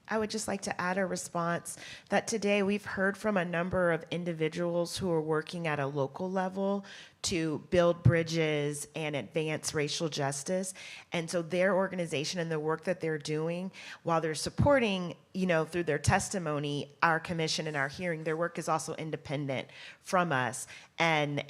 I would just like to add a response that today we've heard from a number of individuals who are working at a local level to build bridges and advance racial justice. And so their organization and the work that they're doing, while they're supporting, through their testimony, our commission and our hearing, their work is also independent from us. And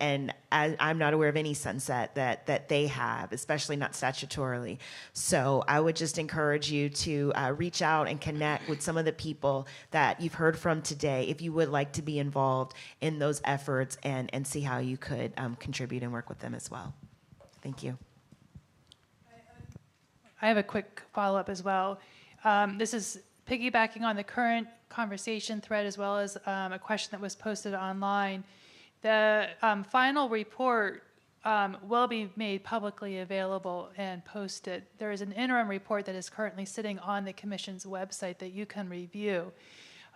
I'm not aware of any sunset that they have, especially not statutorily. So I would just encourage you to reach out and connect with some of the people that you've heard from today if you would like to be involved in those efforts and see how you could contribute and work with them as well. Thank you. I have a quick follow-up as well. This is piggybacking on the current conversation thread as well as a question that was posted online. The final report will be made publicly available and posted. There is an interim report that is currently sitting on the Commission's website that you can review.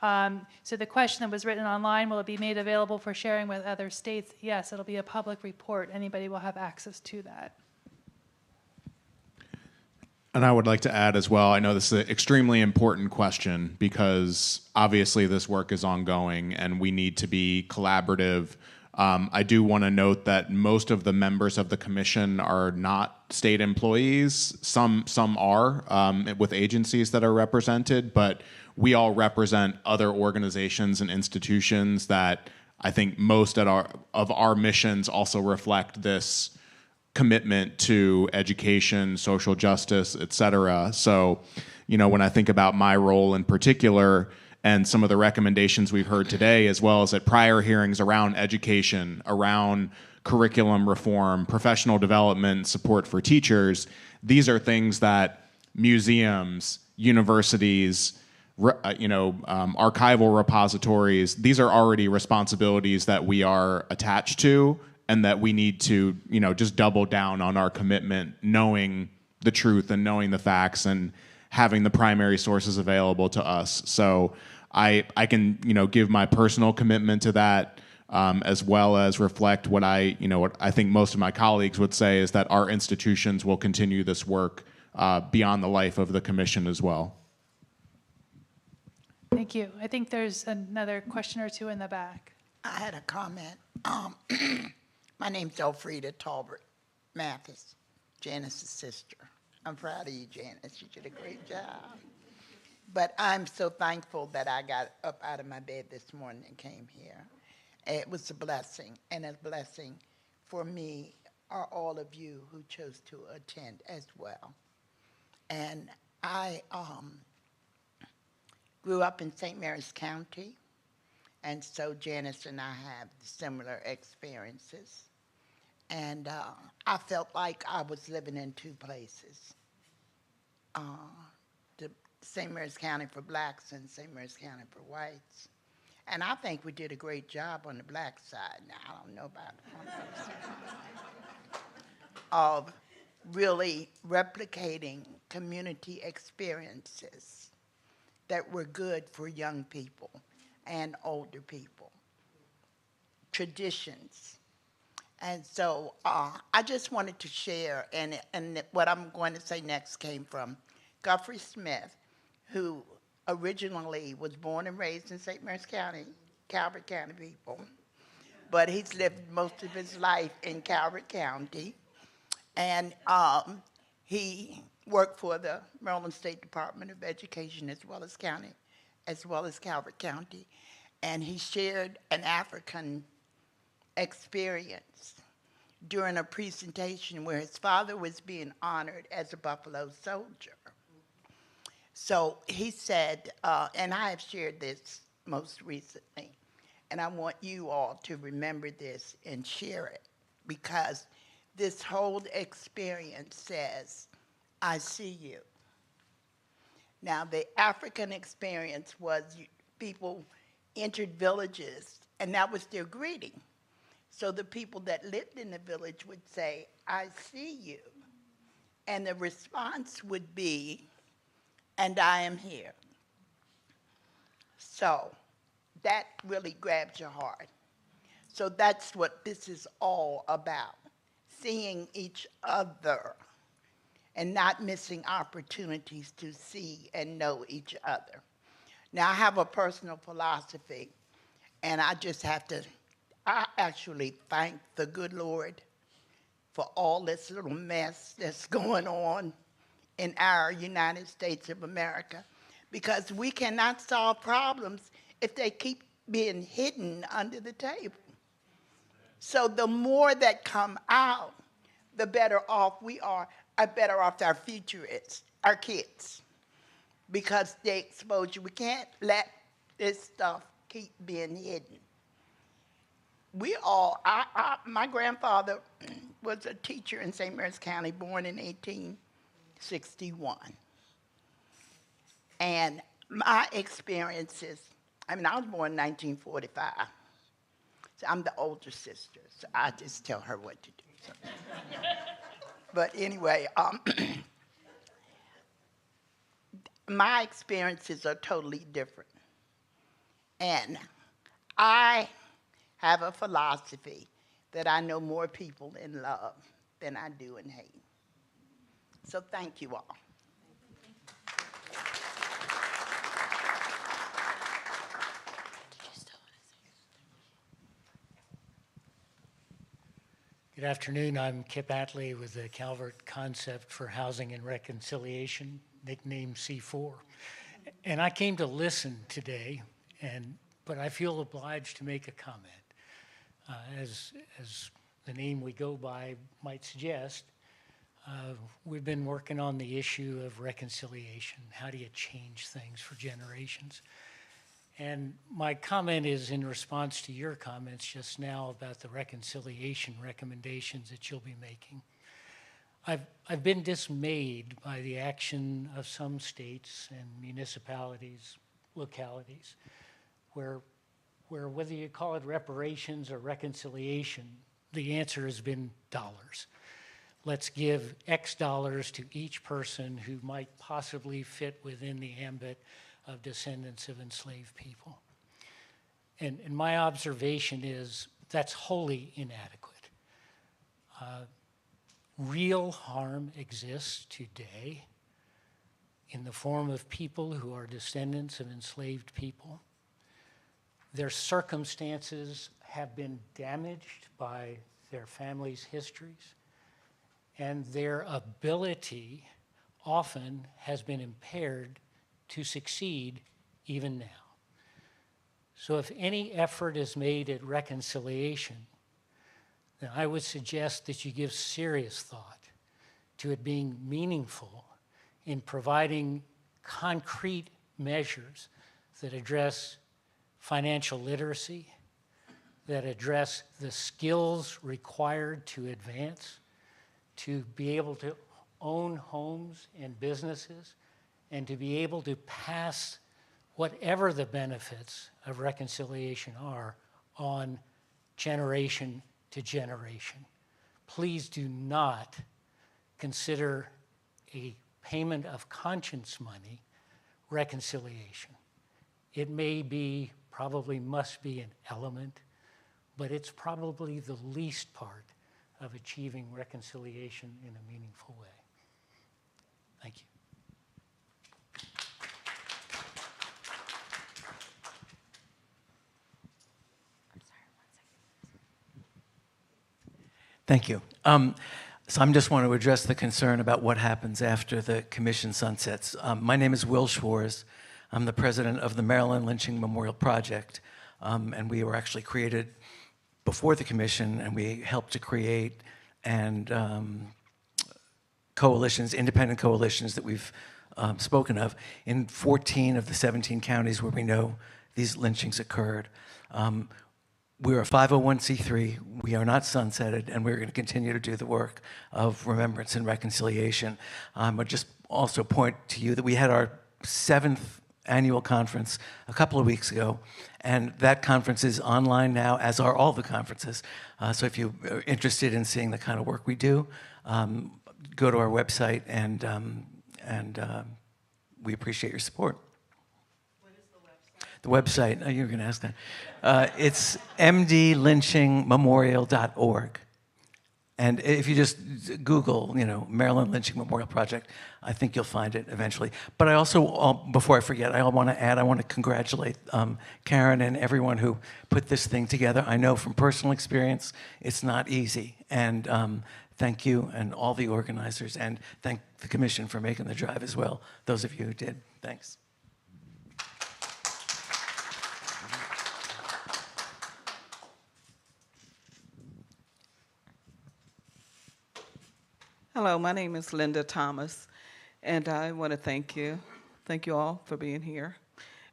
So the question that was written online, will it be made available for sharing with other states? Yes, it'll be a public report. Anybody will have access to that. And I would like to add as well, I know this is an extremely important question because obviously this work is ongoing and we need to be collaborative. I do want to note that most of the members of the commission are not state employees. Some are with agencies that are represented, but we all represent other organizations and institutions that I think most of our missions also reflect this commitment to education, social justice, et cetera. So, when I think about my role in particular and some of the recommendations we've heard today, as well as at prior hearings around education, around curriculum reform, professional development, support for teachers, these are things that museums, universities, archival repositories, these are already responsibilities that we are attached to and that we need to, just double down on our commitment, knowing the truth and knowing the facts and having the primary sources available to us. So I can, give my personal commitment to that, as well as reflect what what I think most of my colleagues would say is that our institutions will continue this work beyond the life of the commission as well. Thank you. I think there's another question or two in the back. I had a comment. My name's Elfrida Talbert Mathis, Janice's sister. I'm proud of you, Janice. You did a great job. But I'm so thankful that I got up out of my bed this morning and came here. It was a blessing, and a blessing for me are all of you who chose to attend as well. And I grew up in St. Mary's County, and so Janice and I have similar experiences. And I felt like I was living in two places. The St. Mary's County for blacks and St. Mary's County for whites. And I think we did a great job on the black side. Now, I don't know about the white side. Of really replicating community experiences that were good for young people and older people, traditions. And so I just wanted to share, and what I'm going to say next came from Guthrie Smith, who originally was born and raised in St. Mary's County, Calvert County people, but he's lived most of his life in Calvert County. And he worked for the Maryland State Department of Education as well as Calvert County. And he shared an African experience during a presentation where his father was being honored as a Buffalo soldier. So he said, and I have shared this most recently, and I want you all to remember this and share it, because this whole experience says, I see you. Now, the African experience was people entered villages, and that was their greeting. So the people that lived in the village would say, I see you. And the response would be, and I am here. So that really grabs your heart. So that's what this is all about, seeing each other and not missing opportunities to see and know each other. Now, I have a personal philosophy, and I actually thank the good Lord for all this little mess that's going on in our United States of America, because we cannot solve problems if they keep being hidden under the table. So the more that come out, the better off we are, better off our future is, our kids, because they expose you. We can't let this stuff keep being hidden. We all, my grandfather was a teacher in St. Mary's County, born in 1861. And my experiences, I mean, I was born in 1945. So I'm the older sister, so I just tell her what to do. So. But anyway, my experiences are totally different. And I have a philosophy that I know more people in love than I do in hate. So thank you all. Good afternoon. I'm Kip Atley with the Calvert Concept for Housing and Reconciliation, nicknamed C4. And I came to listen today, but I feel obliged to make a comment. As the name we go by might suggest, we've been working on the issue of reconciliation. How do you change things for generations? And my comment is in response to your comments just now about the reconciliation recommendations that you'll be making. I've been dismayed by the action of some states and municipalities, localities, where whether you call it reparations or reconciliation, the answer has been dollars. Let's give X dollars to each person who might possibly fit within the ambit of descendants of enslaved people. And my observation is that's wholly inadequate. Real harm exists today in the form of people who are descendants of enslaved people. Their circumstances have been damaged by their families' histories, and their ability often has been impaired to succeed even now. So if any effort is made at reconciliation, then I would suggest that you give serious thought to it being meaningful in providing concrete measures that address financial literacy, that address the skills required to advance, to be able to own homes and businesses, and to be able to pass whatever the benefits of reconciliation are on generation to generation. Please do not consider a payment of conscience money reconciliation. It may be, probably must be an element, but it's probably the least part of achieving reconciliation in a meaningful way. Thank you. Thank you. So I just want to address the concern about what happens after the commission sunsets. My name is Will Schwarz. I'm the president of the Maryland Lynching Memorial Project, and we were actually created before the commission, and we helped to create and coalitions, independent coalitions that we've spoken of in 14 of the 17 counties where we know these lynchings occurred. We're a 501c3. We are not sunsetted, and we're going to continue to do the work of remembrance and reconciliation. I'll just also point to you that we had our 7th annual conference a couple of weeks ago, and that conference is online now, as are all the conferences. So if you're interested in seeing the kind of work we do, go to our website, and we appreciate your support. The website, oh, you were going to ask that. It's mdlynchingmemorial.org. And if you just Google, Maryland Lynching Memorial Project, I think you'll find it eventually. But I also, before I forget, I want to congratulate Karen and everyone who put this thing together. I know from personal experience, it's not easy. And thank you and all the organizers, and thank the commission for making the drive as well, those of you who did. Thanks. Hello, my name is Linda Thomas, and I want to thank you all for being here.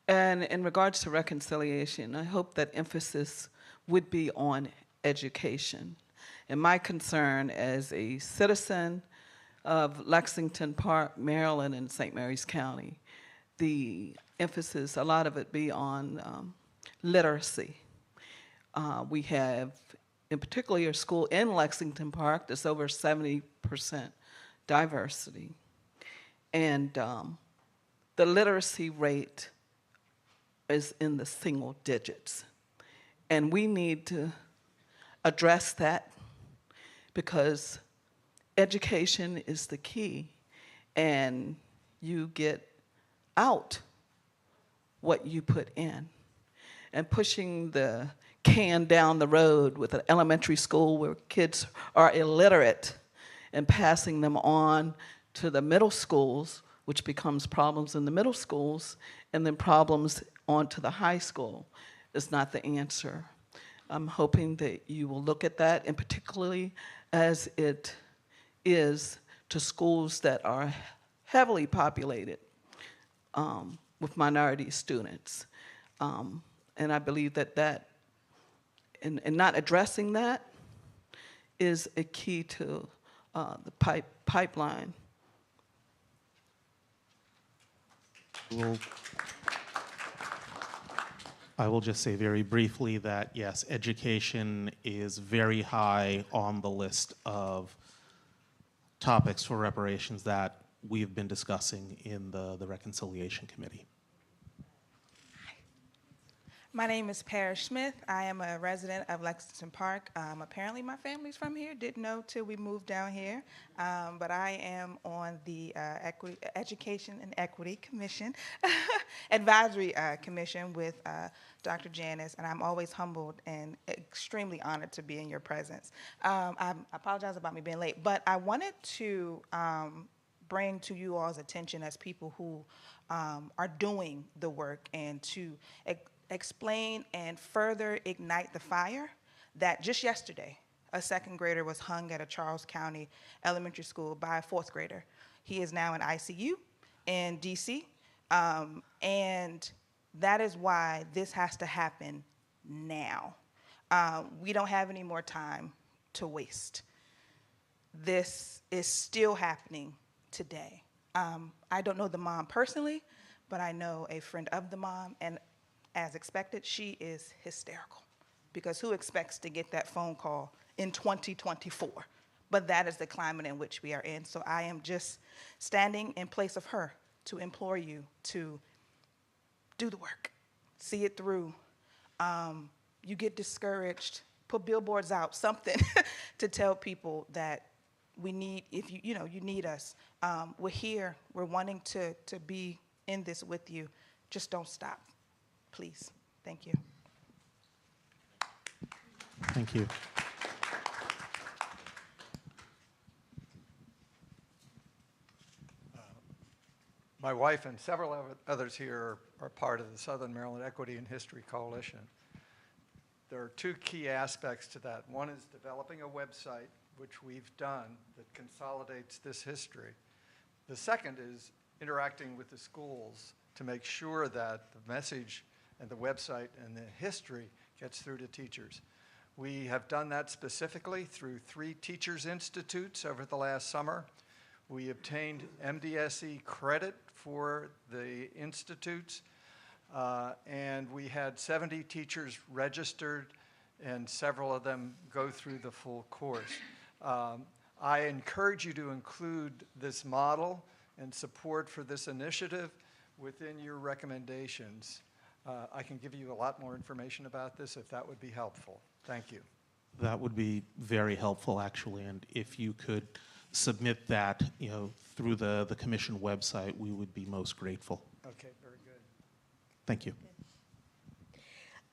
And in regards to reconciliation, I hope that emphasis would be on education. And my concern as a citizen of Lexington Park, Maryland, and St. Mary's County, the emphasis, a lot of it be on literacy. We have, in particular, a school in Lexington Park that's over 70% diversity. And the literacy rate is in the single digits. And we need to address that, because education is the key, and you get out what you put in. And pushing the can down the road with an elementary school where kids are illiterate and passing them on to the middle schools, which becomes problems in the middle schools, and then problems on to the high school, is not the answer. I'm hoping that you will look at that, and particularly as it is to schools that are heavily populated with minority students. And I believe that and not addressing that is a key to the pipeline. I will just say very briefly that, yes, education is very high on the list of topics for reparations that we've been discussing in the Reconciliation Committee. My name is Paris Smith. I am a resident of Lexington Park. Apparently my family's from here. Didn't know till we moved down here. But I am on the Education and Equity Commission, Advisory Commission with Dr. Janice, and I'm always humbled and extremely honored to be in your presence. I apologize about me being late, but I wanted to bring to you all's attention as people who are doing the work, and to explain and further ignite the fire that just yesterday a 2nd grader was hung at a Charles County elementary school by a 4th grader. He is now in ICU in DC, and That is why this has to happen now. We don't have any more time to waste. This is still happening today. I don't know the mom personally, but I know a friend of the mom, and as expected, she is hysterical, because who expects to get that phone call in 2024? But that is the climate in which we are in. So I am just standing in place of her to implore you to do the work, see it through. You get discouraged, put billboards out, something to tell people that we need, if you need us. We're here, we're wanting to be in this with you. Just don't stop, please. Thank you. Thank you. My wife and several others here are part of the Southern Maryland Equity and History Coalition. There are two key aspects to that. One is developing a website, which we've done, that consolidates this history. The second is interacting with the schools to make sure that the message and the website and the history gets through to teachers. We have done that specifically through 3 Teachers Institutes over the last summer. We obtained MDSE credit for the institutes, and we had 70 teachers registered, and several of them go through the full course. I encourage you to include this model and support for this initiative within your recommendations. I can give you a lot more information about this if that would be helpful. Thank you. That would be very helpful, actually, and if you could submit that, through the commission website, we would be most grateful. Okay, very good. Thank you.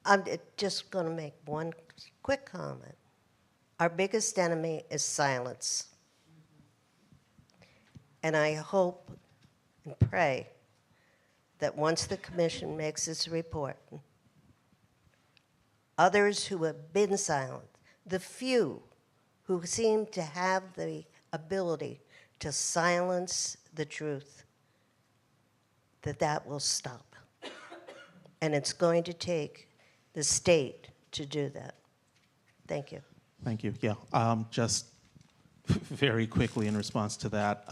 I'm just going to make one quick comment. Our biggest enemy is silence. And I hope and pray that once the commission makes its report, others who have been silent, the few who seem to have the ability to silence the truth, that will stop. And it's going to take the state to do that. Thank you. Thank you. Yeah, just very quickly in response to that,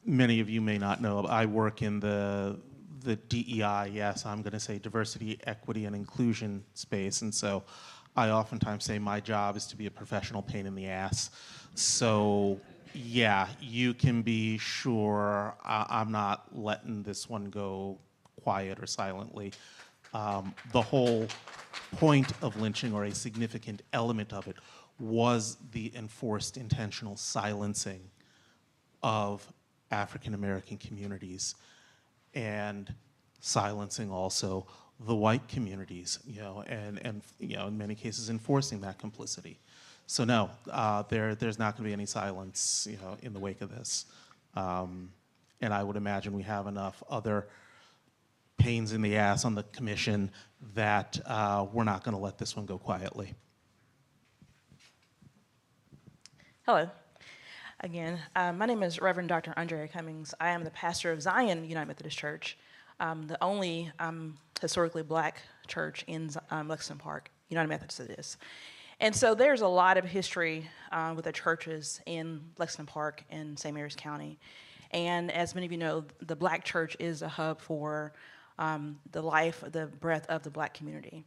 many of you may not know, I work in the DEI, yes, I'm going to say diversity, equity, and inclusion space, and so I oftentimes say my job is to be a professional pain in the ass. So, yeah, you can be sure I'm not letting this one go quiet or silently. The whole point of lynching, or a significant element of it, was the enforced intentional silencing of African American communities and silencing also the white communities, and in many cases enforcing that complicity. So no, there's not going to be any silence, in the wake of this. And I would imagine we have enough other pains in the ass on the commission that we're not going to let this one go quietly. Hello. Again, my name is Reverend Dr. Andrea Cummings. I am the pastor of Zion United Methodist Church, the only historically black church in Lexington Park. United Methodist it is. And so there's a lot of history with the churches in Lexington Park and St. Mary's County. And as many of you know, the black church is a hub for the life, the breadth of the black community.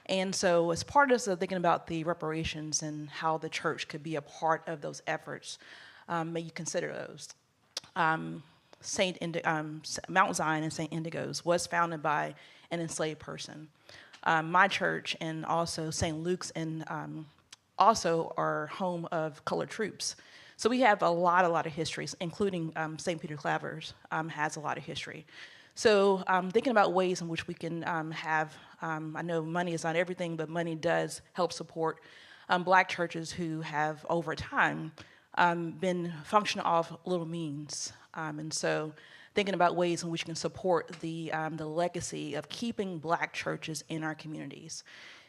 And so as part of thinking about the reparations and how the church could be a part of those efforts, may you consider those. Mount Zion and St. Indigo's was founded by an enslaved person. My church and also St. Luke's and also are home of colored troops. So we have a lot of histories, including St. Peter Claver's has a lot of history. So thinking about ways in which we can have, I know money is not everything, but money does help support black churches who have over time been functioning off little means. And so thinking about ways in which we can support the legacy of keeping black churches in our communities,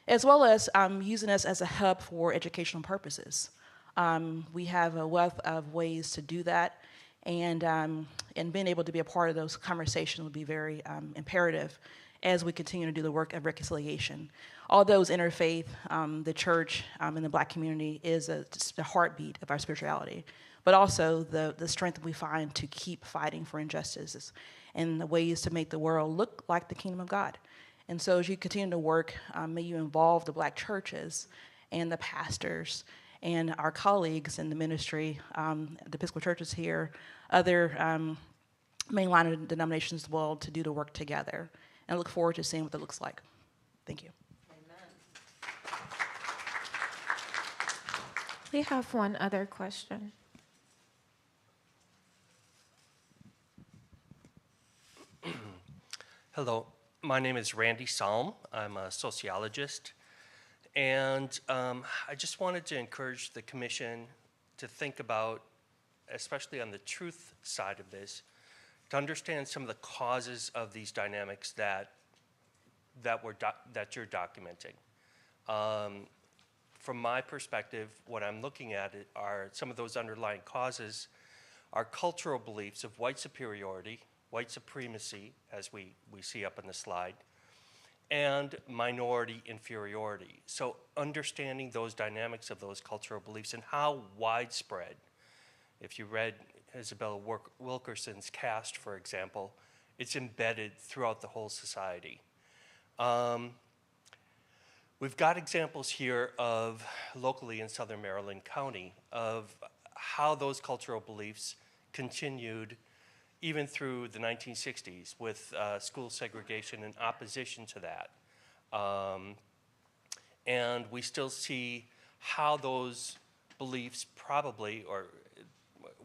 as well as using us as a hub for educational purposes. We have a wealth of ways to do that, And being able to be a part of those conversations would be very imperative as we continue to do the work of reconciliation. Although it's interfaith, the church and the Black community is the heartbeat of our spirituality, but also the strength we find to keep fighting for injustices and the ways to make the world look like the kingdom of God. And so as you continue to work, may you involve the Black churches and the pastors and our colleagues in the ministry, the Episcopal churches here, other mainline denominations as well, to do the work together. And I look forward to seeing what that looks like. Thank you. We have one other question. Hello, my name is Randy Salm. I'm a sociologist. And I just wanted to encourage the commission to think about, especially on the truth side of this, to understand some of the causes of these dynamics that you're documenting. From my perspective, what I'm looking at are some of those underlying causes are cultural beliefs of white superiority, white supremacy, as we see up on the slide, and minority inferiority. So understanding those dynamics of those cultural beliefs and how widespread, if you read Isabella Wilkerson's Caste, for example, it's embedded throughout the whole society. We've got examples here of, locally in Southern Maryland County, of how those cultural beliefs continued even through the 1960s with school segregation and opposition to that. And we still see how those beliefs probably, or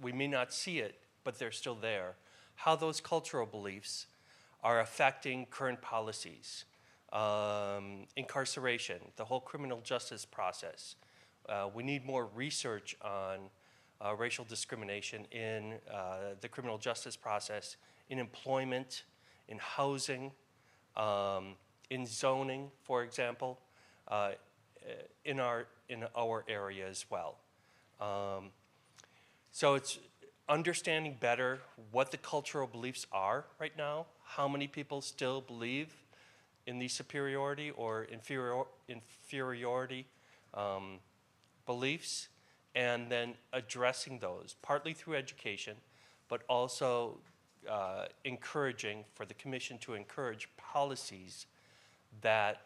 we may not see it, but they're still there, how those cultural beliefs are affecting current policies. Incarceration, the whole criminal justice process. We need more research on racial discrimination in the criminal justice process, in employment, in housing, in zoning, for example, in our area as well. So it's understanding better what the cultural beliefs are right now, how many people still believe in the superiority or inferiority beliefs, and then addressing those, partly through education, but also encouraging for the commission to encourage policies that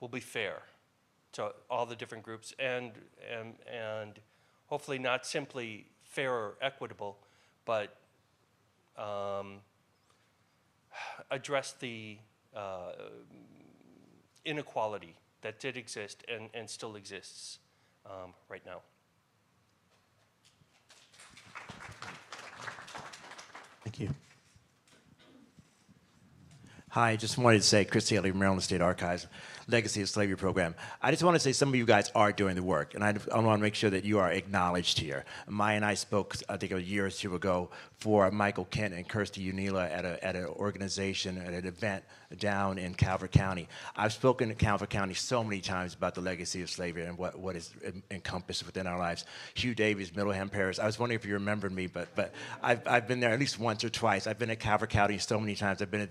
will be fair to all the different groups, and hopefully not simply fair or equitable, but address the inequality that did exist and still exists right now. Thank you. Hi, I just wanted to say, Chris Haley, Maryland State Archives, Legacy of Slavery Program. I just want to say some of you guys are doing the work, and I want to make sure that you are acknowledged here. Maya and I spoke, I think a year or two ago, for Michael Kent and Kirsty Unila at an organization, at an event down in Calvert County. I've spoken to Calvert County so many times about the legacy of slavery and what is encompassed within our lives. Hugh Davies, Middleham Parish. I was wondering if you remembered me, but I've been there at least once or twice. I've been at Calvert County so many times. I've been at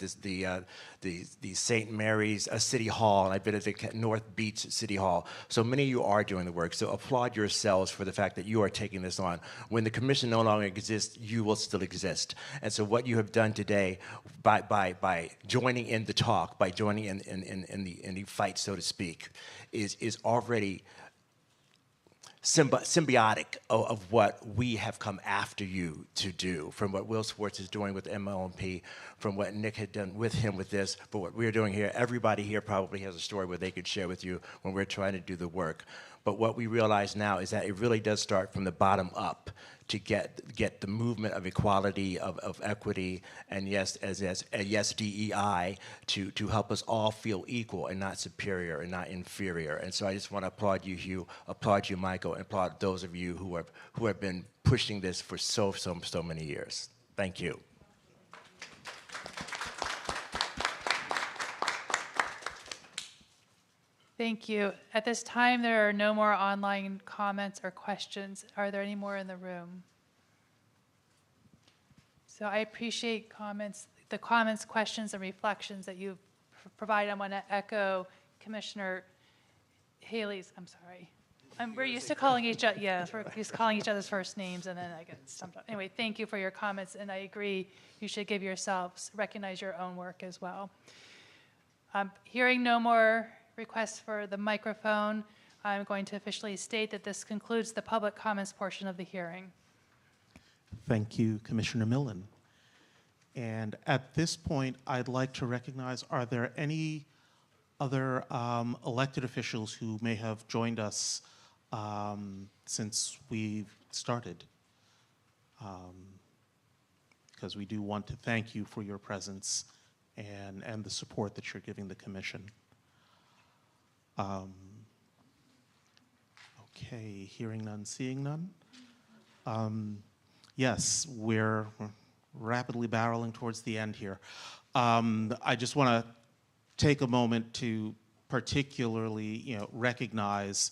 the St. Mary's City Hall, and I've been at the North Beach City Hall. So many of you are doing the work. So applaud yourselves for the fact that you are taking this on. When the commission no longer exists, you will still exist. And so what you have done today by joining in the talk, by joining in the fight, so to speak, is already symbiotic of what we have come after you to do, from what Will Swartz is doing with MLMP, from what Nick had done with him with this, but what we're doing here. Everybody here probably has a story where they could share with you when we're trying to do the work. But what we realize now is that it really does start from the bottom up to get the movement of equality, of equity, and yes, yes, DEI, to help us all feel equal and not superior and not inferior. And so I just want to applaud you, Hugh, applaud you, Michael, and applaud those of you who have been pushing this for so many years. Thank you. Thank you. At this time, there are no more online comments or questions. Are there any more in the room? So I appreciate the comments, questions, and reflections that you've provided. I want to echo Commissioner Haley's, I'm sorry. We're used to calling each other, yeah, we're used to calling each other's first names, and then I get stumped up. Anyway, thank you for your comments, and I agree you should give yourselves, recognize your own work as well. Hearing no more requests for the microphone, I'm going to officially state that this concludes the public comments portion of the hearing. Thank you, Commissioner Millen. And at this point, I'd like to recognize, are there any other elected officials who may have joined us since we've started? Because we do want to thank you for your presence and the support that you're giving the commission. Okay, hearing none, seeing none. Yes, we're rapidly barreling towards the end here. I just want to take a moment to particularly, recognize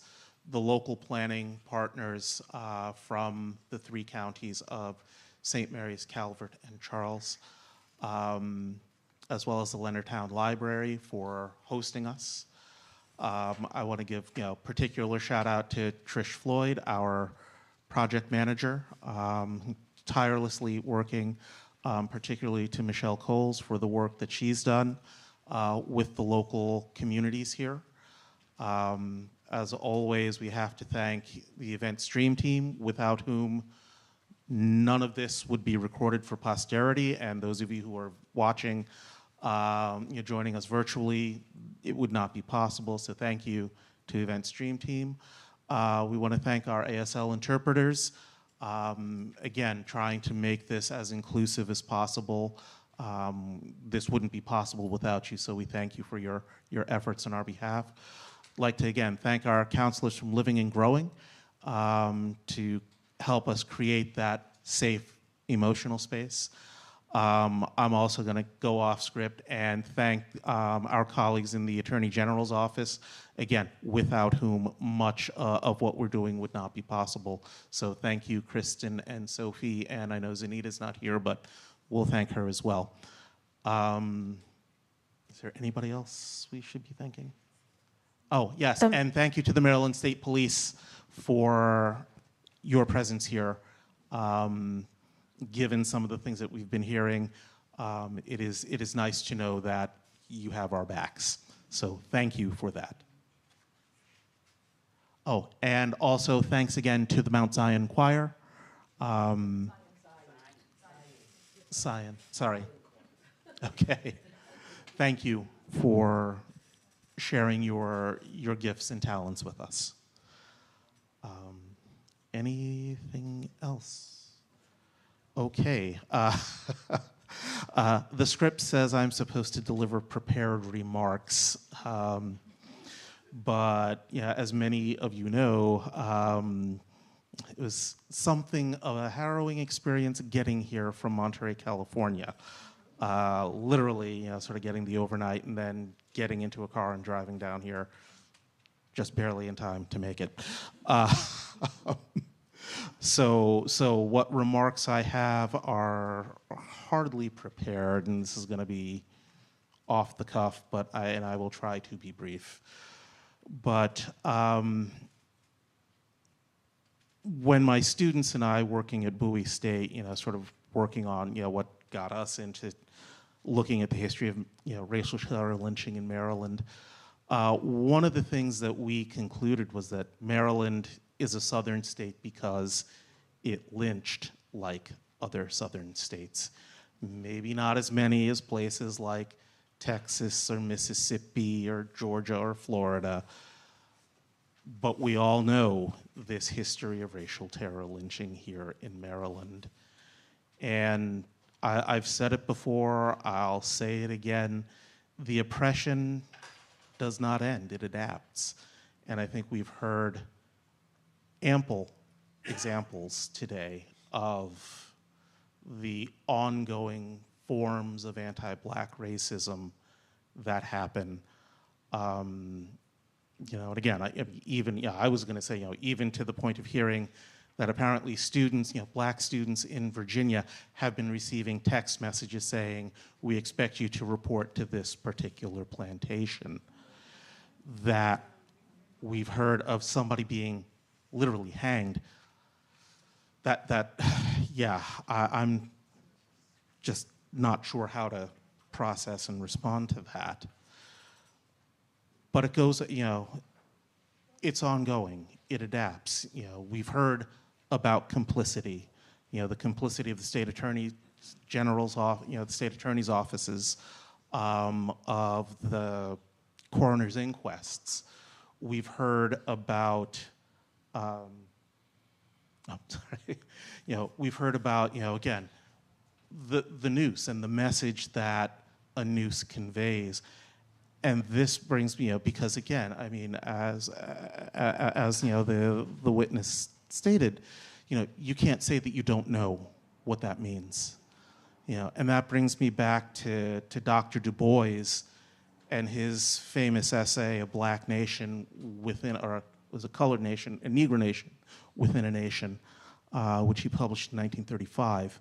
the local planning partners from the 3 counties of St. Mary's, Calvert, and Charles, as well as the Leonardtown Library for hosting us. I want to give particular shout out to Trish Floyd, our project manager, tirelessly working, particularly to Michelle Coles for the work that she's done with the local communities here. As always, we have to thank the event stream team, without whom none of this would be recorded for posterity, and those of you who are watching, joining us virtually, it would not be possible, so thank you to event stream team. We want to thank our ASL interpreters, again, trying to make this as inclusive as possible. This wouldn't be possible without you, so we thank you for your efforts on our behalf. I'd like to, again, thank our counselors from Living and Growing to help us create that safe emotional space. I'm also going to go off script and thank our colleagues in the Attorney General's office, again, without whom much of what we're doing would not be possible. So thank you, Kristen and Sophie, and I know Zanita's not here, but we'll thank her as well. Is there anybody else we should be thanking? Oh, yes, and thank you to the Maryland State Police for your presence here. Given some of the things that we've been hearing, it is nice to know that you have our backs. So thank you for that. Oh, and also thanks again to the Mount Zion Choir. Zion, sorry. Okay. Thank you for sharing your gifts and talents with us. Anything else? Okay. The script says I'm supposed to deliver prepared remarks, but yeah, as many of you know, it was something of a harrowing experience getting here from Monterey, California. Literally, sort of getting the overnight and then getting into a car and driving down here just barely in time to make it. So what remarks I have are hardly prepared, and this is going to be off the cuff, but I will try to be brief. But when my students and I, working at Bowie State, sort of working on what got us into looking at the history of racial terror lynching in Maryland, one of the things that we concluded was that Maryland is a southern state because it lynched like other southern states. Maybe not as many as places like Texas or Mississippi or Georgia or Florida, but we all know this history of racial terror lynching here in Maryland. And I've said it before, I'll say it again, the oppression does not end, it adapts. And I think we've heard ample examples today of the ongoing forms of anti-Black racism that happen. And again, I was going to say, even to the point of hearing that apparently students, black students in Virginia have been receiving text messages saying, we expect you to report to this particular plantation. That we've heard of somebody being literally hanged. I'm just not sure how to process and respond to that. But it goes, it's ongoing, it adapts. We've heard about complicity, the complicity of the state attorney general's the state attorney's offices, of the coroner's inquests. We've heard about, we've heard about, again, the noose and the message that a noose conveys. And this brings me, because again, I mean, as the witness stated, you can't say that you don't know what that means. And that brings me back to Dr. Du Bois and his famous essay, A Black Nation Within, or it was a colored nation, a Negro nation within a nation, which he published in 1935.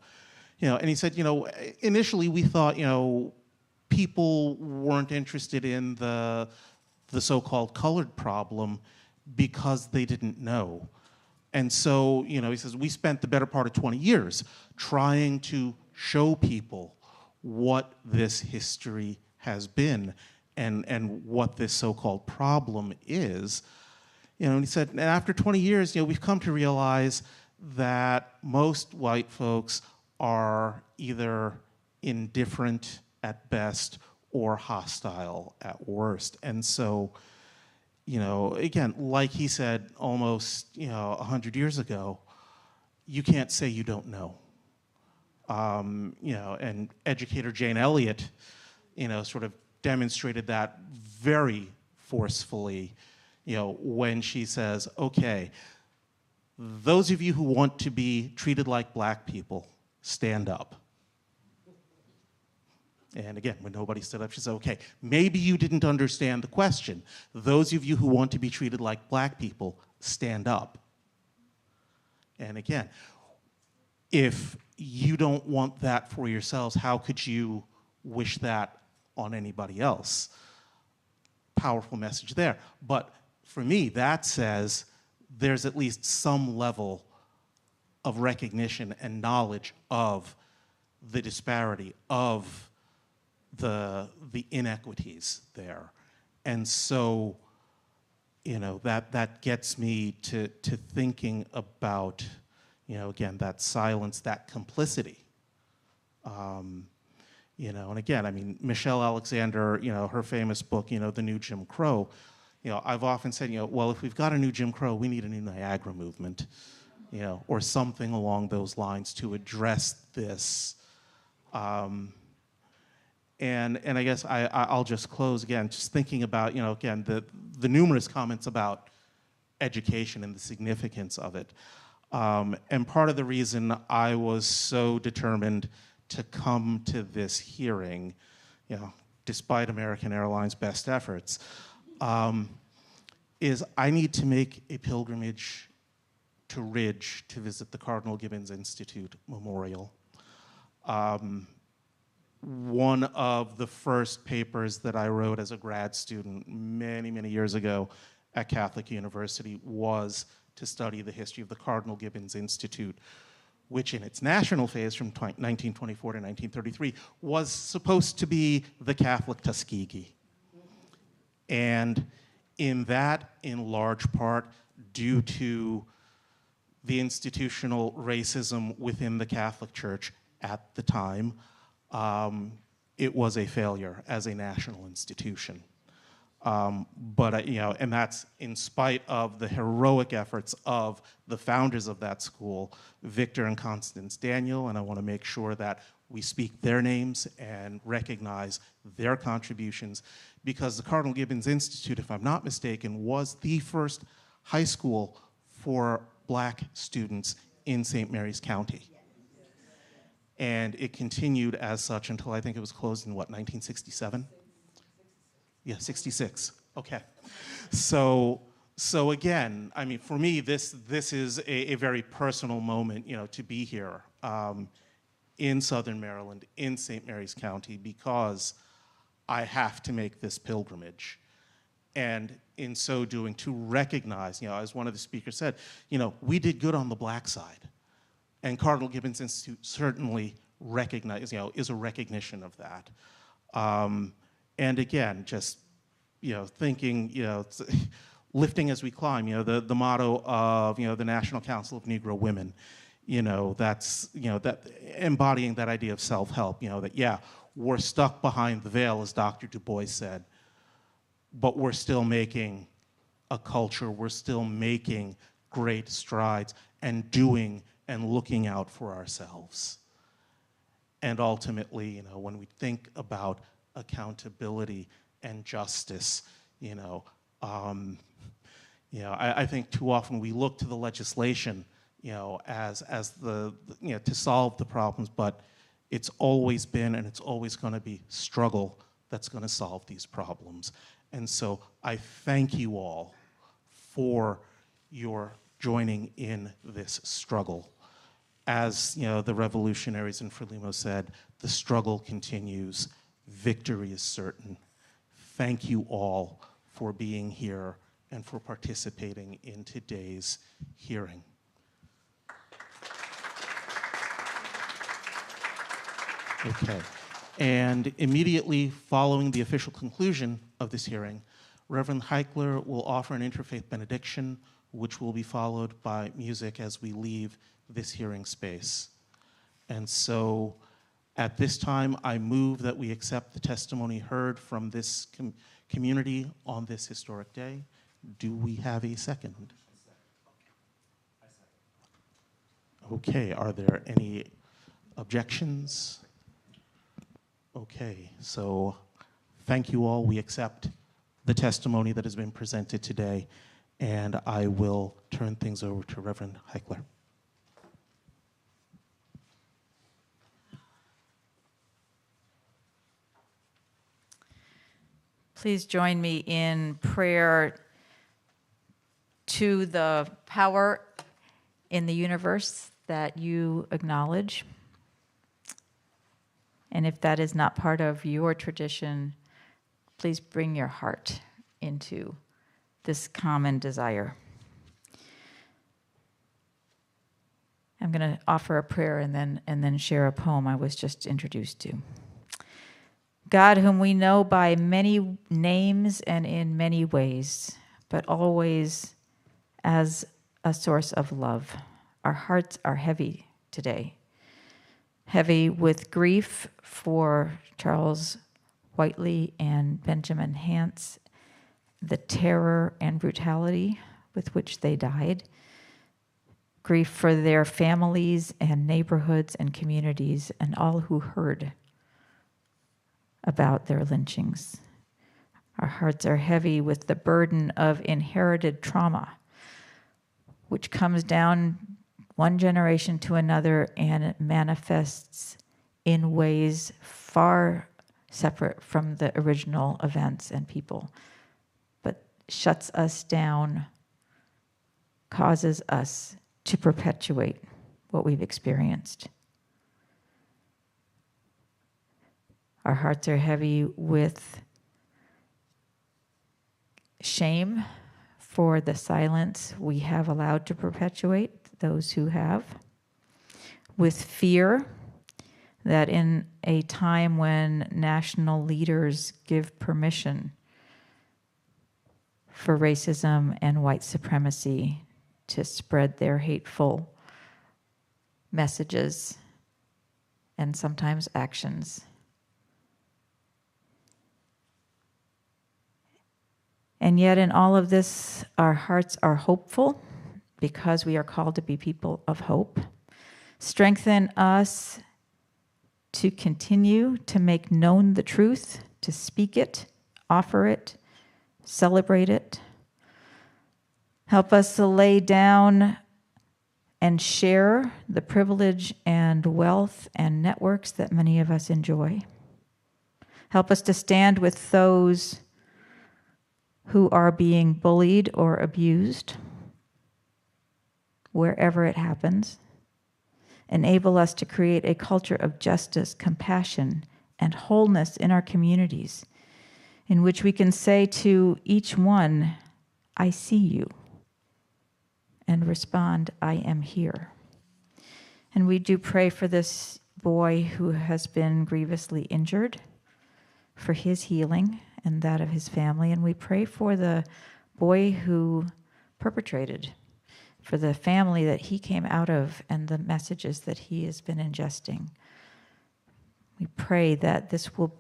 And he said, initially we thought, people weren't interested in the so-called colored problem because they didn't know. And so, he says, we spent the better part of 20 years trying to show people what this history has been and what this so-called problem is. And he said, and after 20 years, we've come to realize that most white folks are either indifferent at best or hostile at worst. And so, again, like he said almost, 100 years ago, you can't say you don't know. And educator Jane Elliott, sort of demonstrated that very forcefully, when she says, okay, those of you who want to be treated like black people, stand up. And again, when nobody stood up, she said, okay, maybe you didn't understand the question. Those of you who want to be treated like black people, stand up. And again, if you don't want that for yourselves, how could you wish that on anybody else? Powerful message there. But for me, that says there's at least some level of recognition and knowledge of the disparity, of the inequities there. And so, that gets me to thinking about, again, that silence, that complicity. And again, I mean, Michelle Alexander, her famous book, The New Jim Crow, I've often said, well, if we've got a new Jim Crow, we need a new Niagara movement, or something along those lines to address this. And I guess I'll just close again, just thinking about, again, the numerous comments about education and the significance of it. And part of the reason I was so determined to come to this hearing, despite American Airlines' best efforts, is I need to make a pilgrimage to Ridge to visit the Cardinal Gibbons Institute Memorial. One of the first papers that I wrote as a grad student many, many years ago at Catholic University was to study the history of the Cardinal Gibbons Institute, which in its national phase from 1924 to 1933 was supposed to be the Catholic Tuskegee. And in that, in large part, due to the institutional racism within the Catholic Church at the time, it was a failure as a national institution. But and that's in spite of the heroic efforts of the founders of that school, Victor and Constance Daniel, and I want to make sure that we speak their names and recognize their contributions, because the Cardinal Gibbons Institute, if I'm not mistaken, was the first high school for black students in St. Mary's County. And it continued as such until I think it was closed in, what, 1967? Yeah, 66. Okay. So again, I mean, for me, this is a very personal moment, to be here in Southern Maryland, in St. Mary's County, because I have to make this pilgrimage. And in so doing, to recognize, as one of the speakers said, we did good on the black side. And Cardinal Gibbons Institute certainly is a recognition of that. And again, just, thinking, lifting as we climb, the motto of, the National Council of Negro Women, that's, that embodying that idea of self-help, that, we're stuck behind the veil, as Dr. Du Bois said, but we're still making a culture, we're still making great strides and doing and looking out for ourselves. And ultimately, when we think about accountability and justice, I think too often we look to the legislation, as the to solve the problems, but it's always been and it's always going to be struggle that's going to solve these problems. And so I thank you all for your joining in this struggle. As the revolutionaries in Frelimo said, the struggle continues, victory is certain. Thank you all for being here and for participating in today's hearing. Okay, and immediately following the official conclusion of this hearing, Reverend Heichler will offer an interfaith benediction, which will be followed by music as we leave this hearing space. And so at this time, I move that we accept the testimony heard from this community on this historic day. Do we have a second? Okay, are there any objections? Okay, so thank you all. We accept the testimony that has been presented today, and I will turn things over to Reverend Heichler. Please join me in prayer to the power in the universe that you acknowledge. And if that is not part of your tradition, please bring your heart into this common desire. I'm going to offer a prayer and then share a poem I was just introduced to. God, whom we know by many names and in many ways, but always as a source of love, our hearts are heavy today. Heavy with grief for Charles Whiteley and Benjamin Hance, the terror and brutality with which they died. Grief for their families and neighborhoods and communities and all who heard about their lynchings. Our hearts are heavy with the burden of inherited trauma, which comes down one generation to another and it manifests in ways far separate from the original events and people, but shuts us down, causes us to perpetuate what we've experienced. Our hearts are heavy with shame for the silence we have allowed to perpetuate, those who have, with fear that in a time when national leaders give permission for racism and white supremacy to spread their hateful messages and sometimes actions. And yet in all of this, our hearts are hopeful because we are called to be people of hope. Strengthen us to continue to make known the truth, to speak it, offer it, celebrate it. Help us to lay down and share the privilege and wealth and networks that many of us enjoy. Help us to stand with those who are being bullied or abused, wherever it happens. Enable us to create a culture of justice, compassion, and wholeness in our communities, in which we can say to each one, I see you, and respond, I am here. And we do pray for this boy who has been grievously injured, for his healing and that of his family. And we pray for the boy who perpetrated, for the family that he came out of and the messages that he has been ingesting. We pray that this will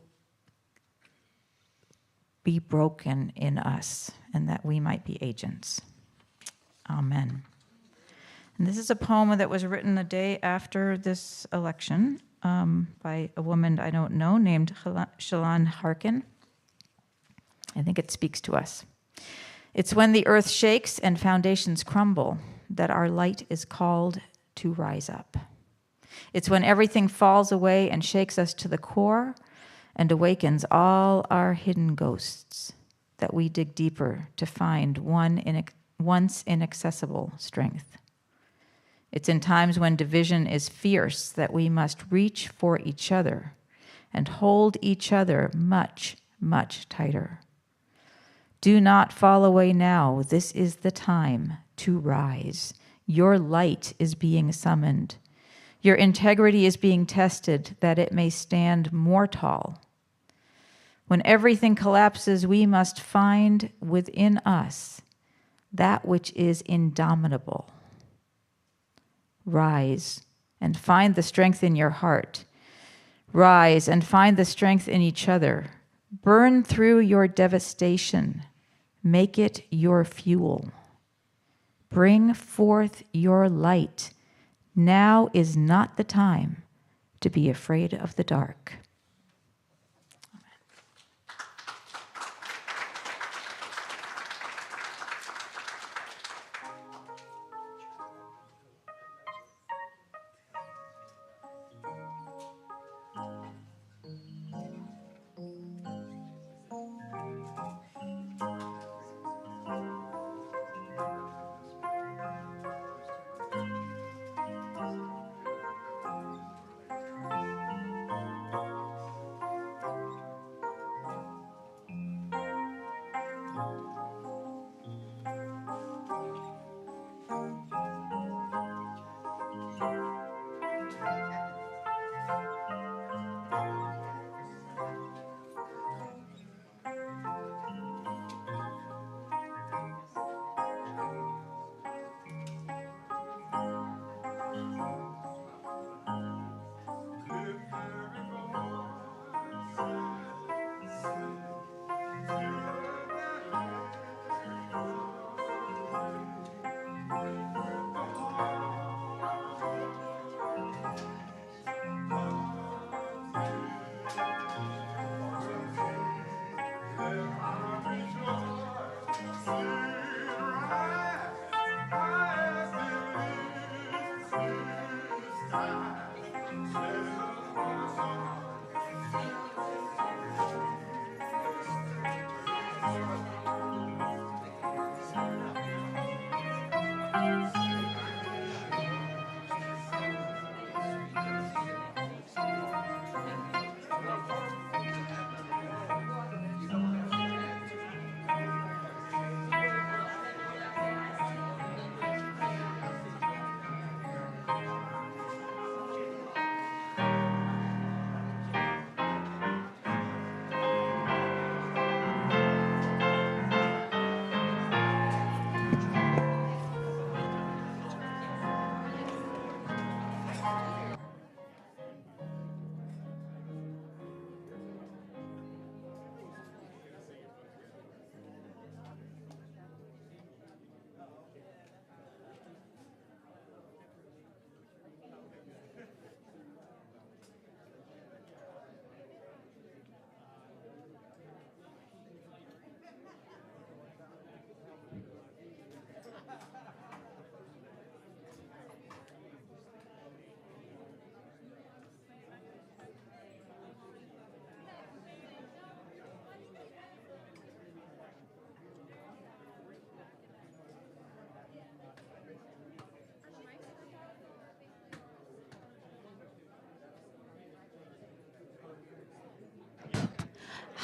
be broken in us and that we might be agents. Amen. And this is a poem that was written the day after this election by a woman I don't know named Shalon Harkin. I think it speaks to us. It's when the earth shakes and foundations crumble that our light is called to rise up. It's when everything falls away and shakes us to the core and awakens all our hidden ghosts that we dig deeper to find once inaccessible strength. It's in times when division is fierce that we must reach for each other and hold each other much, much tighter. Do not fall away now. This is the time to rise. Your light is being summoned. Your integrity is being tested that it may stand more tall. When everything collapses, we must find within us that which is indomitable. Rise and find the strength in your heart. Rise and find the strength in each other. Burn through your devastation. Make it your fuel. Bring forth your light. Now is not the time to be afraid of the dark.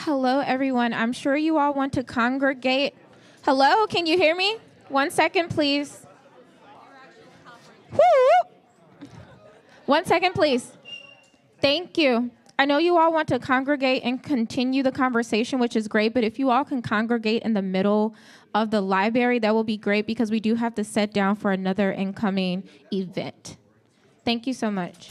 Hello, everyone. I'm sure you all want to congregate. Hello, can you hear me? 1 second, please. Woo! 1 second, please. Thank you. I know you all want to congregate and continue the conversation, which is great, but if you all can congregate in the middle of the library, that will be great because we do have to sit down for another incoming event. Thank you so much.